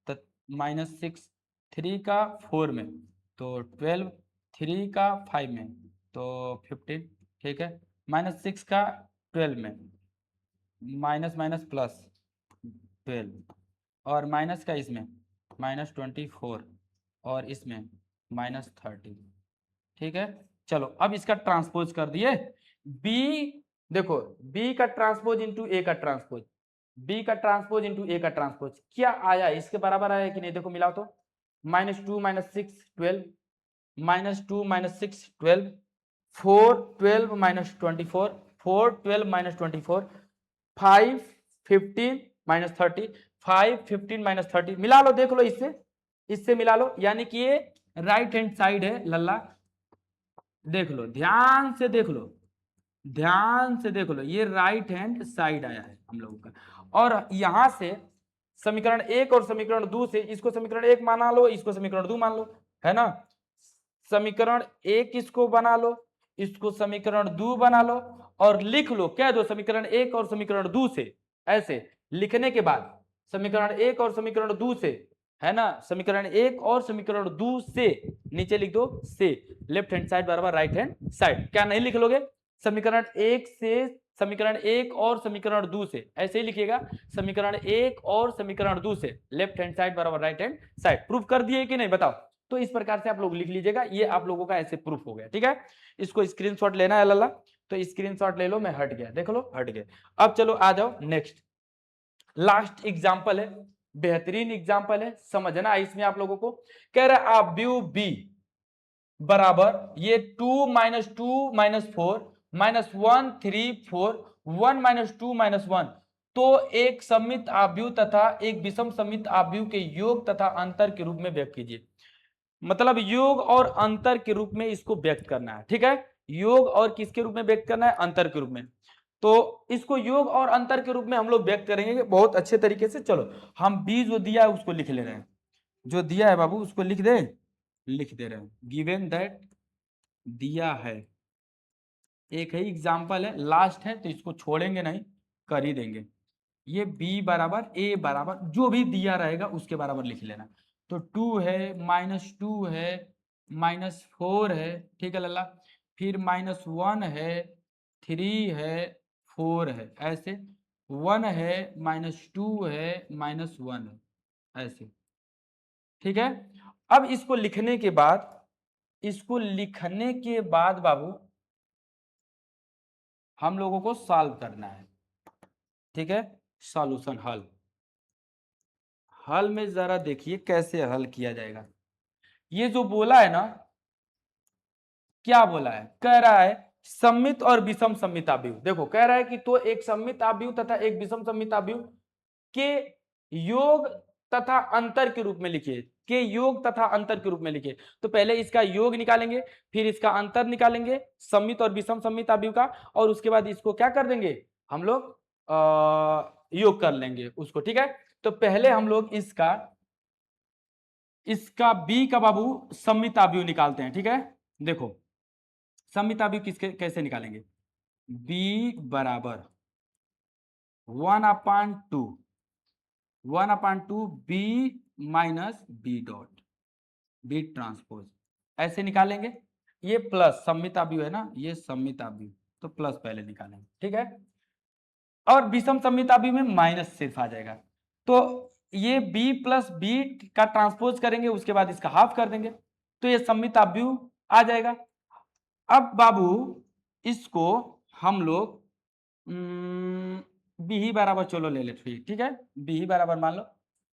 -6, 3 का 4 में तो 12, 3 का 5 में तो 15। ठीक है, -6 का 12 में, माइनस माइनस प्लस 12, और माइनस का इसमें -24, और इसमें -30। ठीक है, चलो अब इसका ट्रांसपोज कर दिए। बी, देखो बी का ट्रांसपोज इंटू ए का ट्रांसपोज, बी का ट्रांसपोज इंटू ए का ट्रांसपोज क्या आया, इसके बराबर आया कि नहीं, देखो मिलाओ तो -2 -6 12, -2 -6 12, 4 12 -24, 4 12 -24, 5 15 -30, 5 15 -30, मिला लो, देख लो इससे, इससे मिला लो, यानी कि ये राइट हैंड साइड है लल्ला। देख लो, ध्यान से देख लो, ध्यान से देख लो, ये राइट हैंड साइड आया है हम लोगों का। और यहां से समीकरण 1 और समीकरण 2 से, इसको समीकरण 1 माना लो, इसको समीकरण 2 मान लो, है ना। समीकरण 1 इसको बना लो, इसको समीकरण 2 बना लो, और लिख लो क्या दो, समीकरण 1 और समीकरण 2 से। ऐसे लिखने के बाद समीकरण 1 और समीकरण 2 से, है ना, समीकरण 1 और समीकरण 2 से नीचे लिख दो से, लेफ्ट हैंड साइड बराबर राइट हैंड साइड। क्या नहीं लिख लोगे, समीकरण 1 से समीकरण 1 और समीकरण 2 से, ऐसे ही लिखिएगा, समीकरण 1 और समीकरण 2 से लेफ्ट हैंड साइड बराबर राइट हैंड साइड। प्रूफ कर दिए कि नहीं बताओ। तो इस प्रकार से आप लोग लिख लीजिएगा, ये आप लोगों का ऐसे प्रूफ हो गया। ठीक है, इसको स्क्रीनशॉट लेना है लल्ला, तो स्क्रीनशॉट ले लो, मैं हट गया, देख लो हट गया। अब चलो आ जाओ नेक्स्ट, लास्ट एग्जांपल है, बेहतरीन एग्जांपल है, समझना इसमें आप लोगों को। कह रहा है आप व्यू बी बराबर ये 2 -2 -4 -1 3 4 1 -2 -1, तो एक सममित आव्यूह तथा एक विषम सममित आव्यूह के योग तथा अंतर के रूप में व्यक्त कीजिए। मतलब योग और अंतर के रूप में इसको व्यक्त करना है। ठीक है, योग और किसके रूप में व्यक्त करना है, अंतर के रूप में। तो इसको योग और अंतर के रूप में हम लोग व्यक्त करेंगे बहुत अच्छे तरीके से। चलो हम बी जो दिया है उसको लिख ले रहे हैं, जो दिया है बाबू उसको लिख दे, लिख दे रहे हैं, गिवन दैट दिया है, एक ही एग्जाम्पल है, लास्ट है तो इसको छोड़ेंगे नहीं, कर ही देंगे। ये b बराबर a बराबर जो भी दिया रहेगा उसके बराबर लिख लेना। तो 2 है, -2 है, -4 है, ठीक है लल्ला, फिर -1 है, 3 है, 4 है, ऐसे 1 है, -2 है, -1 है, ऐसे। ठीक है, अब इसको लिखने के बाद, इसको लिखने के बाद बाबू हम लोगों को सॉल्व करना है। ठीक है, सॉल्यूशन हल, हल में जरा देखिए कैसे हल किया जाएगा। ये जो बोला है ना, क्या बोला है, कह रहा है सममित और विषम सममित आव्यूह। देखो कह रहा है कि तो एक सममित आव्यूह तथा एक विषम सममित आव्यूह के योग तथा अंतर के रूप में लिखिए, के योग तथा अंतर के रूप में लिखिए। तो पहले इसका योग निकालेंगे, फिर इसका अंतर निकालेंगे, सममित और विषम सममित आव्यूह का, और उसके बाद इसको क्या कर देंगे हम लोग, योग कर लेंगे उसको। ठीक है, तो पहले हम लोग इसका बी का बाबू सममित आव्यूह निकालते हैं। ठीक है, देखो सममित आव्यूह किसके कैसे निकालेंगे, बी बराबर 1/2 1/2 B minus B dot B transpose, ऐसे निकालेंगे। ये प्लस सममित आव्यूह है ना, ये सममित आव्यूह, तो प्लस पहले निकालेंगे। ठीक है, और विषम सममित आव्यूह में माइनस सिर्फ आ जाएगा, तो ये b प्लस बी का ट्रांसपोज करेंगे, उसके बाद इसका हाफ कर देंगे, तो ये सममित आव्यूह आ जाएगा। अब बाबू इसको हम लोग बी ही बराबर चलो ले ले, ठीक है, बी ही बराबर मान लो,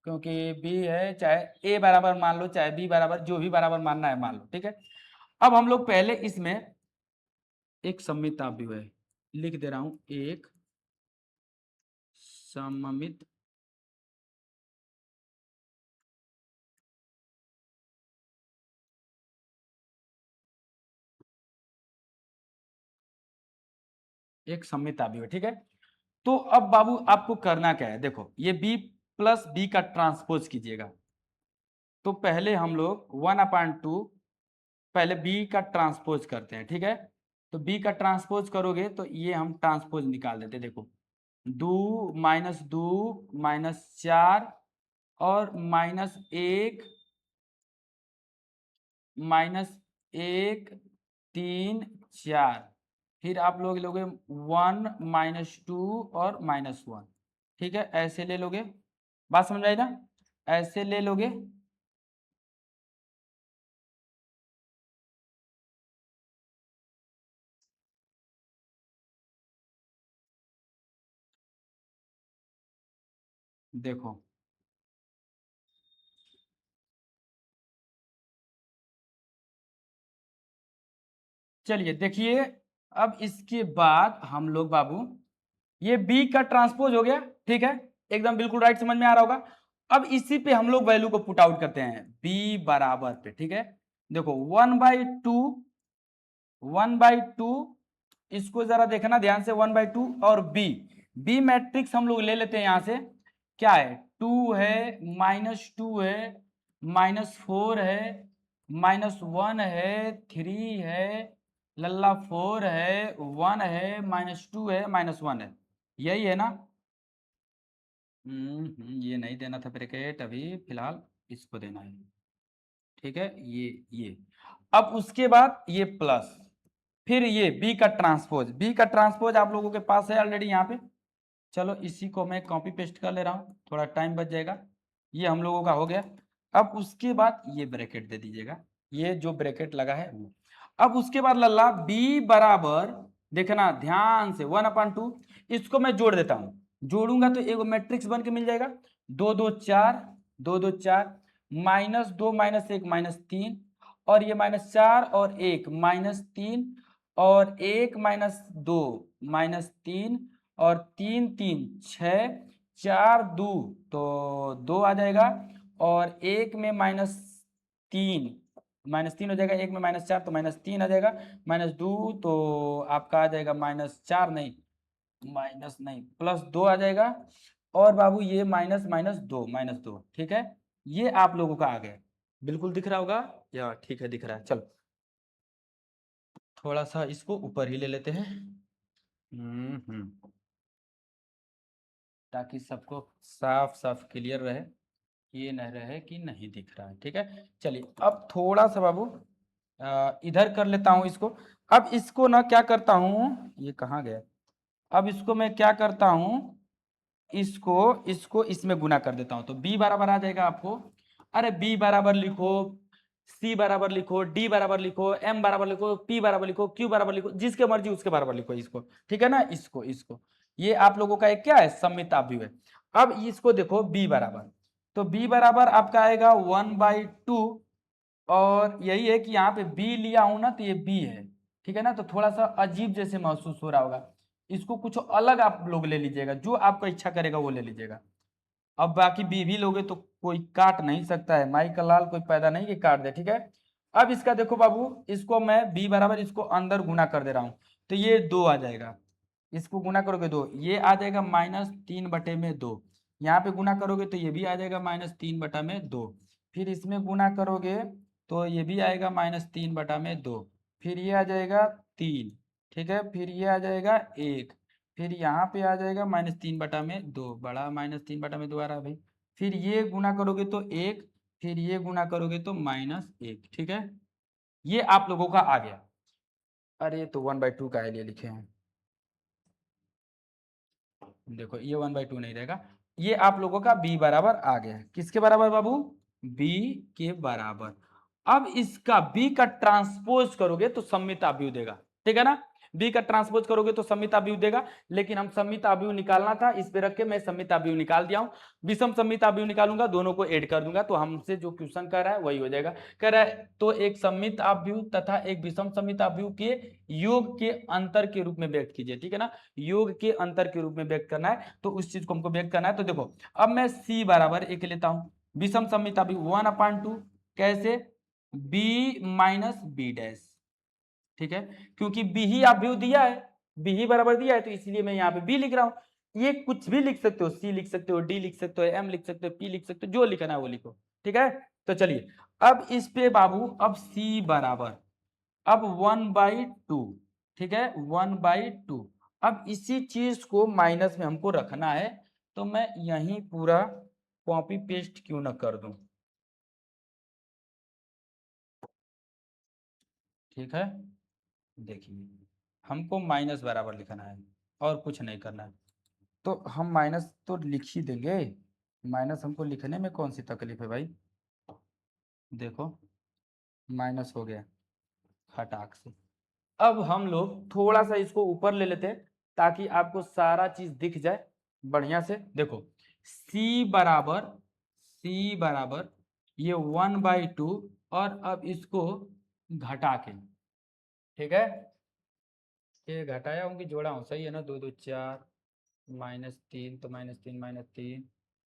क्योंकि बी है, चाहे ए बराबर मान लो चाहे बी बराबर, जो भी बराबर मानना है मान लो, ठीक है। अब हम लोग पहले इसमें एक सममित अवयव है, लिख दे रहा हूं, एक सममित एक सममित अवयव है, ठीक है। तो अब बाबू आपको करना क्या है, देखो ये b प्लस बी का ट्रांसपोज कीजिएगा। तो पहले हम लोग 1/2 पहले b का ट्रांसपोज करते हैं, ठीक है। तो b का ट्रांसपोज करोगे तो ये हम ट्रांसपोज निकाल देते, देखो 2 - 2 - 4 और -1 -1 3 4, फिर आप लोग लोगे 1 - 2 और -1, ठीक है, ऐसे ले लोगे, बात समझ आई ना, ऐसे ले लोगे। देखो चलिए देखिए, अब इसके बाद हम लोग बाबू ये बी का ट्रांसपोज हो गया, ठीक है, एकदम बिल्कुल राइट, समझ में आ रहा होगा। अब इसी पे हम लोग वैल्यू को पुट आउट करते हैं बी बराबर पे, ठीक है। देखो 1/2 इसको जरा देखना ध्यान से, 1/2 और बी, बी मैट्रिक्स हम लोग ले लेते हैं यहां से, क्या है, 2 है, -2 है, -4 है, -1 है, 3 है, लल्ला 4 है, 1 है, -2 है, -1 है, यही है ना। ये नहीं देना था ब्रैकेट अभी फिलहाल, इसको देना है, ठीक है, ये अब उसके बाद ये प्लस, फिर ये b का ट्रांसपोज, b का ट्रांसपोज आप लोगों के पास है ऑलरेडी यहाँ पे, चलो इसी को मैं कॉपी पेस्ट कर ले रहा हूँ, थोड़ा टाइम बच जाएगा, ये हम लोगों का हो गया। अब उसके बाद ये ब्रैकेट दे दीजिएगा, ये जो ब्रैकेट लगा है वो। अब उसके बाद लल्ला b बराबर, देखना ध्यान से, 1/2 इसको मैं जोड़ देता हूँ, जोड़ूंगा तो एक मैट्रिक्स बन के मिल जाएगा, 2 2 4, 2 2 4, -2 -1 -3, और ये -4 और 1 -3, और 1 -2 -3, और 3 3 6, 4 2 तो 2 आ जाएगा, और एक में -3 हो जाएगा, एक में -4 तो -3 आ जाएगा, -2 तो आपका आ जाएगा -4 नहीं, माइनस नहीं, +2 आ जाएगा, और बाबू ये -2, ठीक है, ये आप लोगों का आ गया, बिल्कुल दिख रहा होगा या, ठीक है दिख रहा है, चलो थोड़ा सा इसको ऊपर ही ले लेते हैं, ताकि सबको साफ साफ क्लियर रहे, ये न रहे कि नहीं दिख रहा है, ठीक है। चलिए अब थोड़ा सा बाबू इधर कर लेता हूँ इसको, अब इसको ना क्या करता हूँ, ये कहाँ गया, अब इसको मैं क्या करता हूँ, इसको इसको इसमें गुना कर देता हूं, तो b बराबर आ जाएगा आपको, अरे b बराबर लिखो, c बराबर लिखो, d बराबर लिखो, m बराबर लिखो, p बराबर लिखो, q बराबर लिखो, जिसके मर्जी उसके बराबर लिखो इसको, ठीक है ना, इसको इसको ये आप लोगों का एक क्या है, सममित अवयव है। अब इसको देखो b बराबर, तो b बराबर आपका आएगा 1/2, और यही है कि यहाँ पे b लिया हूं ना, तो ये b है, ठीक है ना, तो थोड़ा सा अजीब जैसे महसूस हो रहा होगा, इसको कुछ अलग आप लोग ले लीजिएगा, जो आपका इच्छा करेगा वो ले लीजिएगा। अब बाकी बी भी लोगे तो कोई काट नहीं सकता है, माई का लाल कोई पैदा नहीं कि काट दे, ठीक है। अब इसका देखो बाबू, इसको मैं b बराबर इसको अंदर गुना कर दे रहा हूं, तो ये 2 आ जाएगा, इसको गुना करोगे 2, ये आ जाएगा -3/2, यहाँ पे गुना करोगे तो ये भी आ जाएगा -3/2, फिर इसमें गुना करोगे तो ये भी आएगा -3/2, फिर ये आ जाएगा 3, ठीक है, फिर ये आ जाएगा 1, फिर यहाँ पे आ जाएगा -3/2, बड़ा -3/2 आ रहा है भाई, फिर ये गुना करोगे तो 1, फिर ये गुना करोगे तो -1, ठीक है, ये आप लोगों का आ गया। अरे तो 1/2 का लिए लिखे हैं, देखो ये 1/2 नहीं रहेगा, ये आप लोगों का b बराबर आ गया है, किसके बराबर बाबू, b के बराबर। अब इसका बी का ट्रांसपोज करोगे तो सममित अवयव देगा, ठीक है ना। बी का ट्रांसपोज करोगे तो सममित अवयव देगा, लेकिन हम सममित अवयव निकालना था, इस पे रख के मैं सममित अवयव निकाल दिया हूं। विषम सममित अवयव निकालूंगा, दोनों को ऐड कर दूंगा, तो हमसे जो क्वेश्चन कर रहा है वही हो जाएगा। कह रहा है तो एक सममित अवयव तथा एक विषम सममित अवयव के योग के अंतर के रूप में व्यक्त कीजिए, ठीक है ना। योग के अंतर के रूप में व्यक्त करना है, तो उस चीज को हमको व्यक्त करना है। तो देखो अब मैं सी बराबर एक लेता हूं, विषम सममित अवयव 1/2 कैसे, बी माइनस बी डैश, ठीक है, क्योंकि बी ही अवयव दिया है, बी ही बराबर दिया है, तो इसलिए मैं यहाँ पे बी लिख रहा हूं। ये कुछ भी लिख सकते हो, सी लिख सकते हो, डी लिख सकते हो, एम लिख सकते हो, पी लिख सकते हो, जो लिखना है वो लिखो, ठीक है। तो चलिए अब इस पे बाबू, अब सी बराबर अब 1/2, ठीक है, 1/2। अब इसी चीज को माइनस में हमको रखना है, तो मैं यही पूरा कॉपी पेस्ट क्यों ना कर दूं, ठीक है। देखिए हमको माइनस बराबर लिखना है और कुछ नहीं करना है, तो हम माइनस तो लिख ही देंगे, माइनस हमको लिखने में कौन सी तकलीफ है भाई। देखो माइनस हो गया हटाक से। अब हम लोग थोड़ा सा इसको ऊपर ले लेते हैं, ताकि आपको सारा चीज दिख जाए बढ़िया से। देखो C बराबर ये 1/2, और अब इसको घटा के, ठीक है, ये घटाया हूँ कि जोड़ा हूँ, सही है ना, 2 2 4 -3, तो -3 -3,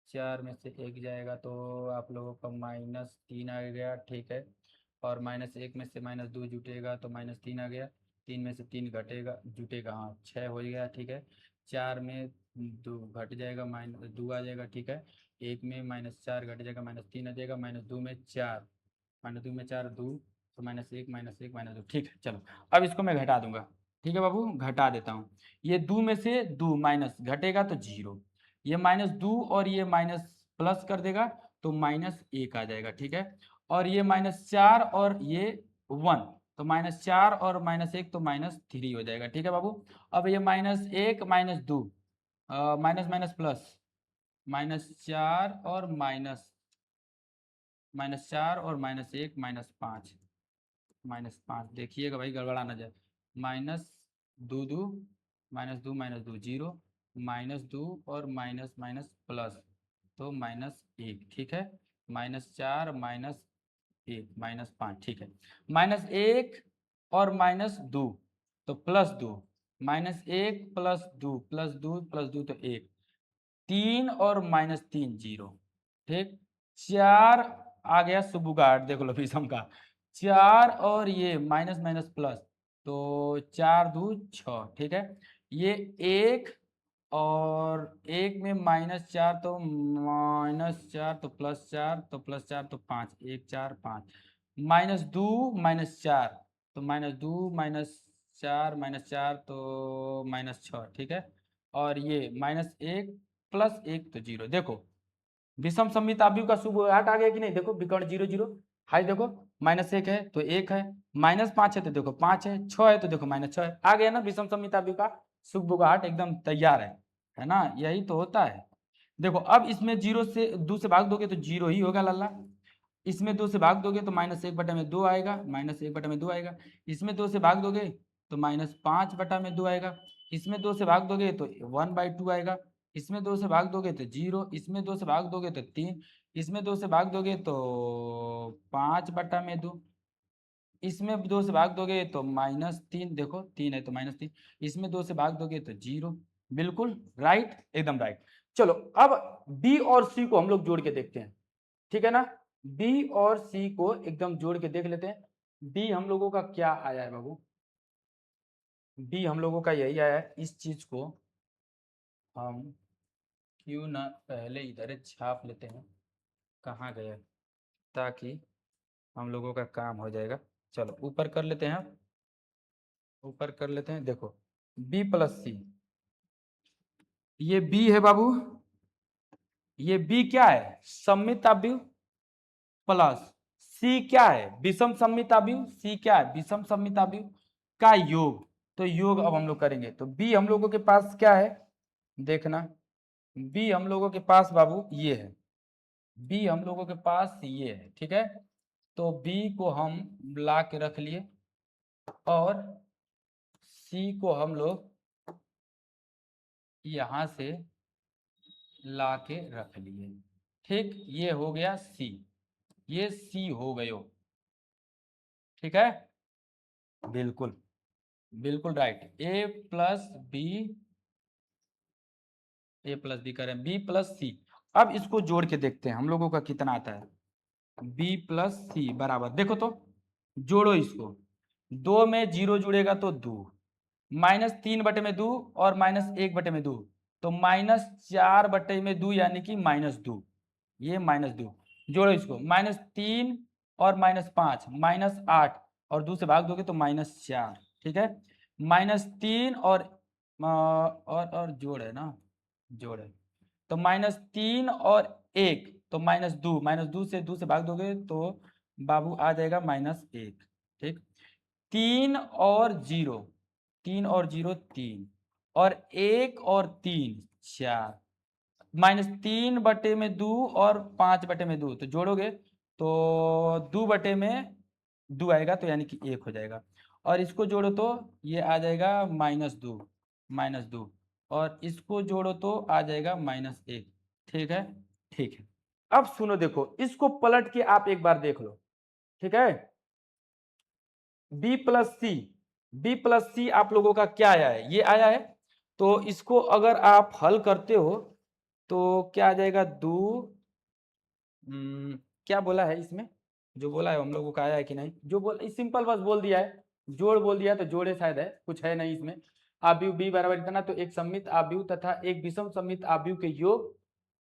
4 में से 1 जाएगा तो आप लोगों का -3 आ गया, ठीक है। और -1 में से -2 जुटेगा तो -3 आ गया, 3 में से 3 घटेगा जुटेगा, हाँ 6 हो गया, ठीक है। 4 में 2 घट जाएगा, -2 आ जाएगा, ठीक है। 1 में -4 घट जाएगा, -3 आ जाएगा, -2 में 4, -2 में 4 2, तो -1 -1 -2, ठीक है। चलो अब इसको मैं घटा दूंगा, ठीक है बाबू, घटा देता हूँ। ये 2 में से 2 माइनस घटेगा तो 0, ये -2 और ये माइनस प्लस कर देगा तो -1 आ जाएगा, ठीक है। और ये -4 और ये 1, तो -4 और -1 तो -3 हो जाएगा, ठीक है बाबू। अब ये -1 -2, माइनस माइनस प्लस, -4 और -4 और -1 -5, -5, देखिएगा भाई गड़बड़ा ना जाए। माइनस दो दो, -2 जीरो, -2 और माइनस माइनस प्लस, तो -1, ठीक है। -4 -1 -5, ठीक है। -1 और -2 तो +2, -1 +2 तो 1, 3 और -3 0, ठीक। 4 आ गया सुबुगाट, देख लो फिसम का, 4 और ये माइनस माइनस प्लस, तो 4 2 6, ठीक है। ये 1 और 1 में -4 तो -4 तो +4 तो +4 तो 5, 1 4 5, -2 -4 तो -2 -4 -4 तो -6, ठीक है। और ये -1 +1 तो 0, देखो विषम सममिताभिव का शुभ घाट आ गया कि नहीं, देखो विकर्ण 0 0, हाई देखो, -1 है तो 1 है, -5 है तो देखो 5 है, 6 है तो देखो -6 है, आ गया ना विषम सममिताभिव का शुभ घाट, एकदम तैयार है ना, यही तो होता है। देखो अब इसमें 0 से 2 से भाग दोगे तो 0 ही होगा लल्ला, इसमें 2 से भाग दोगे तो -1/2 आएगा, -1/2 आएगा, इसमें 2 से भाग दोगे तो -5/2 आएगा, इसमें 2 से भाग दोगे तो 1/2 आएगा, इसमें 2 से भाग दोगे तो 0, इसमें 2 से भाग दोगे तो 3, इसमें 2 से भाग दोगे तो 5/2, इसमें 2 से भाग दोगे तो -3, देखो 3 है तो -3, इसमें 2 से भाग दोगे तो 0, बिल्कुल राइट, एकदम राइट। चलो अब बी और सी को हम लोग जोड़ के देखते हैं, ठीक है ना। बी और सी को एकदम जोड़ के देख लेते हैं। बी हम लोगों का क्या आया है बाबू, बी हम लोगों का यही आया है, इस चीज को हम क्यों ना पहले इधर छाप लेते हैं, कहाँ गया, ताकि हम लोगों का काम हो जाएगा। चलो ऊपर कर लेते हैं, ऊपर कर लेते हैं, देखो बी प्लस सी, ये बी है बाबू, ये बी क्या है, सममित अवयव, प्लस सी क्या है, विषम सममित अवयव, सी क्या है, विषम सममित अवयव का योग, तो योग अब हम लोग करेंगे। तो बी हम लोगों के पास क्या है, देखना, बी हम लोगों के पास बाबू ये है, बी हम लोगों के पास ये है, ठीक है। तो बी को हम ला के रख लिए और सी को हम लोग यहां से ला के रख लिए। ठीक, ये हो गया सी, ये सी हो गयो। ठीक है, बिल्कुल बिल्कुल राइट। ए प्लस बी करें, बी प्लस सी। अब इसको जोड़ के देखते हैं हम लोगों का कितना आता है। बी प्लस सी बराबर, देखो तो जोड़ो इसको, दो में जीरो जुड़ेगा तो दो, माइनस तीन बटे में दो और माइनस एक बटे में दो, तो माइनस चार बटे में दो यानी कि माइनस दो, ये माइनस दो। जोड़ो इसको, माइनस तीन और माइनस पाँच माइनस आठ, और दो से भाग दोगे तो माइनस चार। ठीक है, माइनस तीन और जोड़ है ना, जोड़ है, तो माइनस तीन और एक तो माइनस दो, माइनस दो से भाग दोगे तो बाबू आ जाएगा माइनस एक। ठीक, तीन और जीरो, तीन और जीरो तीन, और एक और तीन चार, माइनस तीन बटे में दो और पांच बटे में दो, तो जोड़ोगे तो दो बटे में दो आएगा तो यानी कि एक हो जाएगा, और इसको जोड़ो तो ये आ जाएगा माइनस दो, माइनस दो, और इसको जोड़ो तो आ जाएगा माइनस एक। ठीक है, ठीक है। अब सुनो, देखो इसको पलट के आप एक बार देख लो। ठीक है, बी प्लस सी, बी प्लस सी आप लोगों का क्या आया है, ये आया है। तो इसको अगर आप हल करते हो तो क्या आ जाएगा, दो क्या बोला है इसमें, जो बोला है हम लोगों का आया है कि नहीं, जो बोल सिंपल बस बोल दिया है, जोड़ बोल दिया, तो जोड़े शायद है, कुछ है नहीं इसमें। आव्यूह बी बराबर इतना, तो एक सममित आव्यूह तथा एक विषम सममित आव्यूह के योग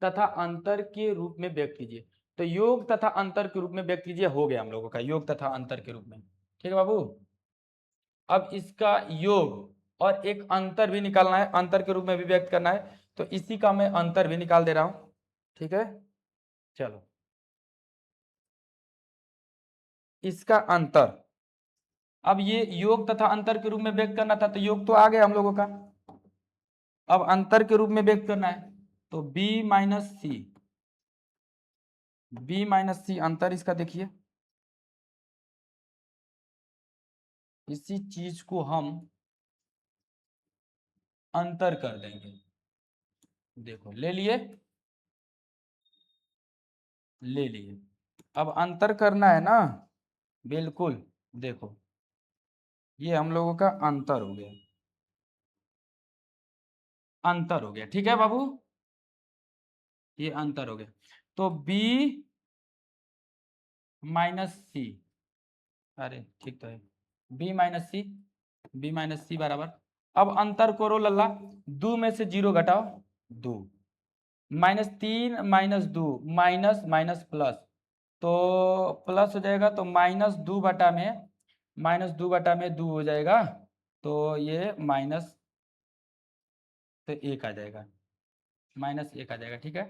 तथा अंतर के रूप में व्यक्त कीजिए। तो योग तथा अंतर के रूप में व्यक्त कीजिए, हो गया हम लोगों का योग तथा अंतर के रूप में। ठीक है बाबू, अब इसका योग और एक अंतर भी निकालना है, अंतर के रूप में भी व्यक्त करना है, तो इसी का मैं अंतर भी निकाल दे रहा हूं। ठीक है, चलो इसका अंतर, अब ये योग तथा अंतर के रूप में व्यक्त करना था, तो योग तो आ गया हम लोगों का, अब अंतर के रूप में व्यक्त करना है, तो b माइनस सी, बी माइनस सी अंतर इसका देखिए, इसी चीज को हम अंतर कर देंगे। देखो ले लिए, ले लिए, अब अंतर करना है ना, बिल्कुल। देखो ये हम लोगों का अंतर हो गया, अंतर हो गया। ठीक है बाबू, ये अंतर हो गया, तो b माइनस सी, अरे ठीक तो है, b माइनस सी, बी माइनस सी बराबर, अब अंतर करो लल्ला, दो में से जीरो घटाओ, दो, माइनस तीन माइनस दो, माइनस माइनस प्लस, तो प्लस हो जाएगा, तो माइनस दो बटा में, माइनस दो बटा में दो हो जाएगा, तो ये माइनस, तो एक आ जाएगा, माइनस एक आ जाएगा। ठीक है,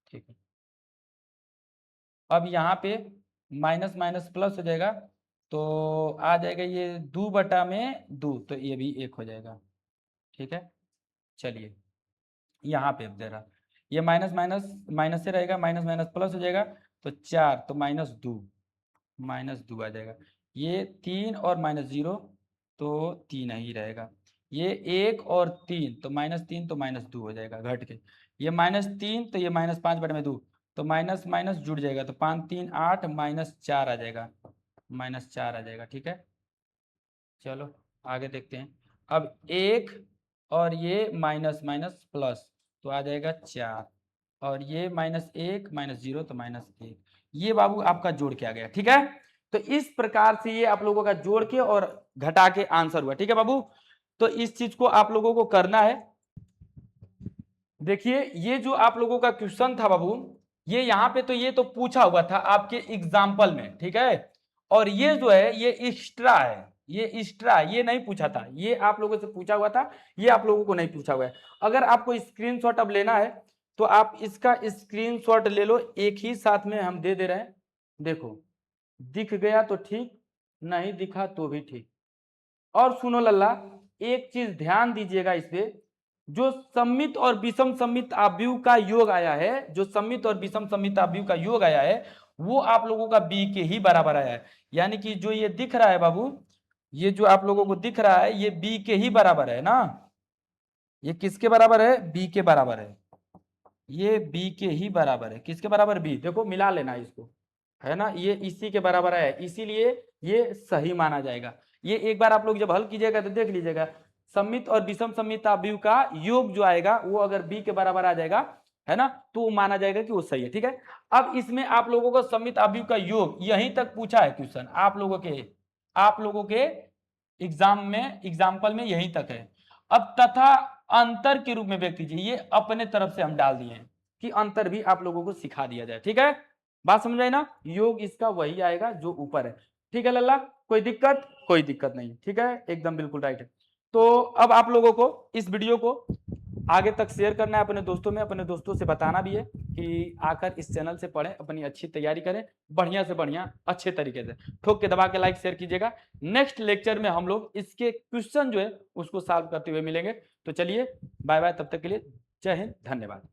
ठीक है, अब यहाँ पे माइनस माइनस प्लस हो जाएगा, तो आ जाएगा ये दो बटा में दो, तो ये भी एक हो जाएगा। ठीक है, चलिए यहाँ पे अब दे रहा, ये माइनस माइनस माइनस से रहेगा, माइनस माइनस प्लस हो जाएगा, तो चार, तो माइनस दो, माइनस दो आ जाएगा, ये तीन और माइनस जीरो, तो तीन ही रहेगा, ये एक और तीन, तो माइनस तीन, तो माइनस दो हो जाएगा घट के, ये माइनस तीन, तो ये माइनस पाँच बटे में दो, तो माइनस माइनस जुड़ जाएगा, तो पाँच तीन आठ, माइनस चार आ जाएगा, माइनस चार आ जाएगा। ठीक है, चलो आगे देखते हैं, अब एक और ये माइनस माइनस प्लस, तो आ जाएगा चार, और ये माइनस एक माइनस जीरो, तो माइनस एक, ये बाबू आपका जोड़ के आ गया। ठीक है, तो इस प्रकार से ये आप लोगों का जोड़ के और घटा के आंसर हुआ। ठीक है बाबू, तो इस चीज को आप लोगों को करना है। देखिए ये जो आप लोगों का क्वेश्चन था बाबू, ये यहाँ पे तो ये तो पूछा हुआ था आपके एग्जाम्पल में। ठीक है, और ये जो है ये एक्स्ट्रा है, ये एक्स्ट्रा, ये नहीं पूछा था, ये आप लोगों से पूछा हुआ था, ये आप लोगों को नहीं पूछा हुआ है। अगर आपको स्क्रीनशॉट अब लेना है तो आप इसका स्क्रीनशॉट ले लो, एक ही साथ में हम दे दे रहे हैं। देखो दिख गया तो ठीक, नहीं दिखा तो भी ठीक। और सुनो लल्ला, एक चीज ध्यान दीजिएगा इस पे, जो सममित और विषम सममित आव्यूह का योग आया है, जो सममित और विषम सममित आव्यूह का योग आया है, वो आप लोगों का बी के ही बराबर आया है। यानी कि जो ये दिख रहा है बाबू, ये जो आप लोगों को दिख रहा है ये बी के ही बराबर है ना, ये किसके बराबर है, बी के बराबर है, ये बी के ही बराबर है। किसके बराबर, बी, देखो मिला लेना इसको, है ना, ये इसी के बराबर है, इसीलिए ये सही माना जाएगा। ये एक बार आप लोग जब हल कीजिएगा तो देख लीजिएगा, सममित और विषम सममित आव्यूह का योग जो आएगा वो अगर बी के बराबर आ जाएगा, है ना, तो वो माना जाएगा कि वो सही है। ठीक है, अब इसमें आप लोगों को सममित आव्यूह का योग यहीं तक पूछा है क्वेश्चन, आप लोगों के एग्जाम में, एग्जाम्पल में यहीं तक है। अब तथा अंतर के रूप में व्यक्त कीजिए, ये अपने तरफ से हम डाल दिए हैं कि अंतर भी आप लोगों को सिखा दिया जाए। ठीक है, बात समझ आई ना, योग इसका वही आएगा जो ऊपर है। ठीक है लल्ला, कोई दिक्कत, कोई दिक्कत नहीं, ठीक है, एकदम बिल्कुल राइट है। तो अब आप लोगों को इस वीडियो को आगे तक शेयर करना है अपने दोस्तों में, अपने दोस्तों से बताना भी है कि आकर इस चैनल से पढ़ें, अपनी अच्छी तैयारी करें, बढ़िया से बढ़िया अच्छे तरीके से ठोक के दबा के लाइक शेयर कीजिएगा। नेक्स्ट लेक्चर में हम लोग इसके क्वेश्चन जो है उसको सॉल्व करते हुए मिलेंगे। तो चलिए बाय बाय, तब तक के लिए जय हिंद, धन्यवाद।